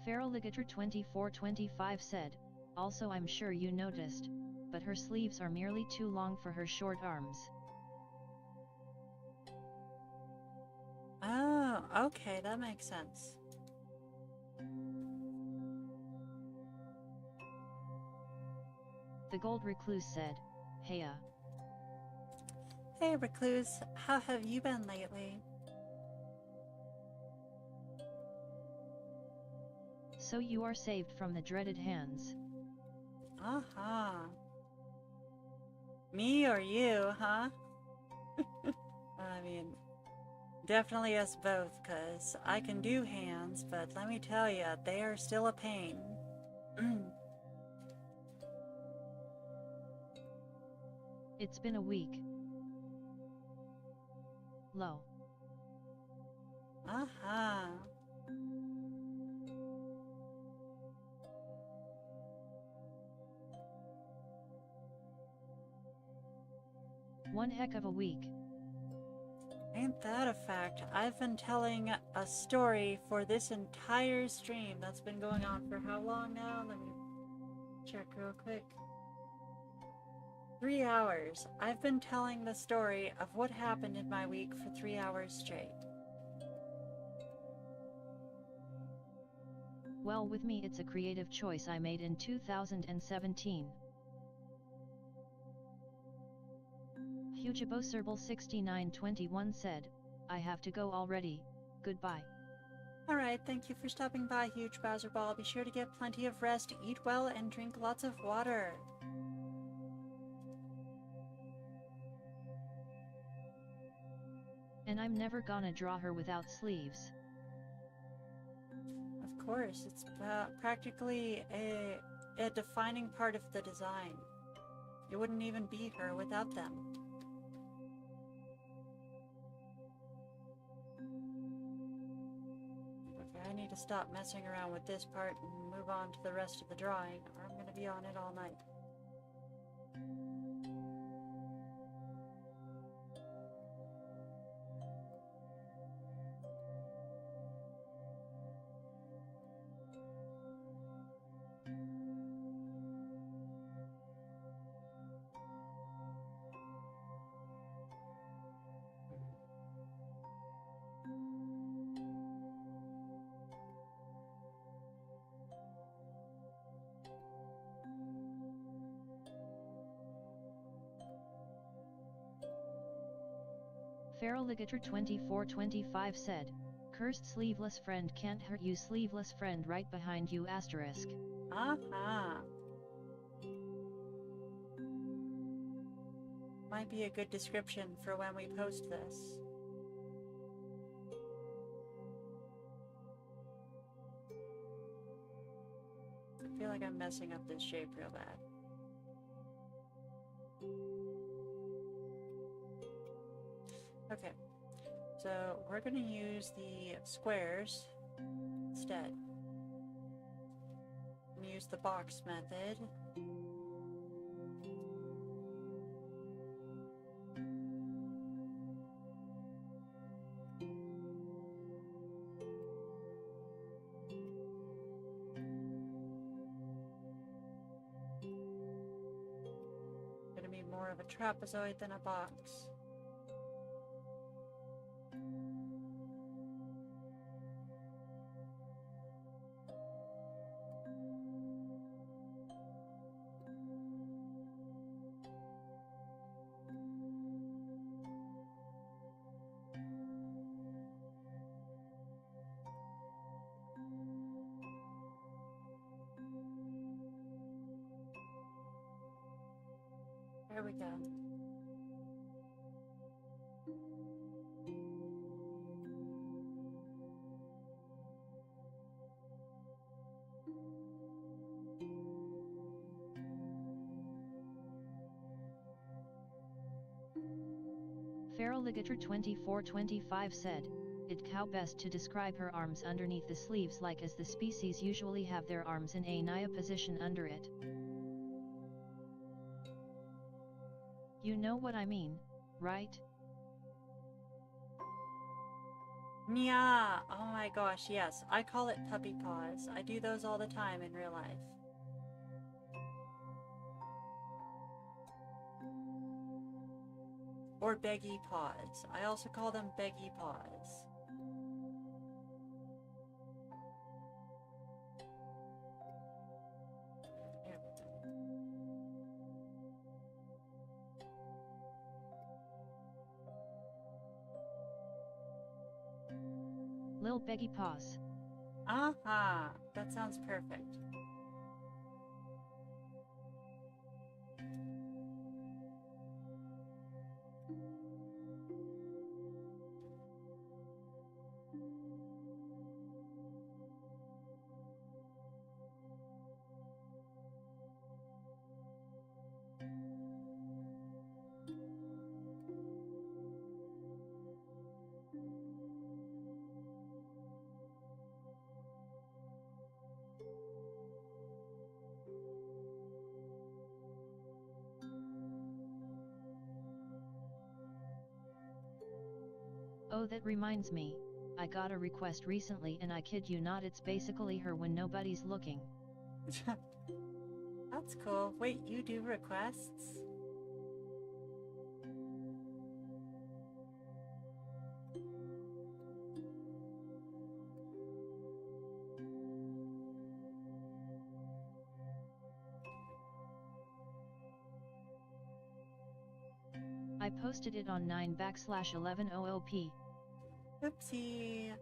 Feral Ligator 2425 said, "Also I'm sure you noticed, but her sleeves are merely too long for her short arms."
Oh, okay, that makes sense.
The Gold Recluse said, "Heya."
Hey, Recluse, how have you been lately?
So you are saved from the dreaded hands.
Aha. Me or you, huh? I mean, Definitely us both, because I can do hands, but let me tell you, they are still a pain.
It's been a week. Low.
Aha.
One heck of a week.
Ain't that a fact? I've been telling a story for this entire stream that's been going on for how long now? Let me check real quick. 3 hours. I've been telling the story of what happened in my week for 3 hours straight.
Well, with me it's a creative choice I made in 2017. Hugibo Serble 6921 said, I have to go already, goodbye.
Alright, thank you for stopping by, Huge Bowser Ball. Be sure to get plenty of rest, eat well, and drink lots of water.
And I'm never gonna draw her without sleeves.
Of course, it's practically a defining part of the design. It wouldn't even be her without them. Okay, I need to stop messing around with this part and move on to the rest of the drawing, or I'm going to be on it all night.
Feraligator 2425 said, cursed sleeveless friend can't hurt you, sleeveless friend right behind you asterisk.
Aha! Might be a good description for when we post this. I feel like I'm messing up this shape real bad. Okay, so we're going to use the squares instead. I'm going to use the box method. Going to be more of a trapezoid than a box. There we go.
Feraligator 2425 said, it how best to describe her arms underneath the sleeves like as the species usually have their arms in a Naya position under it. You know what I mean, right?
Yeah, oh my gosh, yes. I call it puppy paws. I do those all the time in real life. Or beggy paws. I also call them beggy paws. There we go.
Lil Beggy Paws.
Aha! That sounds perfect.
Oh, that reminds me, I got a request recently and I kid you not, it's basically her when nobody's looking.
That's cool. Wait, you do requests?
I posted it on 9/11OOP.
Oopsie.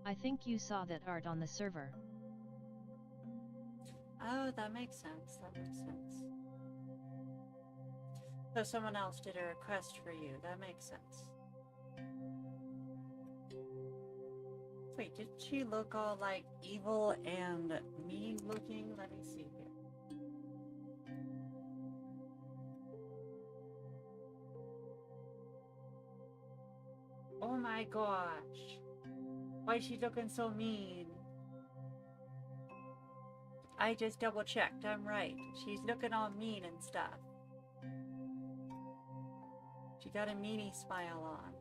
I think you saw that art on the server.
Oh, that makes sense. That makes sense. So someone else did a request for you. That makes sense. Wait, did she look all like evil and mean looking? Let me see here. Oh my gosh. Why is she looking so mean? I just double checked. I'm right. She's looking all mean and stuff. She got a meanie smile on.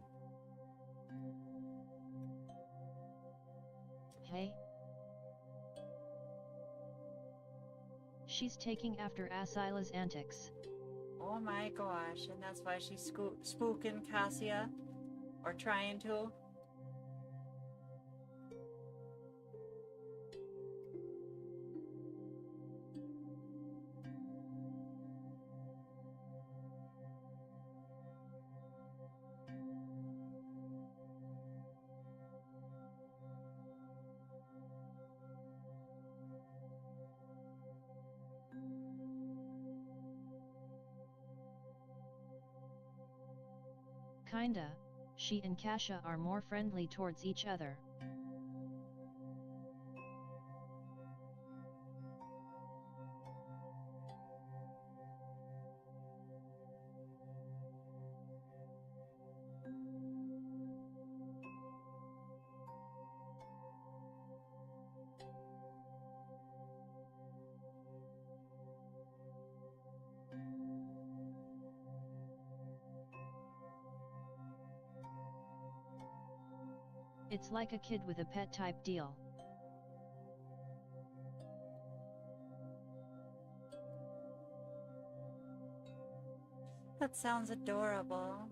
Hey? She's taking after Asila's antics.
Oh my gosh, and that's why she's spooking Cassia? Or trying to?
Kinda, she and Kasha are more friendly towards each other. It's like a kid with a pet type deal.
That sounds adorable.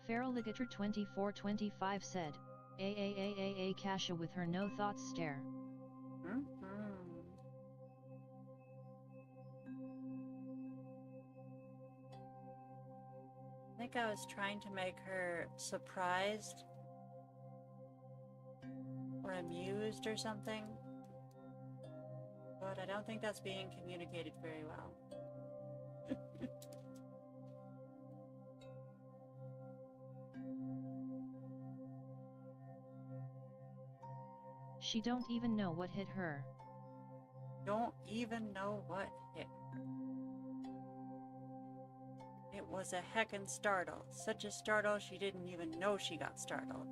Feral Ligator 2425 said, Kasha with her no thoughts stare.
I think I was trying to make her surprised or amused or something, but I don't think that's being communicated very well.
She don't even know what hit her.
Don't even know what hit her. It was a heckin' startle. Such a startle she didn't even know she got startled.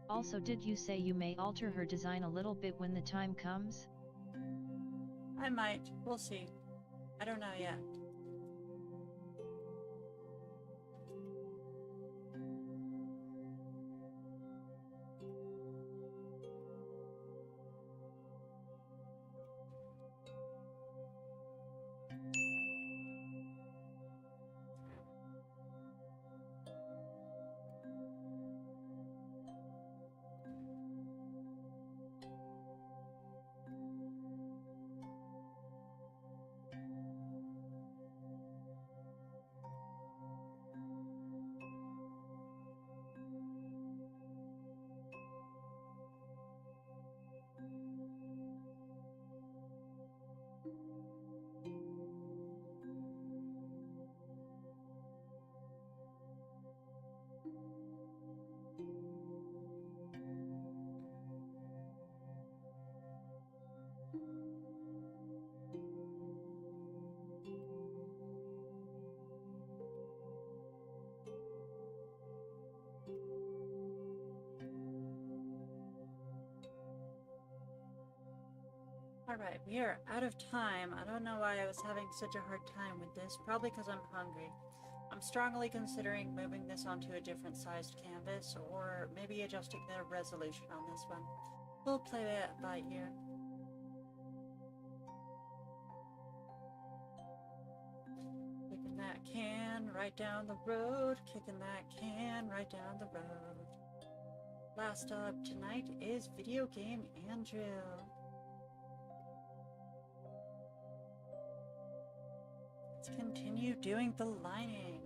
Also, did you say you may alter her design a little bit when the time comes?
I might. We'll see. I don't know yet. Alright, we are out of time. I don't know why I was having such a hard time with this. Probably because I'm hungry. I'm strongly considering moving this onto a different sized canvas, or maybe adjusting the resolution on this one. We'll play it by ear. Kicking that can right down the road. Kicking that can right down the road. Last up tonight is Video Game Andrew. Let's continue doing the lining.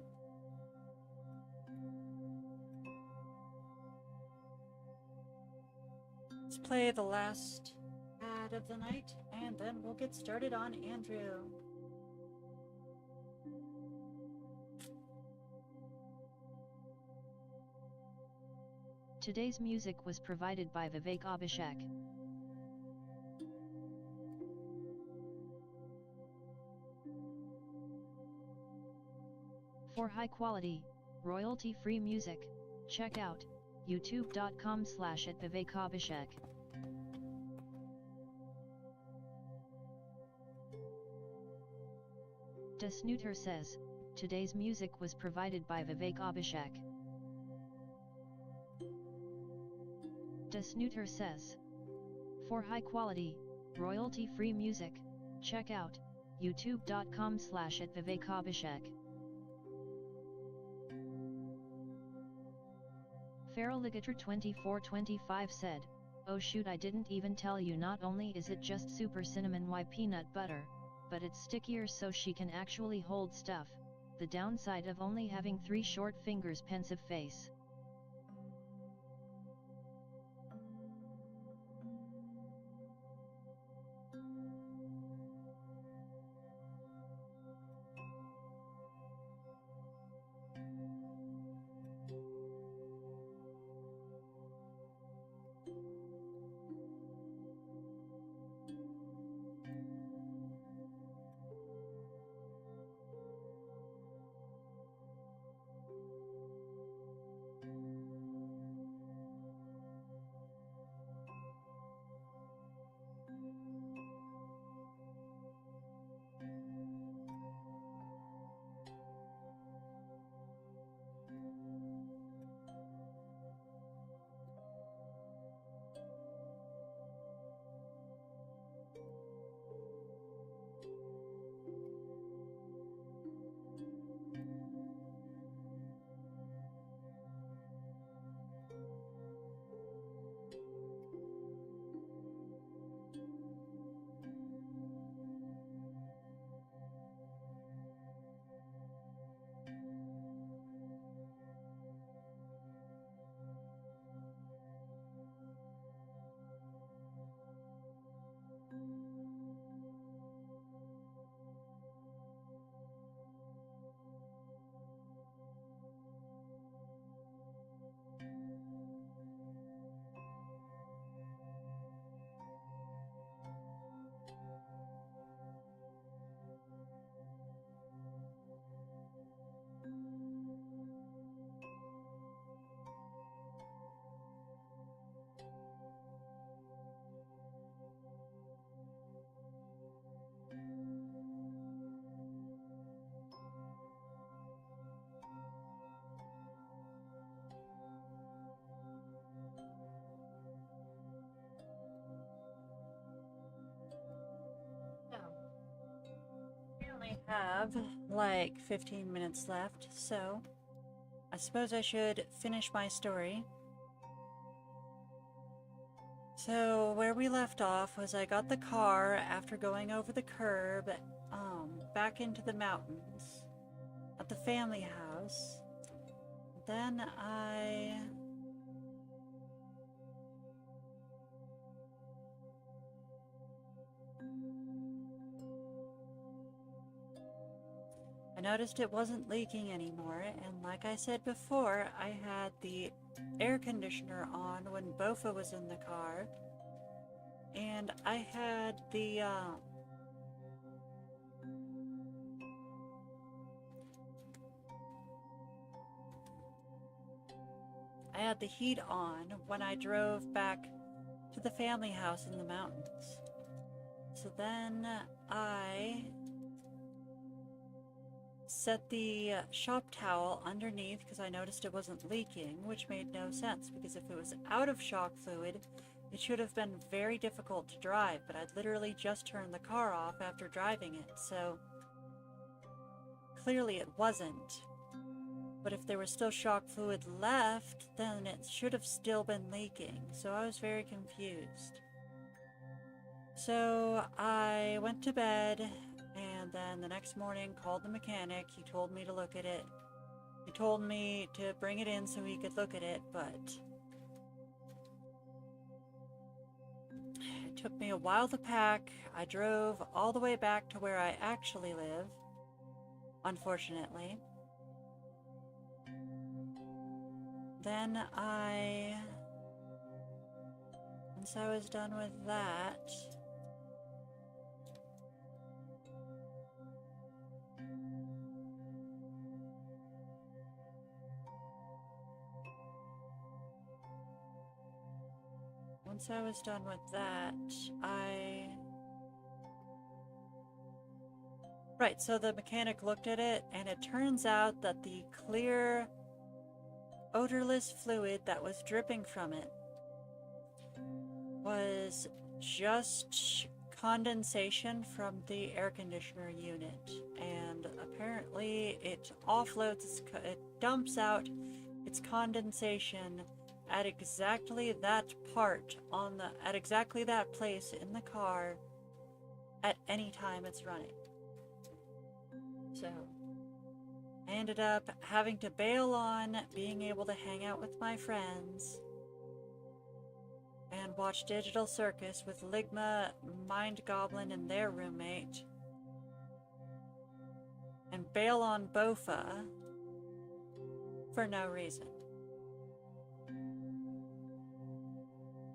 Let's play the last ad of the night, and then we'll get started on Andrew.
Today's music was provided by Vivek Abhishek. For high-quality, royalty-free music, check out youtube.com/@vivekabhishek. Desnooter says, today's music was provided by Vivek Abhishek. Desnooter says, for high-quality, royalty-free music, check out youtube.com/@vivekabhishek. Feraligator2425 said, oh shoot, I didn't even tell you. Not only is it just super cinnamon y peanut butter, but it's stickier so she can actually hold stuff. The downside of only having 3 short fingers, pensive face.
have like 15 minutes left, so I suppose I should finish my story. So where we left off was I got the car after going over the curb, back into the mountains at the family house. Then I noticed it wasn't leaking anymore, and like I said before, I had the air conditioner on when Bofa was in the car, and I had the heat on when I drove back to the family house in the mountains. So then I set the shop towel underneath because I noticed it wasn't leaking, which made no sense because if it was out of shock fluid, it should have been very difficult to drive, but I'd literally just turned the car off after driving it, so clearly it wasn't. But if there was still shock fluid left, then it should have still been leaking, so I was very confused. So I went to bed, and then the next morning called the mechanic. He told me to look at it. He told me to bring it in so he could look at it, but it took me a while to pack. I drove all the way back to where I actually live, unfortunately. Then once I was done with that, Right, so the mechanic looked at it, and it turns out that the clear, odorless fluid that was dripping from it was just condensation from the air conditioner unit, and apparently it dumps out its condensation at exactly that place in the car at any time it's running. So I ended up having to bail on being able to hang out with my friends and watch Digital Circus with Ligma, Mind Goblin, and their roommate, and bail on Bofa for no reason.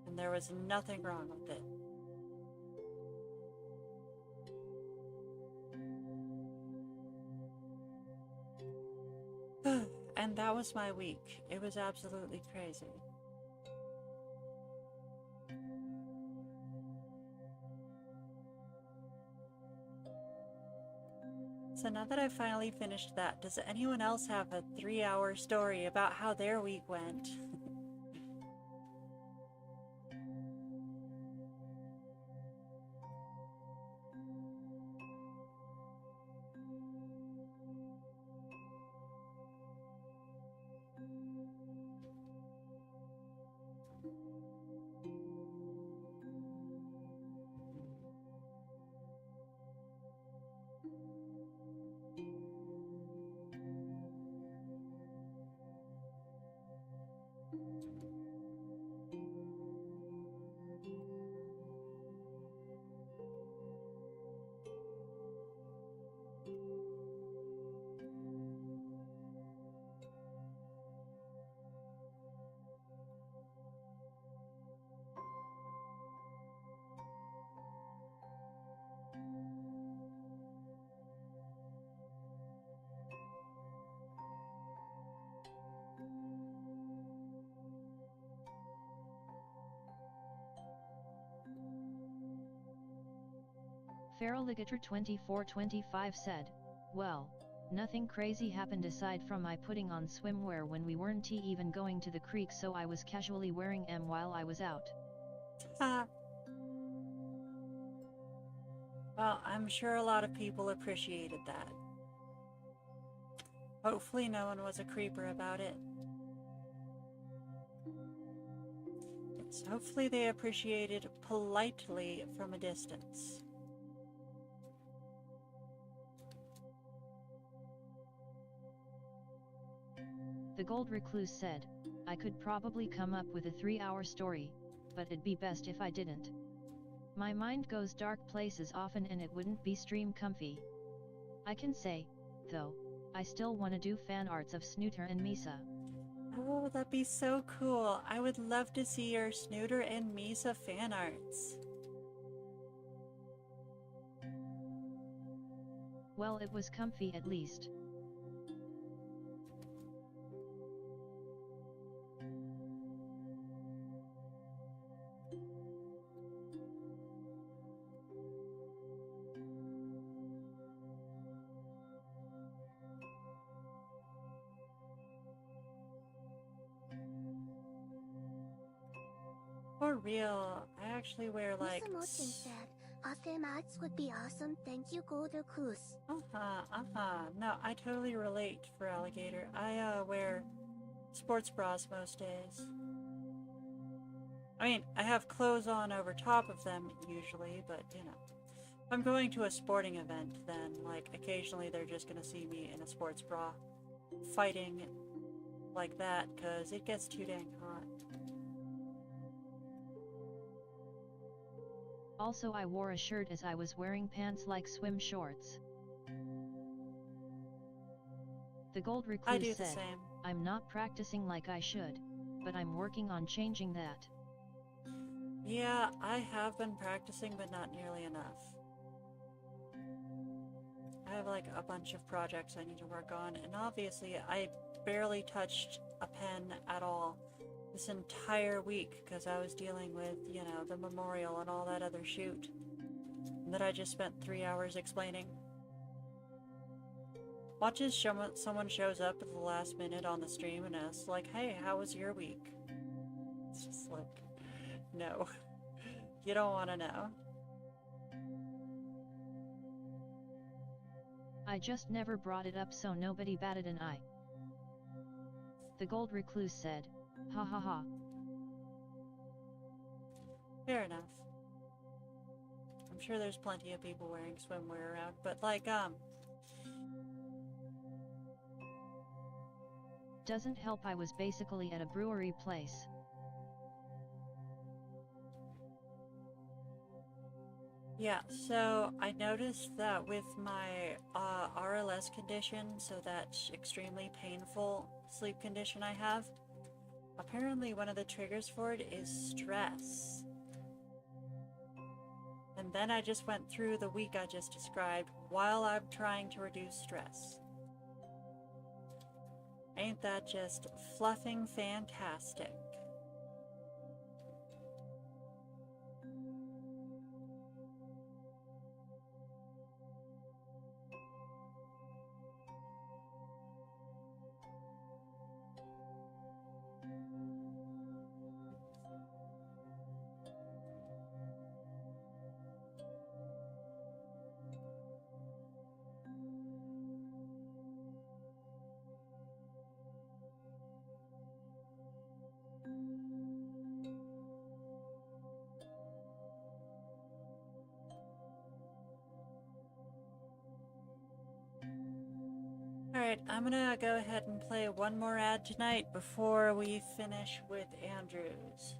And there was nothing wrong with it. And that was my week. It was absolutely crazy. So now that I've finally finished that, does anyone else have a 3-hour story about how their week went?
Feraligator2425 said, well, nothing crazy happened aside from my putting on swimwear when we weren't even going to the creek, so I was casually wearing them while I was out.
Well, I'm sure a lot of people appreciated that. Hopefully no one was a creeper about it. Yes, hopefully they appreciated politely from a distance.
The Gold Recluse said, I could probably come up with a 3-hour story, but it'd be best if I didn't. My mind goes dark places often and it wouldn't be stream comfy. I can say, though, I still wanna do fan arts of Snooter and Misa.
Oh, that'd be so cool. I would love to see your Snooter and Misa fan arts.
Well, it was comfy at least.
For real, I actually wear like...
Mr. Mochen said, awesome arts would be awesome, thank you, Gold Recluse.
No, I totally relate for Alligator. I wear sports bras most days. I mean, I have clothes on over top of them usually, but you know. If I'm going to a sporting event, then like occasionally they're just gonna see me in a sports bra fighting like that, cause it gets too dang hot.
Also, I wore a shirt as I was wearing pants like swim shorts. The Gold
I do
Recluse
the
said,
same.
I'm not practicing like I should, but I'm working on changing that.
Yeah, I have been practicing, but not nearly enough. I have like a bunch of projects I need to work on, and obviously I barely touched a pen at all this entire week because I was dealing with, you know, the memorial and all that other shoot that I just spent 3 hours explaining. Watch as someone shows up at the last minute on the stream and asks, like, hey, how was your week? It's just like, no. You don't want to know.
I just never brought it up so nobody batted an eye. The Gold Recluse said, ha ha ha.
Fair enough. I'm sure there's plenty of people wearing swimwear around, but like,
Doesn't help I was basically at a brewery place.
yeah, so I noticed that with my RLS condition, so that extremely painful sleep condition I have, apparently one of the triggers for it is stress. And then I just went through the week I just described while I'm trying to reduce stress. Ain't that just fluffing fantastic? Alright, I'm gonna go ahead and play one more ad tonight before we finish with Andrews.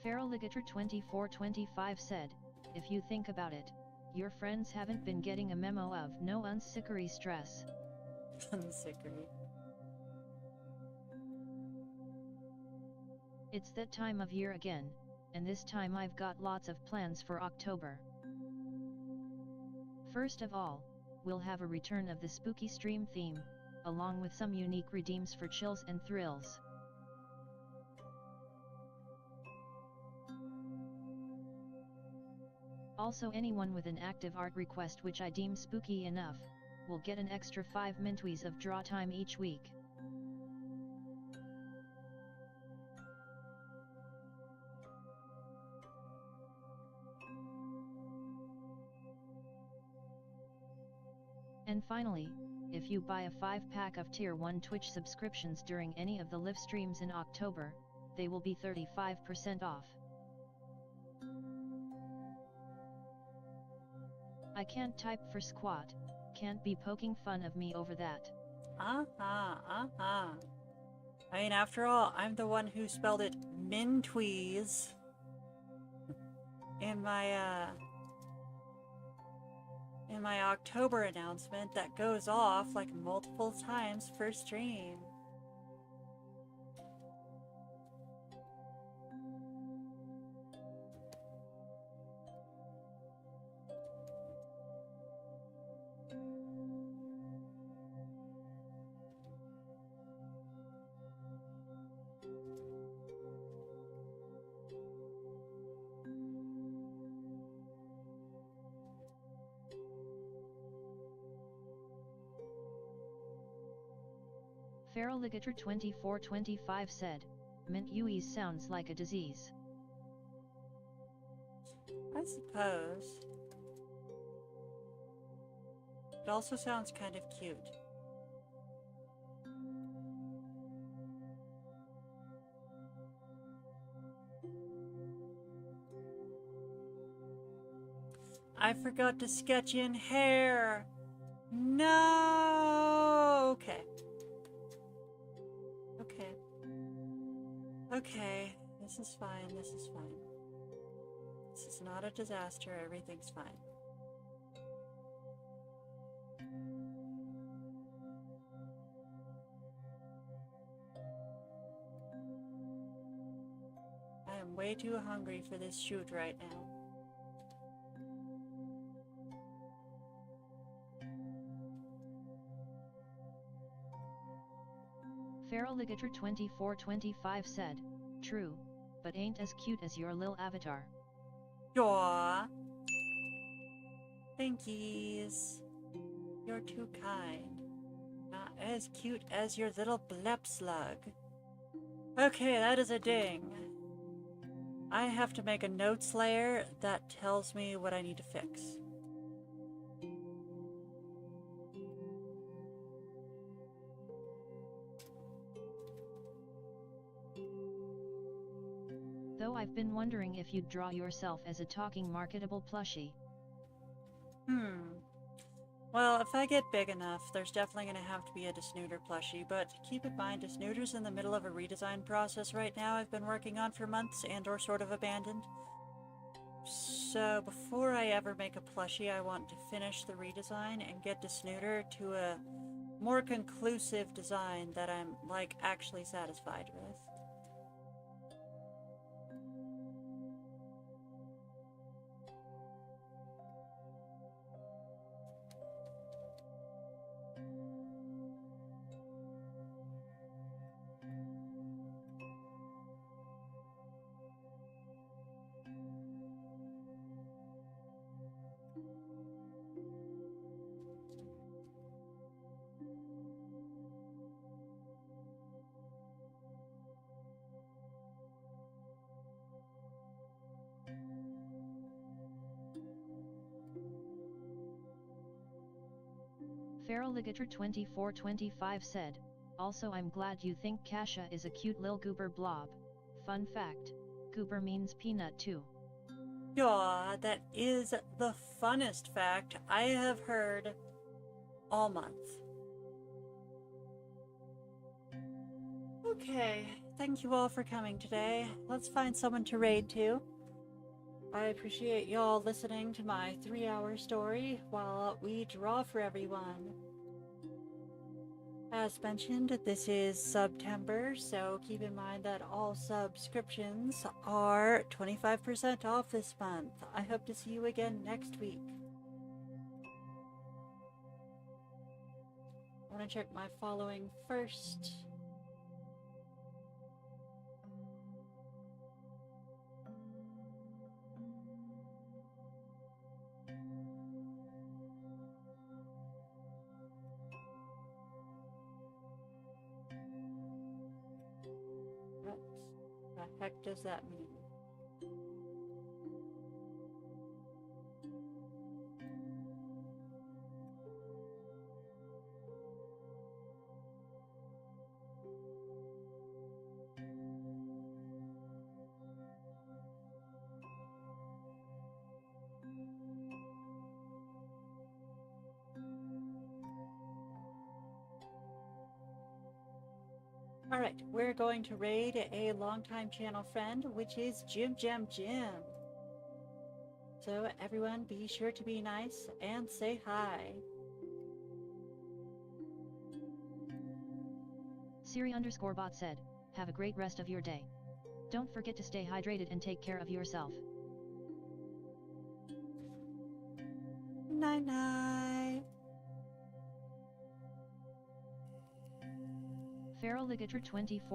Feraligator2425 said, if you think about it, your friends haven't been getting a memo of no unsickery stress.
Unsickery.
It's that time of year again, and this time I've got lots of plans for October. First of all, we'll have a return of the spooky stream theme, along with some unique redeems for chills and thrills. Also, anyone with an active art request which I deem spooky enough, will get an extra 5 mintwees of draw time each week. And finally, if you buy a 5-pack of Tier 1 Twitch subscriptions during any of the live streams in October, they will be 35% off. I can't type for squat, can't be poking fun of me over that.
I mean, after all, I'm the one who spelled it Mintweez in my October announcement that goes off like multiple times per stream.
Feraligator2425 said, Mint Uease sounds like a disease.
I suppose. It also sounds kind of cute. I forgot to sketch in hair. No. Okay. Okay. This is fine. This is fine. This is not a disaster. Everything's fine. I am way too hungry for this shoot right now.
Feraligator2425 said, true, but ain't as cute as your lil avatar.
Aw. Thankies. You're too kind. Not as cute as your little blep slug. Okay, that is a ding. I have to make a notes layer that tells me what I need to fix.
Though I've been wondering if you'd draw yourself as a talking marketable plushie.
Well, if I get big enough, there's definitely going to have to be a Desnooder plushie, but keep in mind, Desnooder's in the middle of a redesign process right now I've been working on for months and or sort of abandoned. So before I ever make a plushie, I want to finish the redesign and get Desnooder to a more conclusive design that I'm, like, actually satisfied with.
Feraligator2425 said, also I'm glad you think Kasha is a cute lil goober blob. Fun fact, goober means peanut too.
Yeah, that is the funnest fact I have heard all month. Okay, thank you all for coming today. Let's find someone to raid to. I appreciate y'all listening to my 3-hour story while we draw for everyone. As mentioned, this is September, so keep in mind that all subscriptions are 25% off this month. I hope to see you again next week. I want to check my following first. What the heck does that mean? Alright, we're going to raid a longtime channel friend, which is Jim Jam Jim. So everyone be sure to be nice and say hi.
Siri_bot said, have a great rest of your day. Don't forget to stay hydrated and take care of yourself.
Night night.
Feral Ligator 24